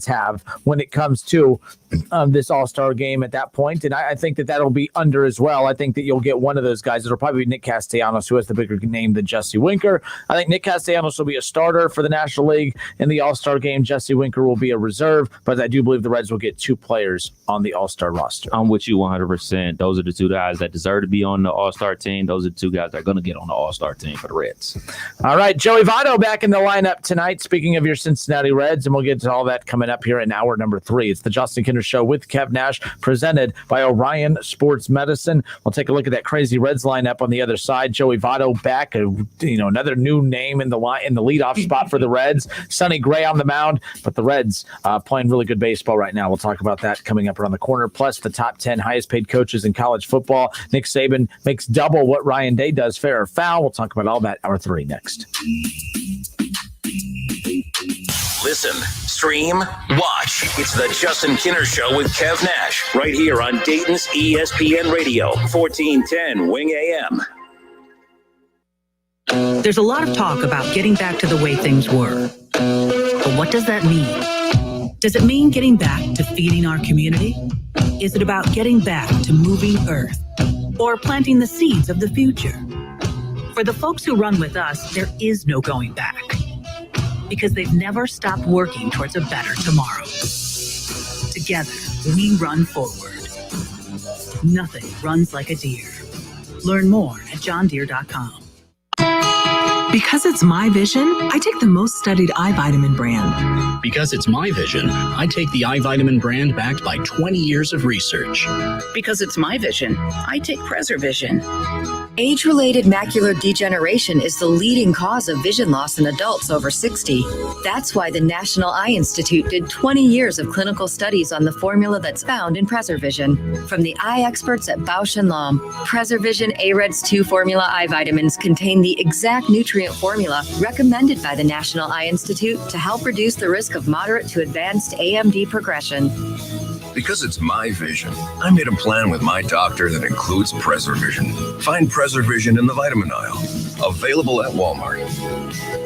have when it comes to this All-Star game at that point. And I think that that'll be under as well. I think that you'll get one of those guys. It'll probably be Nick Castellanos, who has the bigger name than Jesse Winker. I think Nick Castellanos will be a starter for the National League in the All-Star game. Jesse Winker will be a reserve, but I do believe the Reds will get 2 players on the All-Star roster. I'm with you 100%. Those are the 2 guys that deserve to be on the All-Star team. Those are the 2 guys that are going to get on the All-Star team for the Reds. All right, Joey Votto back in the lineup tonight. Speaking of your Cincinnati Reds, and we'll get to all that coming up here in hour number 3. It's the Justin Kinder Show with Kev Nash, presented by Orion Sports Medicine. We'll take a look at that crazy Reds lineup on the other side. Joey Votto back, another new name in the leadoff spot for the Reds. Sonny Gray on the mound, but the Reds playing really good baseball right now. We'll talk about that coming up around the corner. Plus, the top 10 highest paid coaches in college football. Nick Saban makes double what Ryan Day does, fair or foul. We'll talk about all that hour 3 next. Listen, stream, watch. It's the Justin Kinner Show with Kev Nash, right here on Dayton's ESPN Radio, 1410 Wing AM. There's a lot of talk about getting back to the way things were. But what does that mean? Does it mean getting back to feeding our community? Is it about getting back to moving Earth? Or planting the seeds of the future? For the folks who run with us, there is no going back, because they've never stopped working towards a better tomorrow. Together, we run forward. Nothing runs like a deer. Learn more at johndeere.com. Because it's my vision, I take the most studied eye vitamin brand. Because it's my vision, I take the eye vitamin brand backed by 20 years of research. Because it's my vision, I take PreserVision. Age-related macular degeneration is the leading cause of vision loss in adults over 60. That's why the National Eye Institute did 20 years of clinical studies on the formula that's found in PreserVision. From the eye experts at Bausch & Lomb, PreserVision AREDS 2 formula eye vitamins contain the exact nutrient formula recommended by the National Eye Institute to help reduce the risk of moderate to advanced AMD progression. Because it's my vision, I made a plan with my doctor that includes PreserVision. Find PreserVision in the vitamin aisle. Available at Walmart.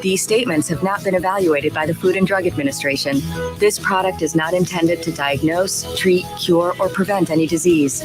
These statements have not been evaluated by the Food and Drug Administration. This product is not intended to diagnose, treat, cure, or prevent any disease.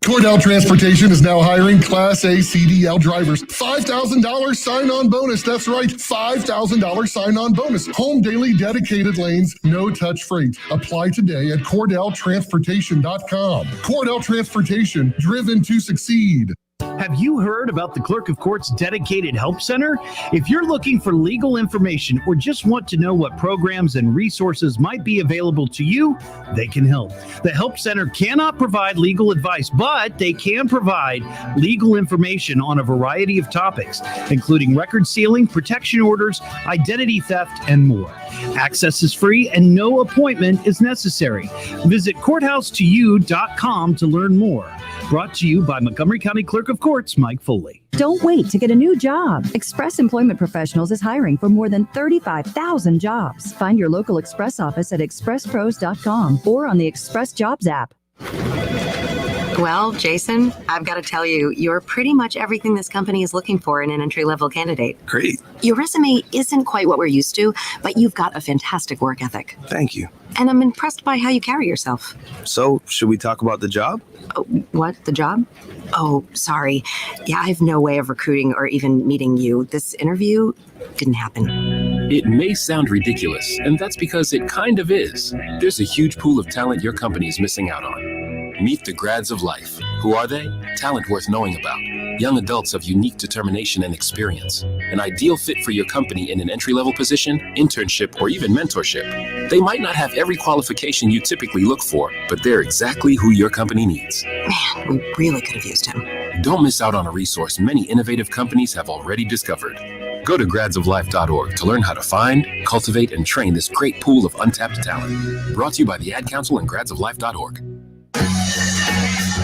Cordell Transportation is now hiring Class A CDL drivers. $5,000 sign-on bonus. That's right, $5,000 sign-on bonus. Home daily dedicated lanes, no-touch freight. Apply today at CordellTransportation.com. Cordell Transportation, driven to succeed. Have you heard about the Clerk of Court's dedicated help center? If you're looking for legal information or just want to know what programs and resources might be available to you, they can help. The help center cannot provide legal advice, but they can provide legal information on a variety of topics, including record sealing, protection orders, identity theft, and more. Access is free and no appointment is necessary. Visit courthouse2u.com to learn more. Brought to you by Montgomery County Clerk of Courts, Mike Foley. Don't wait to get a new job. Express Employment Professionals is hiring for more than 35,000 jobs. Find your local Express office at expresspros.com or on the Express Jobs app. Well, Jason, I've got to tell you, you're pretty much everything this company is looking for in an entry-level candidate. Great. Your resume isn't quite what we're used to, but you've got a fantastic work ethic. Thank you. And I'm impressed by how you carry yourself. So, should we talk about the job? Oh, what? The job? Oh, sorry. Yeah, I have no way of recruiting or even meeting you. This interview didn't happen. It may sound ridiculous, and that's because it kind of is. There's a huge pool of talent your company is missing out on. Meet the grads of life. Who are they? Talent worth knowing about. Young adults of unique determination and experience. An ideal fit for your company in an entry-level position, internship, or even mentorship. They might not have every qualification you typically look for, but they're exactly who your company needs. Man, we really could have used him. Don't miss out on a resource many innovative companies have already discovered. Go to gradsoflife.org to learn how to find, cultivate, and train this great pool of untapped talent. Brought to you by the Ad Council and gradsoflife.org.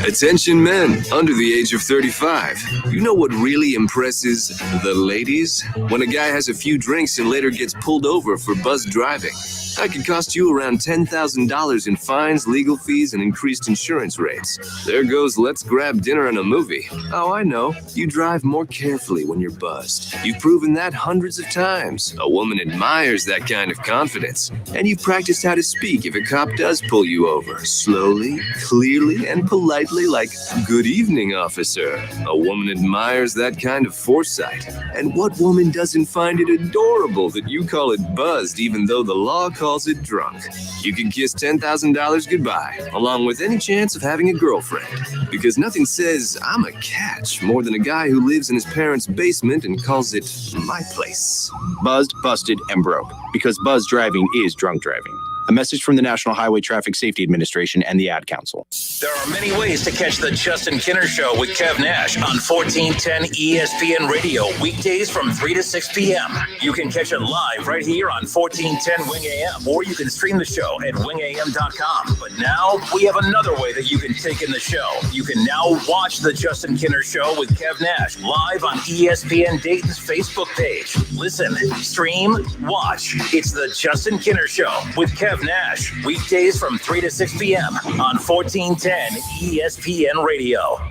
Attention men under the age of 35. You know what really impresses the ladies? When a guy has a few drinks and later gets pulled over for buzz driving. That could cost you around $10,000 in fines, legal fees, and increased insurance rates. There goes let's grab dinner and a movie. Oh, I know. You drive more carefully when you're buzzed. You've proven that hundreds of times. A woman admires that kind of confidence. And you've practiced how to speak if a cop does pull you over. Slowly, clearly, and politely like, "Good evening, officer." A woman admires that kind of foresight. And what woman doesn't find it adorable that you call it buzzed even though the law calls it drunk? You can kiss $10,000 goodbye, along with any chance of having a girlfriend. Because nothing says, "I'm a catch," more than a guy who lives in his parents' basement and calls it my place. Buzzed, busted, and broke. Because buzz driving is drunk driving. A message from the National Highway Traffic Safety Administration and the Ad Council. There are many ways to catch the Justin Kinner Show with Kev Nash on 1410 ESPN Radio, weekdays from 3 to 6 p.m. You can catch it live right here on 1410 Wing AM, or you can stream the show at wingam.com. But now we have another way that you can take in the show. You can now watch the Justin Kinner Show with Kev Nash live on ESPN Dayton's Facebook page. Listen, stream, watch. It's the Justin Kinner Show with Kev Nash, weekdays from 3 to 6 p.m. on 1410 ESPN Radio.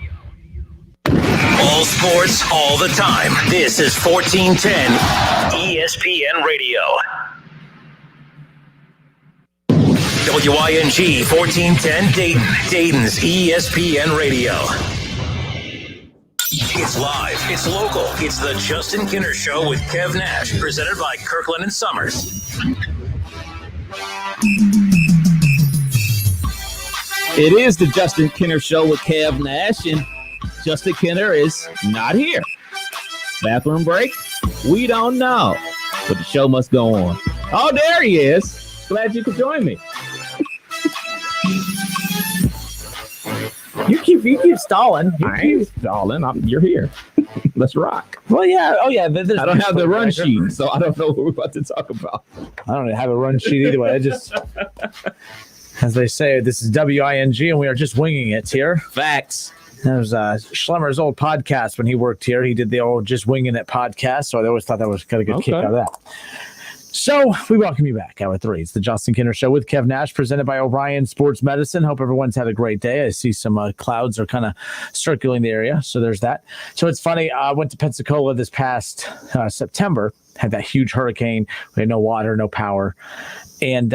All sports, all the time. This is 1410 ESPN Radio. WYNG 1410 Dayton, Dayton's ESPN Radio. It's live, it's local, it's the Justin Kinner Show with Kev Nash, presented by Kirkland and Summers. It is the Justin Kinner Show with Kev Nash, and Justin Kinner is not here. Bathroom break? We don't know, but the show must go on. Oh, there he is. Glad you could join me. You keep stalling. I ain't stalling. You're here. Let's rock. Well, yeah. Oh, yeah. I don't have the run sheet, so I don't know what we're about to talk about. I don't have a run sheet either way. I just, as they say, this is WING, and we are just winging it here. Facts. That was Schlemmer's old podcast when he worked here. He did the old Just Winging It podcast, so I always thought that was kind of a good kick out of that. So we welcome you back, Hour 3. It's the Justin Kinner Show with Kev Nash, presented by Orion Sports Medicine. Hope everyone's had a great day. I see some clouds are kind of circling the area, so there's that. So it's funny, I went to Pensacola this past September, had that huge hurricane. We had no water, no power. And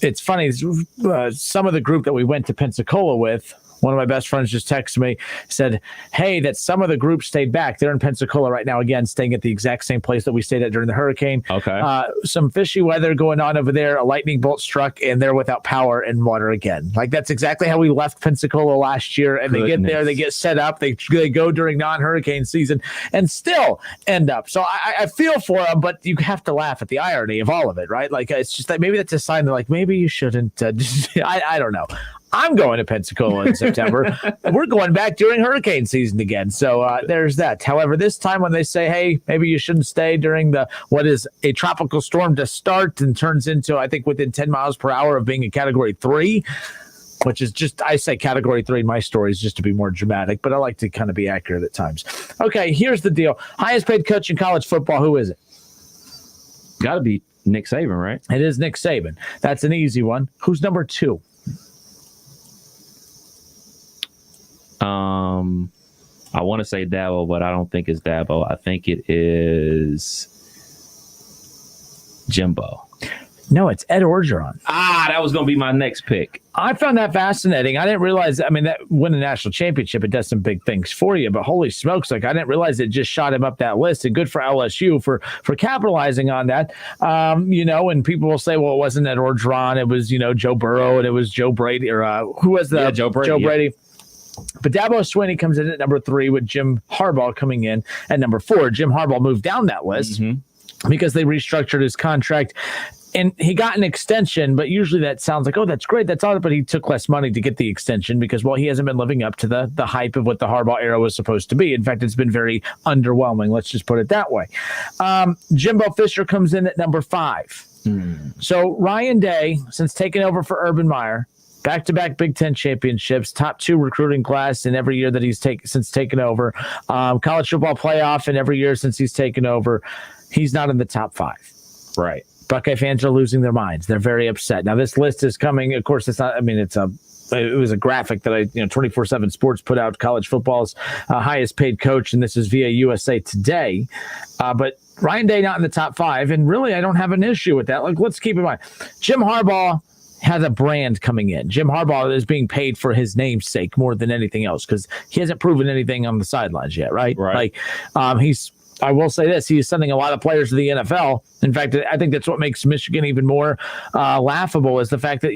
it's funny, some of the group that we went to Pensacola with, one of my best friends just texted me, said, hey, that some of the group stayed back. They're in Pensacola right now, again, staying at the exact same place that we stayed at during the hurricane. Okay. Some fishy weather going on over there. A lightning bolt struck, and they're without power and water again. Like, that's exactly how we left Pensacola last year. And They get there, they get set up, they go during non-hurricane season, and still end up. So I feel for them, but you have to laugh at the irony of all of it, right? Like, it's just that maybe that's a sign that, like, maybe you shouldn't. I don't know. I'm going to Pensacola in September. We're going back during hurricane season again. So there's that. However, this time when they say, hey, maybe you shouldn't stay during what is a tropical storm to start and turns into, I think, within 10 miles per hour of being a Category 3, which is just, I say category 3 in my stories just to be more dramatic, but I like to kind of be accurate at times. Okay, here's the deal. Highest paid coach in college football, who is it? Got to be Nick Saban, right? It is Nick Saban. That's an easy one. Who's number 2? I want to say Dabo, but I don't think it's Dabo. I think it is Jimbo. No, it's Ed Orgeron. That was going to be my next pick. I found that fascinating. I didn't realize, that win a national championship, it does some big things for you, but holy smokes, I didn't realize it just shot him up that list, and good for LSU for capitalizing on that. And people will say, well, it wasn't Ed Orgeron, it was, Joe Burrow, and it was Joe Brady, or who was the Joe Brady. Joe Brady. But Dabo Swinney comes in at number 3 with Jim Harbaugh coming in at number 4. Jim Harbaugh moved down that list because they restructured his contract. And he got an extension, but usually that sounds like, oh, that's great, that's all. But he took less money to get the extension because, well, he hasn't been living up to the hype of what the Harbaugh era was supposed to be. In fact, it's been very underwhelming. Let's just put it that way. Jimbo Fisher comes in at number 5. So Ryan Day, since taking over for Urban Meyer, back-to-back Big Ten championships, top 2 recruiting class in every year that he's since taken over, college football playoff in every year since he's taken over. He's not in the top 5. Right. Buckeye fans are losing their minds. They're very upset. Now, this list is coming. Of course, it's not. It was a graphic that 24/7 Sports put out. College football's highest paid coach, and this is via USA Today. But Ryan Day not in the top 5, and really, I don't have an issue with that. Let's keep in mind, Jim Harbaugh has a brand coming in. Jim Harbaugh is being paid for his namesake more than anything else because he hasn't proven anything on the sidelines yet, right? Right. I will say this, he is sending a lot of players to the NFL. In fact, I think that's what makes Michigan even more laughable is the fact that,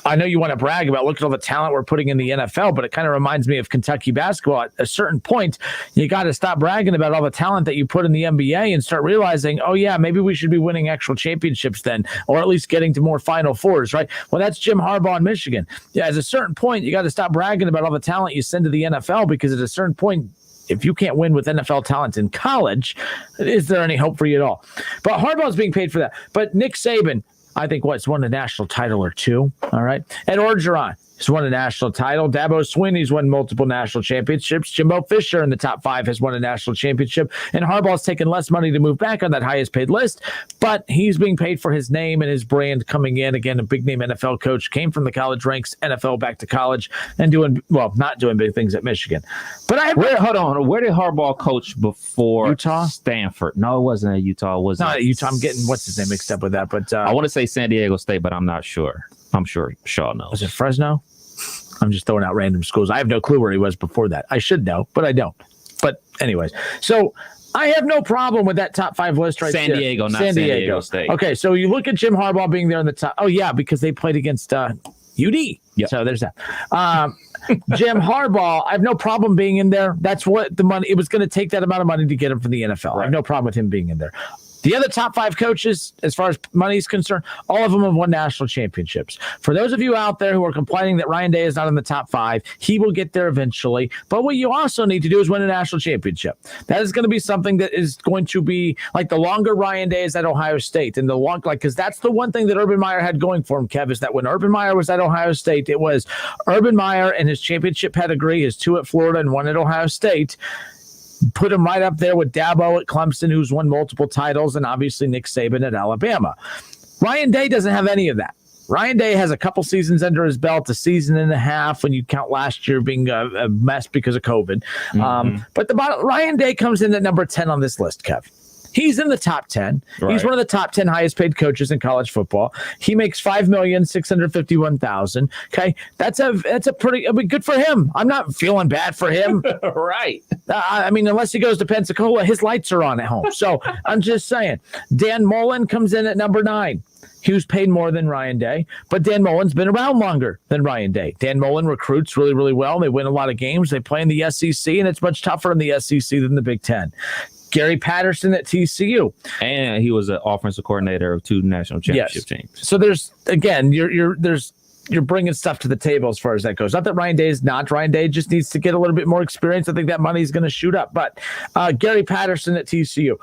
I know you want to brag about, look at all the talent we're putting in the NFL, but it kind of reminds me of Kentucky basketball. At a certain point, you got to stop bragging about all the talent that you put in the NBA and start realizing, oh, yeah, maybe we should be winning actual championships then, or at least getting to more Final Fours, right? Well, that's Jim Harbaugh in Michigan. Yeah, at a certain point, you got to stop bragging about all the talent you send to the NFL because at a certain point, if you can't win with NFL talent in college, is there any hope for you at all? But Harbaugh's being paid for that. But Nick Saban, I think, won a national title or 2. All right. Ed Orgeron has won a national title. Dabo Swinney's won multiple national championships. Jimbo Fisher in the top 5 has won a national championship. And Harbaugh's taken less money to move back on that highest paid list, but he's being paid for his name and his brand coming in. Again, a big name NFL coach, came from the college ranks, NFL back to college, and not doing big things at Michigan. But hold on. Where did Harbaugh coach before Utah? Stanford? No, it wasn't at Utah. It was not at Utah. I'm getting what's his name mixed up with that. But I want to say San Diego State, but I'm not sure. I'm sure Shaw knows. Was it Fresno? I'm just throwing out random schools. I have no clue where he was before that. I should know, but I don't. But anyways, so I have no problem with that top 5 list right there. San Diego, not San Diego State. Okay, so you look at Jim Harbaugh being there in the top. Oh, yeah, because they played against UD. Yep. So there's that. Jim Harbaugh, I have no problem being in there. That's what the money, it was going to take that amount of money to get him from the NFL. Right. I have no problem with him being in there. The other top 5 coaches, as far as money is concerned, all of them have won national championships. For those of you out there who are complaining that Ryan Day is not in the top 5, he will get there eventually. But what you also need to do is win a national championship. That is going to be something that is going to be like the longer Ryan Day is at Ohio State. And because that's the one thing that Urban Meyer had going for him, Kev, is that when Urban Meyer was at Ohio State, it was Urban Meyer and his championship pedigree, his 2 at Florida and 1 at Ohio State, put him right up there with Dabo at Clemson, who's won multiple titles, and obviously Nick Saban at Alabama. Ryan Day doesn't have any of that. Ryan Day has a couple seasons under his belt, a season and a half when you count last year being a mess because of COVID. But Ryan Day comes in at number 10 on this list, Kev. He's in the top 10. Right. He's one of the top 10 highest paid coaches in college football. He makes $5,651,000. Okay. That's a pretty, good for him. I'm not feeling bad for him. Right. Unless he goes to Pensacola, his lights are on at home. So I'm just saying. Dan Mullen comes in at number 9. He was paid more than Ryan Day, but Dan Mullen's been around longer than Ryan Day. Dan Mullen recruits really, really well. They win a lot of games. They play in the SEC, and it's much tougher in the SEC than the Big Ten. Gary Patterson at TCU. And he was an offensive coordinator of 2 national championship teams. So there's you're bringing stuff to the table as far as that goes. Not that Ryan Day is not. Ryan Day just needs to get a little bit more experience. I think that money is going to shoot up. But Gary Patterson at TCU.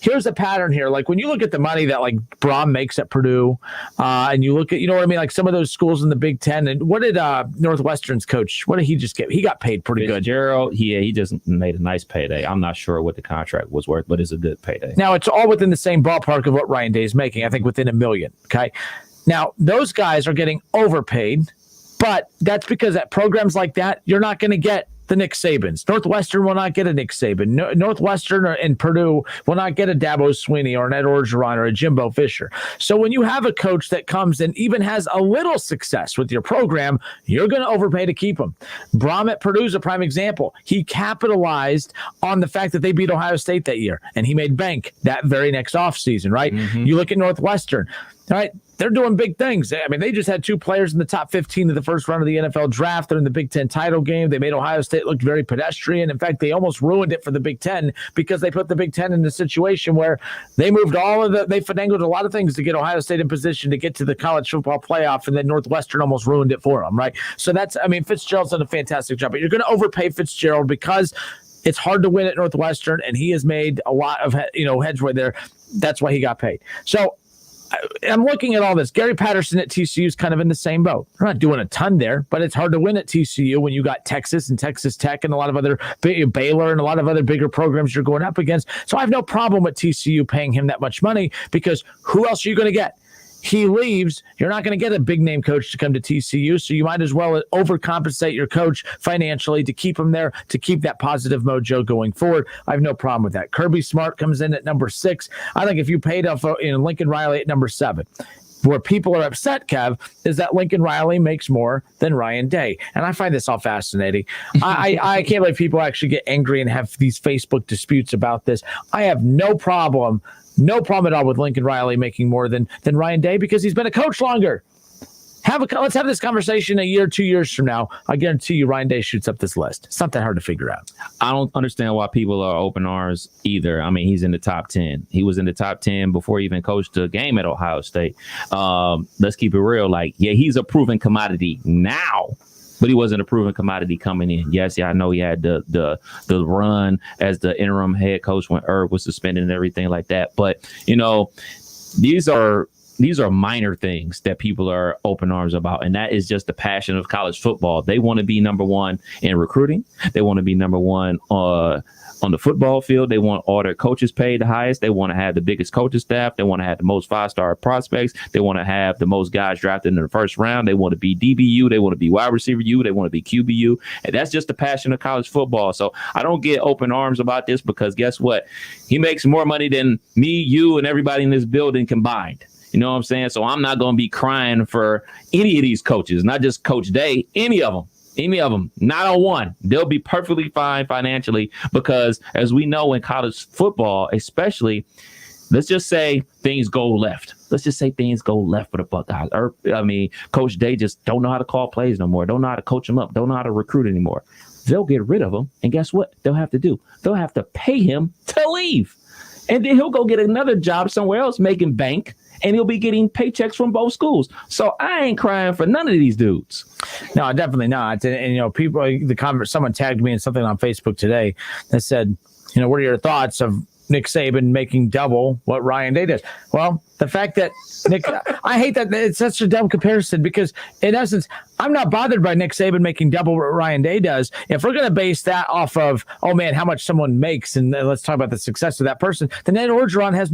Here's a pattern here. Like when you look at the money that like Braum makes at Purdue, and you look at, you know what I mean, like some of those schools in the Big Ten. And what did Northwestern's coach? What did he just get? He got paid pretty good. Gerald, he just made a nice payday. I'm not sure what the contract was worth, but it's a good payday. Now it's all within the same ballpark of what Ryan Day is making. I think within $1 million. Okay. Now those guys are getting overpaid, but that's because at programs like that, you're not going to get the Nick Sabans. Northwestern will not get a Nick Saban. Northwestern and Purdue will not get a Dabo Sweeney or an Ed Orgeron or a Jimbo Fisher. So when you have a coach that comes and even has a little success with your program, you're going to overpay to keep him. Braum at Purdue is a prime example. He capitalized on the fact that they beat Ohio State that year, and he made bank that very next offseason, right? Mm-hmm. You look at Northwestern, all right? They're doing big things. I mean, they just had 2 players in the top 15 of the first round of the NFL draft. They're in the Big Ten title game. They made Ohio State look very pedestrian. In fact, they almost ruined it for the Big Ten because they put the Big Ten in a situation where they moved they finagled a lot of things to get Ohio State in position to get to the college football playoff, and then Northwestern almost ruined it for them, right? So Fitzgerald's done a fantastic job, but you're going to overpay Fitzgerald because it's hard to win at Northwestern, and he has made a lot of headway there. That's why he got paid. So I'm looking at all this. Gary Patterson at TCU is kind of in the same boat. We're not doing a ton there, but it's hard to win at TCU when you got Texas and Texas Tech and a lot of other Baylor and a lot of other bigger programs you're going up against. So I have no problem with TCU paying him that much money because who else are you going to get? He leaves, you're not going to get a big-name coach to come to TCU, so you might as well overcompensate your coach financially to keep him there, to keep that positive mojo going forward. I have no problem with that. Kirby Smart comes in at number 6. I think if you paid off Lincoln Riley at number 7, where people are upset, Kev, is that Lincoln Riley makes more than Ryan Day. And I find this all fascinating. I can't believe people actually get angry and have these Facebook disputes about this. I have no problem at all with Lincoln Riley making more than Ryan Day because he's been a coach longer. Let's have this conversation a year, 2 years from now. I guarantee you Ryan Day shoots up this list. It's not that hard to figure out. I don't understand why people are open arms either. I mean, he's in the top 10. He was in the top 10 before he even coached a game at Ohio State. Let's keep it real. Like, yeah, he's a proven commodity now, but he wasn't a proven commodity coming in. Yes, I know he had the run as the interim head coach when Herb was suspended and everything like that. But, these are minor things that people are open arms about, and that is just the passion of college football. They want to be number one in recruiting. They want to be number one on the football field. They want all their coaches paid the highest. They want to have the biggest coaching staff. They want to have the most 5-star prospects. They want to have the most guys drafted in the first round. They want to be DBU. They want to be wide receiver U. They want to be QBU. And that's just the passion of college football. So I don't get open arms about this because guess what? He makes more money than me, you, and everybody in this building combined. You know what I'm saying? So I'm not going to be crying for any of these coaches, not just Coach Day, any of them, not on one. They'll be perfectly fine financially because, as we know in college football, especially, let's just say things go left. Let's just say things go left for the Buckeyes. Coach Day just don't know how to call plays no more. Don't know how to coach them up. Don't know how to recruit anymore. They'll get rid of him. And guess what they'll have to do? They'll have to pay him to leave. And then he'll go get another job somewhere else making bank. And he'll be getting paychecks from both schools. So I ain't crying for none of these dudes. No, definitely not. And people, someone tagged me in something on Facebook today that said, what are your thoughts of Nick Saban making double what Ryan Day does? Well, the fact that I hate that it's such a dumb comparison because, in essence, I'm not bothered by Nick Saban making double what Ryan Day does. If we're going to base that off of, how much someone makes, and let's talk about the success of that person, then Ed Orgeron has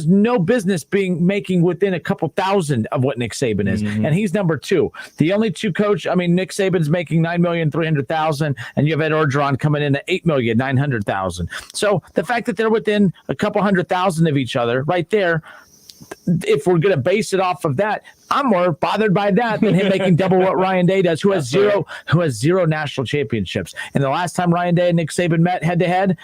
no business making within a couple thousand of what Nick Saban is, and he's number 2. The only 2 coach, Nick Saban's making $9,300,000, and you have Ed Orgeron coming in at $8,900,000. So the fact that they're within a couple $100,000 of each other, right there. If we're going to base it off of that, I'm more bothered by that than him making double what Ryan Day does, who has zero national championships. And the last time Ryan Day and Nick Saban met head-to-head,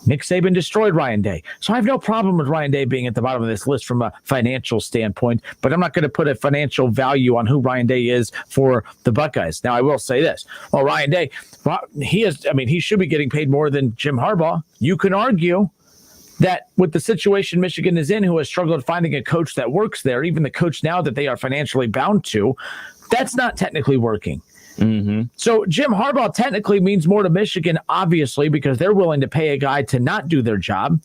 Nick Saban destroyed Ryan Day. So I have no problem with Ryan Day being at the bottom of this list from a financial standpoint, but I'm not going to put a financial value on who Ryan Day is for the Buckeyes. Now, I will say this. Well, Ryan Day, he should be getting paid more than Jim Harbaugh. You can argue that with the situation Michigan is in, who has struggled finding a coach that works there, even the coach now that they are financially bound to, That's not technically working. Mm-hmm. So Jim Harbaugh technically means more to Michigan, obviously, because they're willing to pay a guy to not do their job,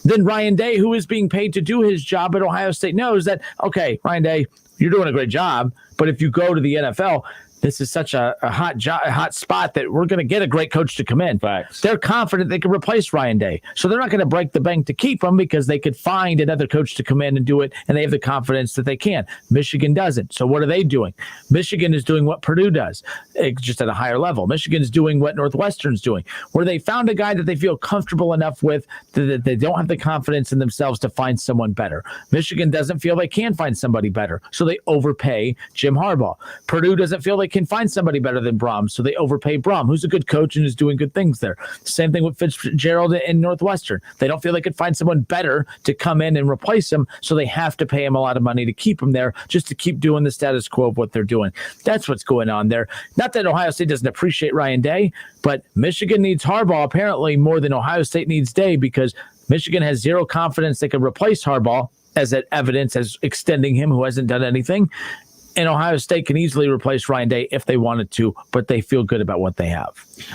than Ryan Day, who is being paid to do his job at Ohio State, knows that, okay, Ryan Day, you're doing a great job, but if you go to the NFL, this is such a hot spot that we're going to get a great coach to come in. Facts. They're confident they can replace Ryan Day. So they're not going to break the bank to keep him because they could find another coach to come in and do it, and they have the confidence that they can. Michigan doesn't. So what are they doing? Michigan is doing what Purdue does, just at a higher level. Michigan is doing what Northwestern's doing, where they found a guy that they feel comfortable enough with that they don't have the confidence in themselves to find someone better. Michigan doesn't feel they can find somebody better, so they overpay Jim Harbaugh. Purdue doesn't feel they can find somebody better than Brom, so they overpay Brom, who's a good coach and is doing good things there. Same thing with Fitzgerald in Northwestern. They don't feel they could find someone better to come in and replace him, so they have to pay him a lot of money to keep him there, just to keep doing the status quo of what they're doing. That's what's going on there. Not that Ohio State doesn't appreciate Ryan Day, but Michigan needs Harbaugh apparently more than Ohio State needs Day, because Michigan has zero confidence they can replace Harbaugh as evidence as extending him, who hasn't done anything. And Ohio State can easily replace Ryan Day if they wanted to, but they feel good about what they have.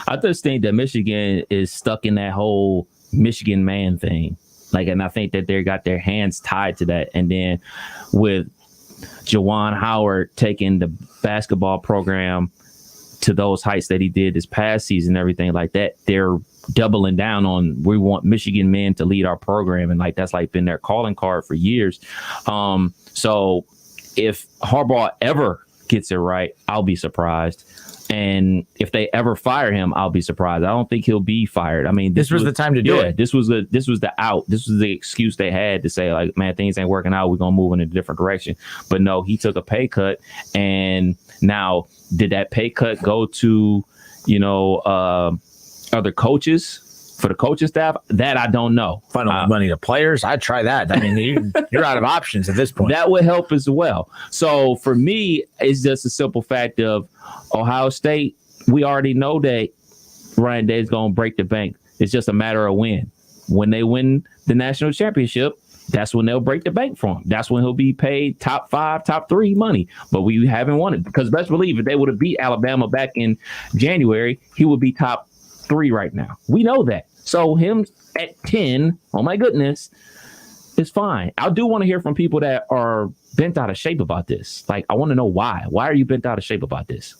I just think that Michigan is stuck in that whole Michigan man thing. And I think that they got their hands tied to that. And then with Juwan Howard taking the basketball program to those heights that he did this past season, everything like that, they're doubling down on, we want Michigan men to lead our program. And that's been their calling card for years. So if Harbaugh ever gets it right, I'll be surprised. And if they ever fire him, I'll be surprised. I don't think he'll be fired. I mean, this was the time to do it. This was the out. This was the excuse they had to say, man, things ain't working out. We're going to move in a different direction. But no, he took a pay cut. And now, did that pay cut go to, other coaches? For the coaching staff, that I don't know. Funnel money to players, I'd try that. I mean, you're out of options at this point. That would help as well. So for me, it's just a simple fact of Ohio State. We already know that Ryan Day is going to break the bank. It's just a matter of when. When they win the national championship, that's when they'll break the bank for him. That's when he'll be paid top 5, top 3 money. But we haven't won it, because best believe if they would have beat Alabama back in January, he would be top 3 right now. We know that. So him at 10, oh my goodness, is fine. I do want to hear from people that are bent out of shape about this. I want to know why. Why are you bent out of shape about this?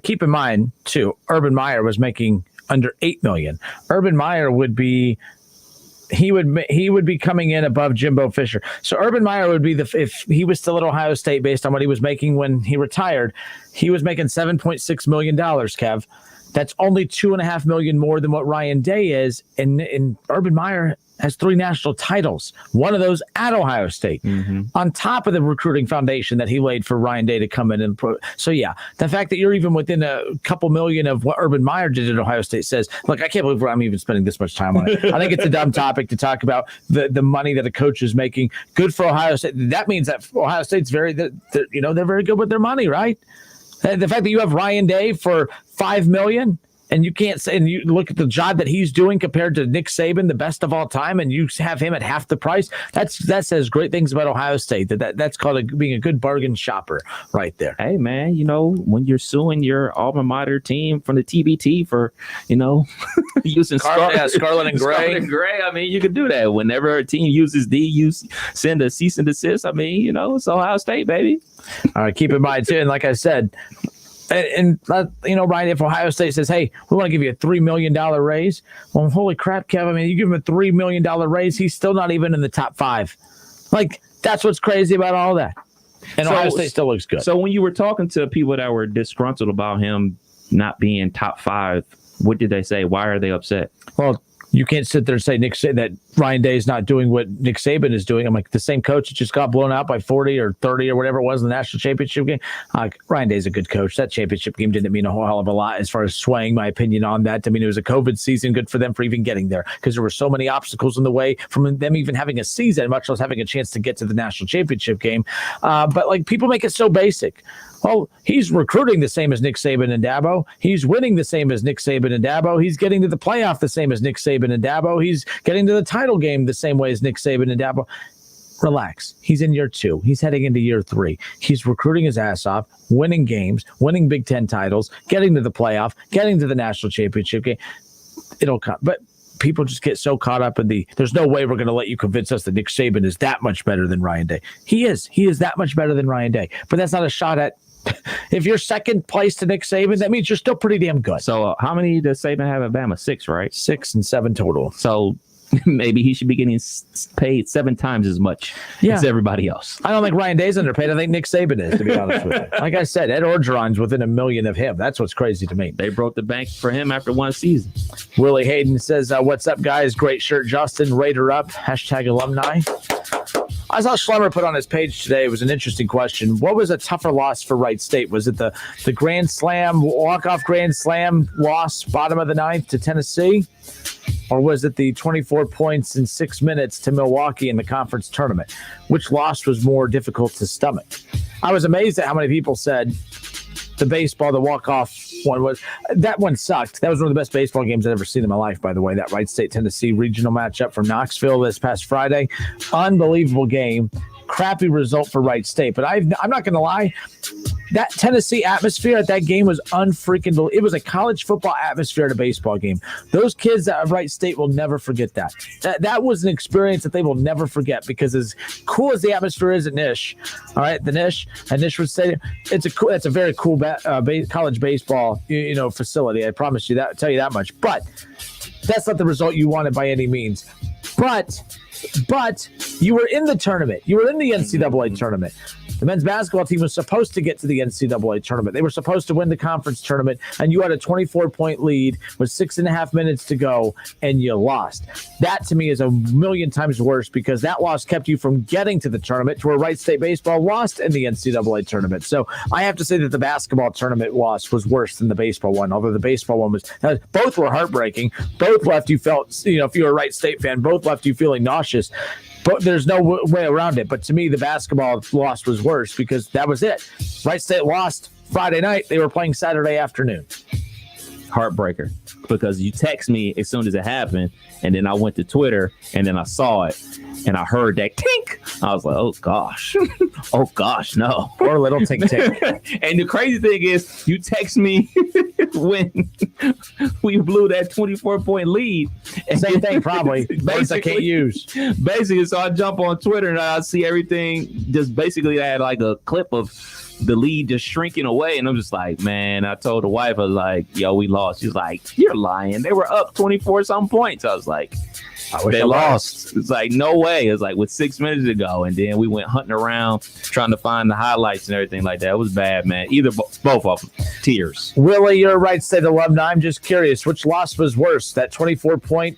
Keep in mind, too, Urban Meyer was making under $8 million. Urban Meyer would be he would be coming in above Jimbo Fisher. So Urban Meyer would be if he was still at Ohio State, based on what he was making when he retired, he was making $7.6 million, Kev. That's only $2.5 million more than what Ryan Day is. And Urban Meyer has 3 national titles, one of those at Ohio State, on top of the recruiting foundation that he laid for Ryan Day to come in. So, yeah, the fact that you're even within a couple million of what Urban Meyer did at Ohio State says, look, I can't believe I'm even spending this much time on it. I think it's a dumb topic to talk about the money that a coach is making. Good for Ohio State. That means that Ohio State's they're very good with their money, right? The fact that you have Ryan Day for $5 million and you can't say, and you look at the job that he's doing compared to Nick Saban, the best of all time, and you have him at half the price, that says great things about Ohio State. That's called being a good bargain shopper right there. Hey, man, when you're suing your alma mater team from the TBT for, using Scarlet and Gray. Scarlet and Gray, I mean, you can do that. Whenever a team uses D, you send a cease and desist. I mean, it's Ohio State, baby. All right, keep in mind, too, and like I said, and Ryan, if Ohio State says, hey, we want to give you a $3 million raise, well, holy crap, Kev, I mean, you give him a $3 million raise, he's still not even in the top 5. That's what's crazy about all that. And Ohio State still looks good. So when you were talking to people that were disgruntled about him not being top 5, what did they say? Why are they upset? Well, you can't sit there and say that Ryan Day is not doing what Nick Saban is doing. I'm like, the same coach that just got blown out by 40 or 30 or whatever it was in the national championship game. Ryan Day's a good coach. That championship game didn't mean a whole hell of a lot as far as swaying my opinion on that. I mean, it was a COVID season, good for them for even getting there, because there were so many obstacles in the way from them even having a season, much less having a chance to get to the national championship game. But people make it so basic. Well, he's recruiting the same as Nick Saban and Dabo. He's winning the same as Nick Saban and Dabo. He's getting to the playoff the same as Nick Saban and Dabo. He's getting to the title game the same way as Nick Saban and Dabo. Relax. He's in year 2. He's heading into year 3. He's recruiting his ass off, winning games, winning Big Ten titles, getting to the playoff, getting to the national championship game. It'll come. But people just get so caught up in there's no way we're going to let you convince us that Nick Saban is that much better than Ryan Day. He is. He is that much better than Ryan Day. But that's not a shot at if you're second place to Nick Saban, that means you're still pretty damn good. So how many does Saban have at Bama? 6, right? 6 and 7 total. So maybe he should be getting paid 7 times as much as everybody else. I don't think Ryan Day's underpaid. I think Nick Saban is, to be honest with you. Like I said, Ed Orgeron's within $1 million of him. That's what's crazy to me. They broke the bank for him after 1 season. Willie Hayden says, what's up, guys? Great shirt, Justin. Raider up. # alumni. I saw Schlemmer put on his page today. It was an interesting question. What was a tougher loss for Wright State? Was it the Grand Slam, walk-off Grand Slam loss, bottom of the 9th to Tennessee? Or was it the 24 points in 6 minutes to Milwaukee in the conference tournament? Which loss was more difficult to stomach? I was amazed at how many people said the baseball, the walk-off one that one sucked. That was one of the best baseball games I've ever seen in my life, by the way, that Wright State-Tennessee regional matchup from Knoxville this past Friday. Unbelievable game. Crappy result for Wright State. But I'm not going to lie. That Tennessee atmosphere at that game was unfreaking believable. It was a college football atmosphere at a baseball game. Those kids at Wright State will never forget that. That was an experience that they will never forget, because as cool as the atmosphere is at Nish, all right, the Nish at Nishwood Stadium, it's a very cool college baseball facility. I promise you that. Tell you that much. But that's not the result you wanted by any means. But you were in the tournament. You were in the NCAA tournament. The men's basketball team was supposed to get to the NCAA tournament. They were supposed to win the conference tournament, and you had a 24-point lead with 6.5 minutes to go, and you lost. That, to me, is a million times worse, because that loss kept you from getting to the tournament, to where Wright State baseball lost in the NCAA tournament. So I have to say that the basketball tournament loss was worse than the baseball one, although the baseball one was – both were heartbreaking. Both left you felt – if you're a Wright State fan, both left you feeling nauseous. But there's no way around it. But to me, the basketball loss was worse, because that was it. Wright State lost Friday night. They were playing Saturday afternoon. Heartbreaker, because you text me as soon as it happened, and then I went to Twitter, and then I saw it, and I heard that tink. I was like, oh gosh, oh gosh, no. Or a little tink tink. And the crazy thing is, you text me when we blew that 24-point lead. Same thing, probably. Base I can't use. Basically, so I jump on Twitter and I see everything. Just basically, I had like a clip of the lead just shrinking away, and I'm just like, man. I told the wife, I was like, yo, we lost. She's like, you're lying. They were up 24-some points. I was like, they lost. It's like, no way. It's like with 6 minutes to go, and then we went hunting around trying to find the highlights and everything like that. It was bad, man. Both of them. Tears. Willie, you're a Wright State alumni. I'm just curious, which loss was worse? That 24-point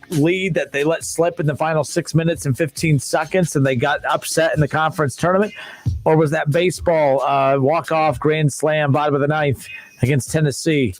lead that they let slip in the final 6 minutes and 15 seconds, and they got upset in the conference tournament? Or was that baseball walk-off grand slam bottom of the 9th against Tennessee?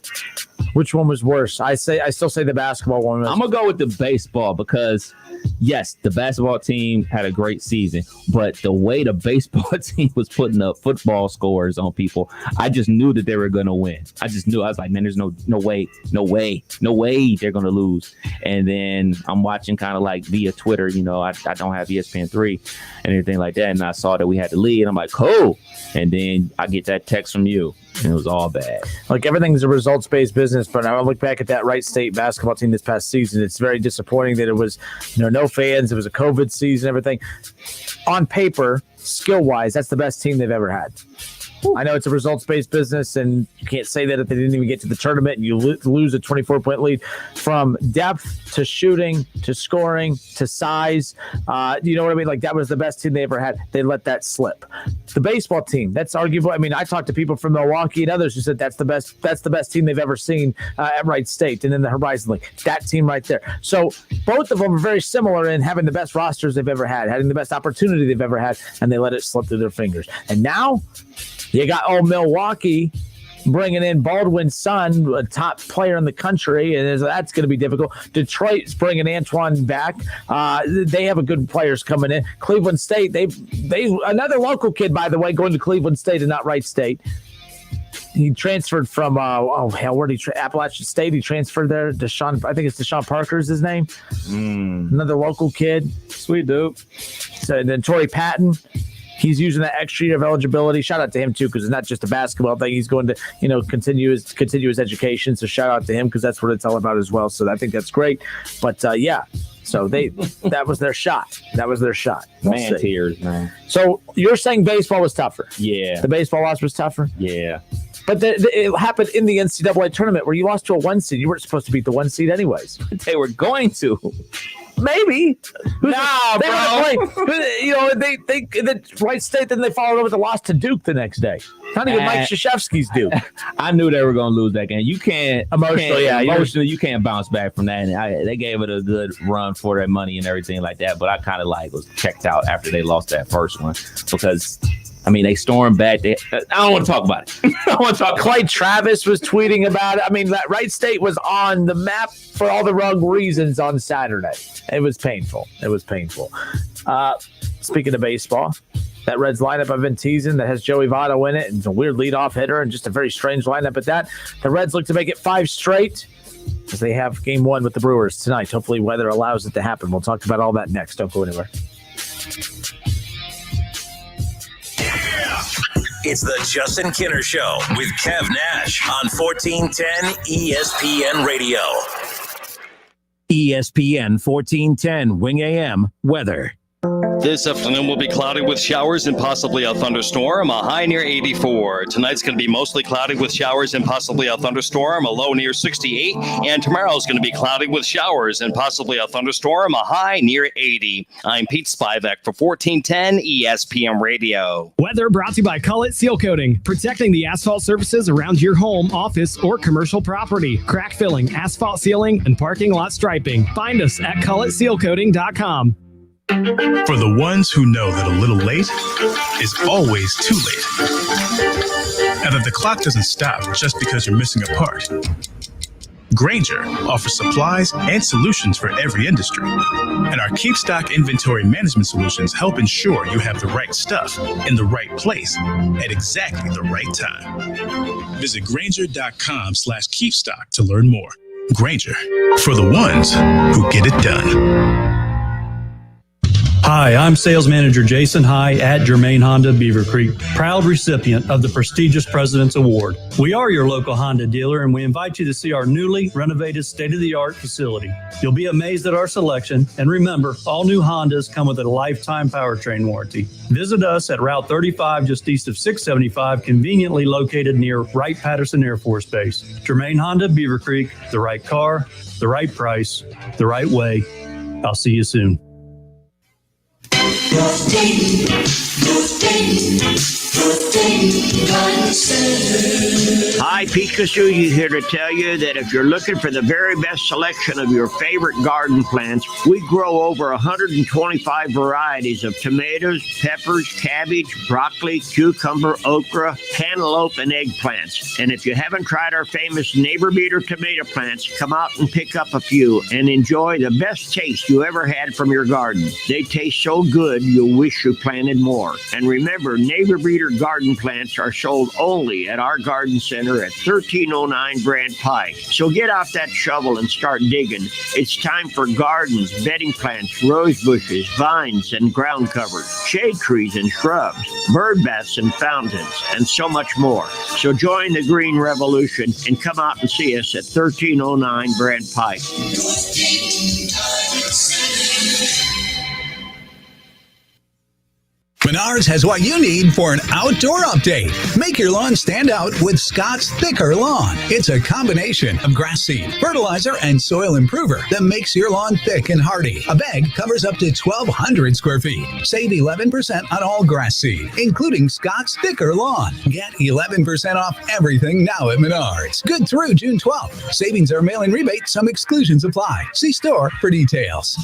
Which one was worse? I still say the basketball one. I'm going to go with the baseball, because yes, the basketball team had a great season, but the way the baseball team was putting up football scores on people, I just knew that they were going to win. I just knew. I was like, man, there's no way they're going to lose. And then I'm watching kind of like via Twitter, I don't have ESPN3 and everything like that. And I saw that we had the lead. I'm like, cool. And then I get that text from you, and it was all bad. Like, everything's a results-based business, but I look back at that Wright State basketball team this past season. It's very disappointing that it was, no fans. It was a COVID season, everything. On paper, skill-wise, that's the best team they've ever had. I know it's a results-based business, and you can't say that if they didn't even get to the tournament and you lose a 24-point lead. From depth to shooting to scoring to size, you know what I mean? Like, that was the best team they ever had. They let that slip. The baseball team, that's arguable. I mean, I talked to people from Milwaukee and others who said that's the best team they've ever seen at Wright State, and in the Horizon League. That team right there. So both of them are very similar in having the best rosters they've ever had, having the best opportunity they've ever had, and they let it slip through their fingers. And now you got Milwaukee bringing in Baldwin's son, a top player in the country, and that's going to be difficult. Detroit's bringing Antoine back. They have a good players coming in. Cleveland State, they another local kid, by the way, going to Cleveland State and not Wright State. He transferred from where did he Appalachian State. He transferred there. I think it's Deshaun Parker is his name. Another local kid. Sweet dude. So then Torrey Patton, he's using that extra year of eligibility. Shout out to him too, because it's not just a basketball thing. He's going to, continue his education. So shout out to him, because that's what it's all about as well. So I think that's great. But yeah, so that was their shot. Man, tears, man. So you're saying baseball was tougher? Yeah. The baseball loss was tougher? Yeah. But it happened in the NCAA tournament where you lost to a 1 seed. You weren't supposed to beat the 1 seed anyways. They were going to. Maybe. Nah, bro. They the Wright State, then they followed up with a loss to Duke the next day. Not even Mike Krzyzewski's Duke. I knew they were going to lose that game. You can't emotionally, you can't bounce back from that. And they gave it a good run for their money and everything like that. But I kind of was checked out after they lost that first one, because they stormed back. I don't want to talk about it. I don't want to talk. Clay Travis was tweeting about it. That Wright State was on the map for all the wrong reasons on Saturday. It was painful. Speaking of baseball, that Reds lineup I've been teasing that has Joey Votto in it, and a weird leadoff hitter, and just a very strange lineup at that. The Reds look to make it 5 straight as they have game 1 with the Brewers tonight. Hopefully weather allows it to happen. We'll talk about all that next. Don't go anywhere. It's the Justin Kinner Show with Kev Nash on 1410 ESPN Radio. ESPN 1410 Wing AM weather. This afternoon will be cloudy with showers and possibly a thunderstorm, a high near 84. Tonight's going to be mostly cloudy with showers and possibly a thunderstorm, a low near 68. And tomorrow's going to be cloudy with showers and possibly a thunderstorm, a high near 80. I'm Pete Spivak for 1410 ESPN Radio. Weather brought to you by Cullet Seal Coating, protecting the asphalt surfaces around your home, office, or commercial property. Crack filling, asphalt sealing, and parking lot striping. Find us at culletsealcoating.com. For the ones who know that a little late is always too late, and that the clock doesn't stop just because you're missing a part, Grainger offers supplies and solutions for every industry. And our Keep Stock inventory management solutions help ensure you have the right stuff in the right place at exactly the right time. Visit Grainger.com/keepstock to learn more. Grainger, for the ones who get it done. Hi, I'm Sales Manager Jason High at Germain Honda Beaver Creek, proud recipient of the prestigious President's Award. We are your local Honda dealer, and we invite you to see our newly renovated state-of-the-art facility. You'll be amazed at our selection, and remember, all new Hondas come with a lifetime powertrain warranty. Visit us at Route 35, just east of 675, conveniently located near Wright-Patterson Air Force Base. Germain Honda Beaver Creek, the right car, the right price, the right way. I'll see you soon. Hi, Pikachu here to tell you that if you're looking for the very best selection of your favorite garden plants, we grow over 125 varieties of tomatoes, peppers, cabbage, broccoli, cucumber, okra, cantaloupe, and eggplants. And if you haven't tried our famous Neighbor Beater tomato plants, come out and pick up a few and enjoy the best taste you ever had from your garden. They taste so good, you'll wish you planted more. And remember, Neighbor Beater garden plants are sold only at our garden center at 1309 Brand Pike. So get off that shovel and start digging. It's time for gardens, bedding plants, rose bushes, vines, and ground covers, shade trees and shrubs, bird baths and fountains, and so much more. So join the green revolution and come out and see us at 1309 Brand Pike. Menards has what you need for an outdoor update. Make your lawn stand out with Scott's Thicker Lawn. It's a combination of grass seed, fertilizer, and soil improver that makes your lawn thick and hardy. A bag covers up to 1,200 square feet. Save 11% on all grass seed, including Scott's Thicker Lawn. Get 11% off everything now at Menards. Good through June 12th. Savings are mail-in rebate. Some exclusions apply. See store for details.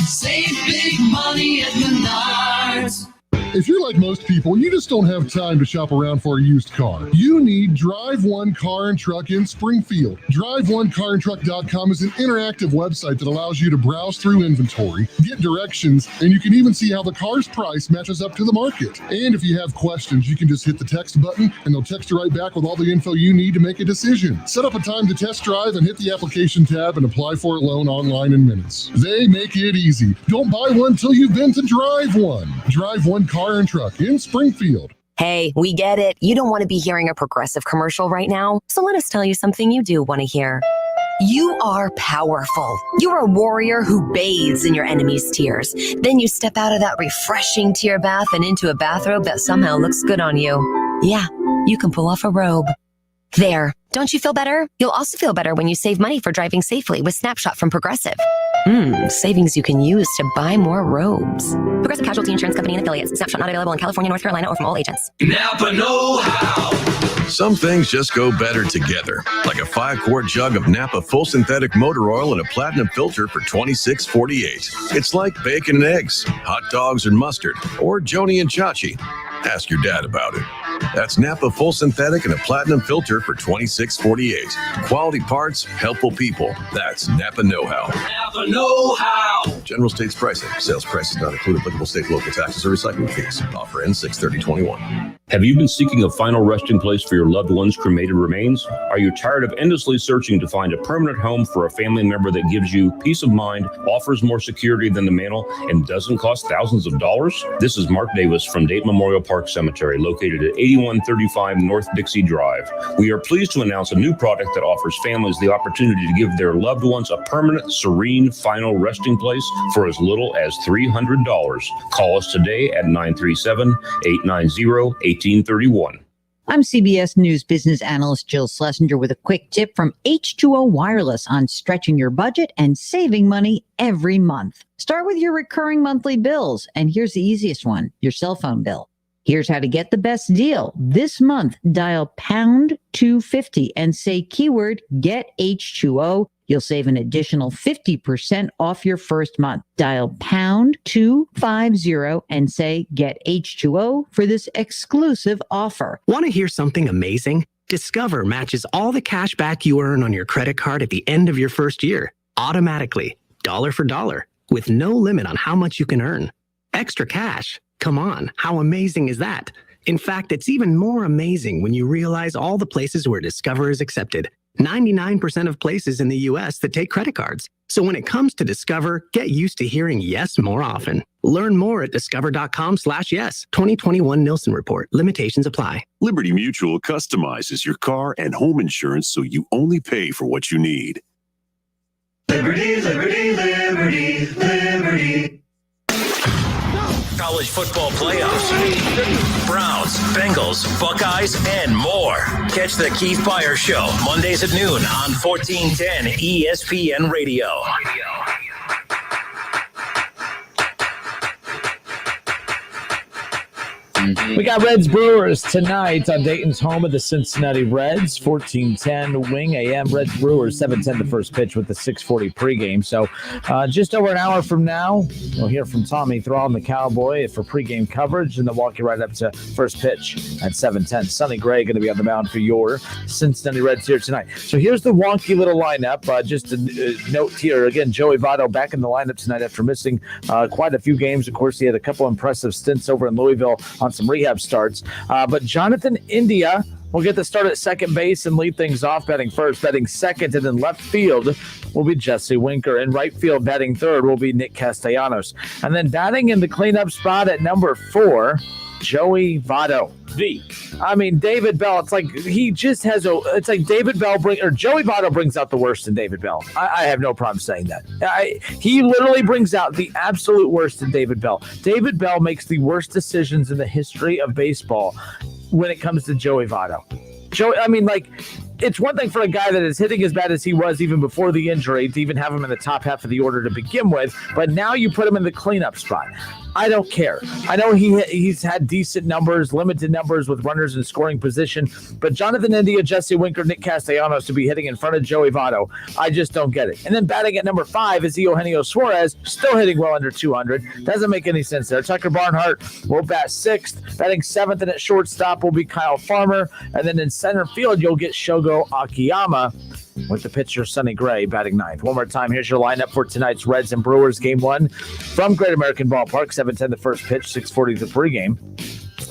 Save big money at Menards. If you're like most people, you just don't have time to shop around for a used car. You need Drive One Car and Truck in Springfield. DriveOneCarAndTruck.com is an interactive website that allows you to browse through inventory, get directions, and you can even see how the car's price matches up to the market. And if you have questions, you can just hit the text button and they'll text you right back with all the info you need to make a decision. Set up a time to test drive and hit the application tab and apply for a loan online in minutes. They make it easy. Don't buy one till you've been to Drive One. Drive One Car and Truck in Springfield. Hey, we get it. You don't want to be hearing a Progressive commercial right now, so let us tell you something you do want to hear. You are powerful. You're a warrior who bathes in your enemy's tears. Then you step out of that refreshing tear bath and into a bathrobe that somehow looks good on you. Yeah, you can pull off a robe. There. Don't you feel better? You'll also feel better when you save money for driving safely with Snapshot from Progressive. Savings you can use to buy more robes. Progressive Casualty Insurance Company and Affiliates. Snapshot not available in California, North Carolina, or from all agents. Napa know-how. Some things just go better together, like a 5-quart jug of Napa full synthetic motor oil and a platinum filter for $26.48. It's like bacon and eggs, hot dogs and mustard, or Joni and Chachi. Ask your dad about it. That's Napa full synthetic and a platinum filter for $26.48. Quality parts, helpful people. That's Napa know-how. Napa know-how. General States pricing. Sales prices not include applicable state, local taxes, or recycling fees. Offer ends 6/30/21. Have you been seeking a final resting place for your loved one's cremated remains? Are you tired of endlessly searching to find a permanent home for a family member that gives you peace of mind, offers more security than the mantle, and doesn't cost thousands of dollars? This is Mark Davis from Dayton Memorial Park Cemetery, located at 8135 North Dixie Drive. We are pleased to announce a new product that offers families the opportunity to give their loved ones a permanent, serene, final resting place for as little as $300. Call us today at 937-890-1831. I'm CBS News business analyst Jill Schlesinger with a quick tip from H2O Wireless on stretching your budget and saving money every month. Start with your recurring monthly bills, and here's the easiest one, your cell phone bill. Here's how to get the best deal. This month, dial pound 250 and say keyword get H2O. You'll save an additional 50% off your first month. Dial pound 250 and say get H2O for this exclusive offer. Want to hear something amazing? Discover matches all the cash back you earn on your credit card at the end of your first year, automatically, dollar for dollar, with no limit on how much you can earn. Extra cash. Come on, how amazing is that? In fact, it's even more amazing when you realize all the places where Discover is accepted. 99% of places in the U.S. that take credit cards. So when it comes to Discover, get used to hearing yes more often. Learn more at discover.com/yes. 2021 Nielsen Report. Limitations apply. Liberty Mutual customizes your car and home insurance so you only pay for what you need. Liberty, liberty, liberty, liberty. College football playoffs, Browns, Bengals, Buckeyes, and more. Catch the Keith Fire Show Mondays at noon on 1410 ESPN Radio. We got Reds Brewers tonight on Dayton's home of the Cincinnati Reds, 1410 Wing AM. Reds Brewers, 7:10 the first pitch with the 6:40 pregame. So just over an hour from now, we'll hear from Tommy Thrall and the Cowboy for pregame coverage, and they'll walk you right up to first pitch at 7:10. Sonny Gray going to be on the mound for your Cincinnati Reds here tonight. So here's the wonky little lineup. Just a note here, again, Joey Votto back in the lineup tonight after missing quite a few games. Of course, he had a couple impressive stints over in Louisville on some rehab starts. But Jonathan India will get the start at second base and lead things off, batting first, batting second, and then left field will be Jesse Winker. And right field, batting third, will be Nick Castellanos. And then batting in the cleanup spot at number 4, Joey Votto. David Bell, it's like he just has it's like David Bell Joey Votto brings out the worst in David Bell. I have no problem saying that. He literally brings out the absolute worst in David Bell. David Bell makes the worst decisions in the history of baseball when it comes to Joey Votto. it's one thing for a guy that is hitting as bad as he was even before the injury to even have him in the top half of the order to begin with, but now you put him in the cleanup spot. I don't care. I know he's had decent numbers, limited numbers with runners in scoring position, but Jonathan India, Jesse Winker, Nick Castellanos to be hitting in front of Joey Votto, I just don't get it. And then batting at number 5 is Eugenio Suarez, still hitting well under 200. Doesn't make any sense there. Tucker Barnhart will bat 6th. Batting 7th and at shortstop will be Kyle Farmer. And then in center field, you'll get Shogo Akiyama with the pitcher Sonny Gray batting 9th. One more time, here's your lineup for tonight's Reds and Brewers Game 1 from Great American Ballpark. 7:10 the first pitch, 6:40 the pregame.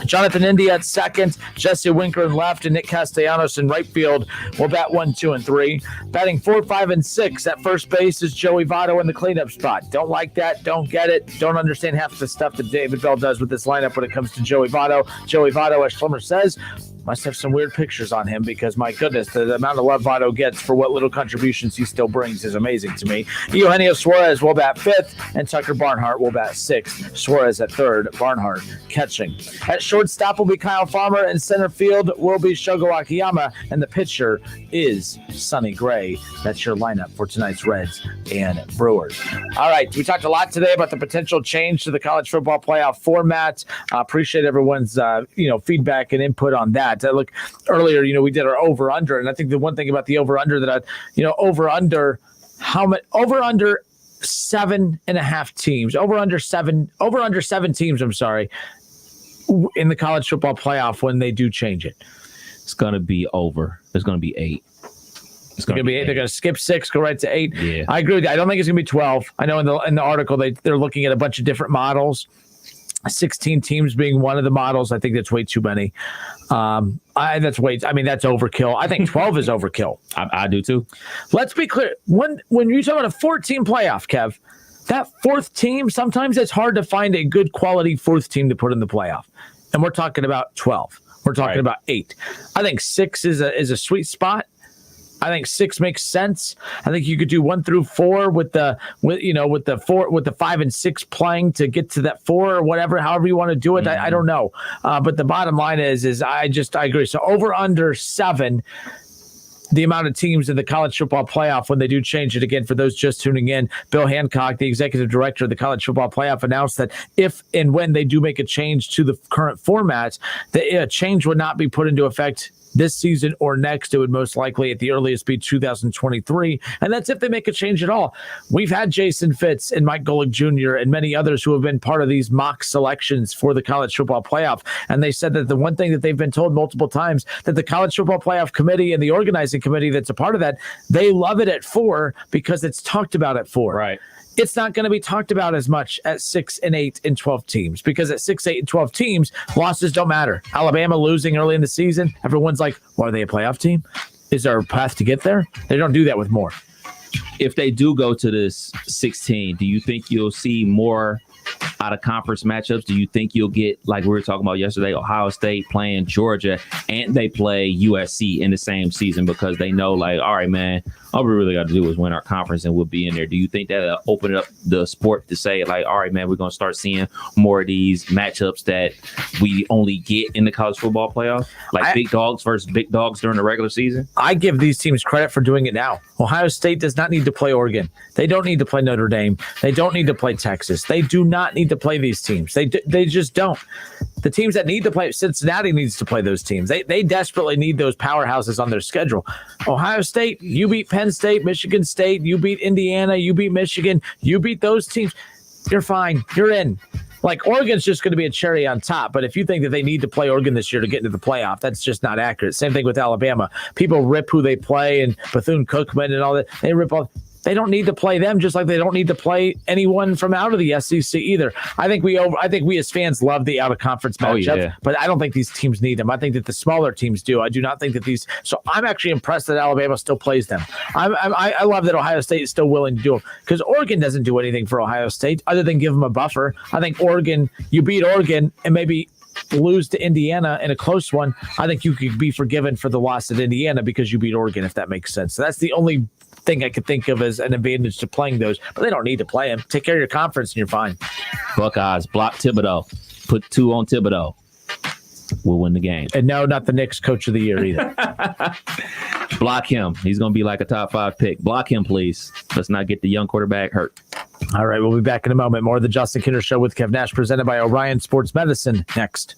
Jonathan India at second, Jesse Winker in left, and Nick Castellanos in right field will bat 1, 2, and 3. Batting 4, 5, and 6 at first base is Joey Votto in the cleanup spot. Don't like that, don't get it, don't understand half the stuff that David Bell does with this lineup when it comes to Joey Votto. Joey Votto, as Schlemmer says, must have some weird pictures on him because, my goodness, the amount of love Votto gets for what little contributions he still brings is amazing to me. Eugenio Suarez will bat 5th, and Tucker Barnhart will bat 6th. Suarez at 3rd, Barnhart catching. At shortstop will be Kyle Farmer, and center field will be Shogo Akiyama, and the pitcher is Sonny Gray. That's your lineup for tonight's Reds and Brewers. All right, we talked a lot today about the potential change to the college football playoff format. Appreciate everyone's feedback and input on that. Look, earlier, we did our over-under, and I think the one thing about the over-under that over-under 7.5 teams, over-under 7 teams, I'm sorry, in the college football playoff when they do change it. It's going to be over. There's going to be 8. It's going to be 8. They're going to skip 6, go right to 8. Yeah. I agree with you. I don't think it's going to be 12. I know in the article they're looking at a bunch of different models. 16 teams being one of the models. I think that's way too many. That's overkill. I think 12 is overkill. I do too. Let's be clear. When you talk about a 14 playoff, Kev, that 4th team, sometimes it's hard to find a good quality 4th team to put in the playoff. And we're talking about 12. We're talking about 8. I think 6 is a sweet spot. I think 6 makes sense. I think you could do 1 through 4 with the 5 and 6 playing to get to that 4 or whatever, however you want to do it. Mm-hmm. I don't know. But the bottom line is I agree. So over under 7, the amount of teams in the college football playoff when they do change it again. For those just tuning in, Bill Hancock, the executive director of the college football playoff, announced that if and when they do make a change to the current format, the change would not be put into effect this season or next. It would most likely at the earliest be 2023. And that's if they make a change at all. We've had Jason Fitz and Mike Golick Jr. and many others who have been part of these mock selections for the college football playoff. And they said that the one thing that they've been told multiple times, that the college football playoff committee and the organizing committee that's a part of that, they love it at 4 because it's talked about at 4. Right. It's not going to be talked about as much at 6 and 8 and 12 teams because at 6, 8, and 12 teams, losses don't matter. Alabama losing early in the season, everyone's like, well, are they a playoff team? Is there a path to get there? They don't do that with more. If they do go to this 16, do you think you'll see more out of conference matchups? Do you think you'll get, like we were talking about yesterday, Ohio State playing Georgia and they play USC in the same season because they know, like, all right, man, all we really got to do is win our conference and we'll be in there. Do you think that'll open up the sport to say, like, all right, man, we're going to start seeing more of these matchups that we only get in the college football playoff? Like big dogs versus big dogs during the regular season? I give these teams credit for doing it now. Ohio State does not need to play Oregon. They don't need to play Notre Dame. They don't need to play Texas. They do not need to play these teams. They just don't. The teams that need to play, Cincinnati needs to play those teams. They desperately need those powerhouses on their schedule. Ohio State, you beat Penn State, Michigan State, you beat Indiana, you beat Michigan, you beat those teams. You're fine. You're in. Like, Oregon's just going to be a cherry on top. But if you think that they need to play Oregon this year to get into the playoff, that's just not accurate. Same thing with Alabama. People rip who they play and Bethune-Cookman and all that. They rip all. They don't need to play them, just like they don't need to play anyone from out of the SEC either. I think we as fans love the out of conference matchups, but I don't think these teams need them. I think that the smaller teams do. I do not think that these. So I'm actually impressed that Alabama still plays them. I love that Ohio State is still willing to do them because Oregon doesn't do anything for Ohio State other than give them a buffer. I think Oregon, you beat Oregon and maybe lose to Indiana in a close one. I think you could be forgiven for the loss at Indiana because you beat Oregon, if that makes sense. So that's the only thing I could think of as an advantage to playing those, but they don't need to play them. Take care of your conference and you're fine. Buckeyes block Thibodeau, put 2 on Thibodeau. will win the game. And no, not the Knicks coach of the year either. Block him. He's going to be like a top 5 pick. Block him, please. Let's not get the young quarterback hurt. All right, we'll be back in a moment. More of the Justin Kinner Show with Kev Nash, presented by Orion Sports Medicine next.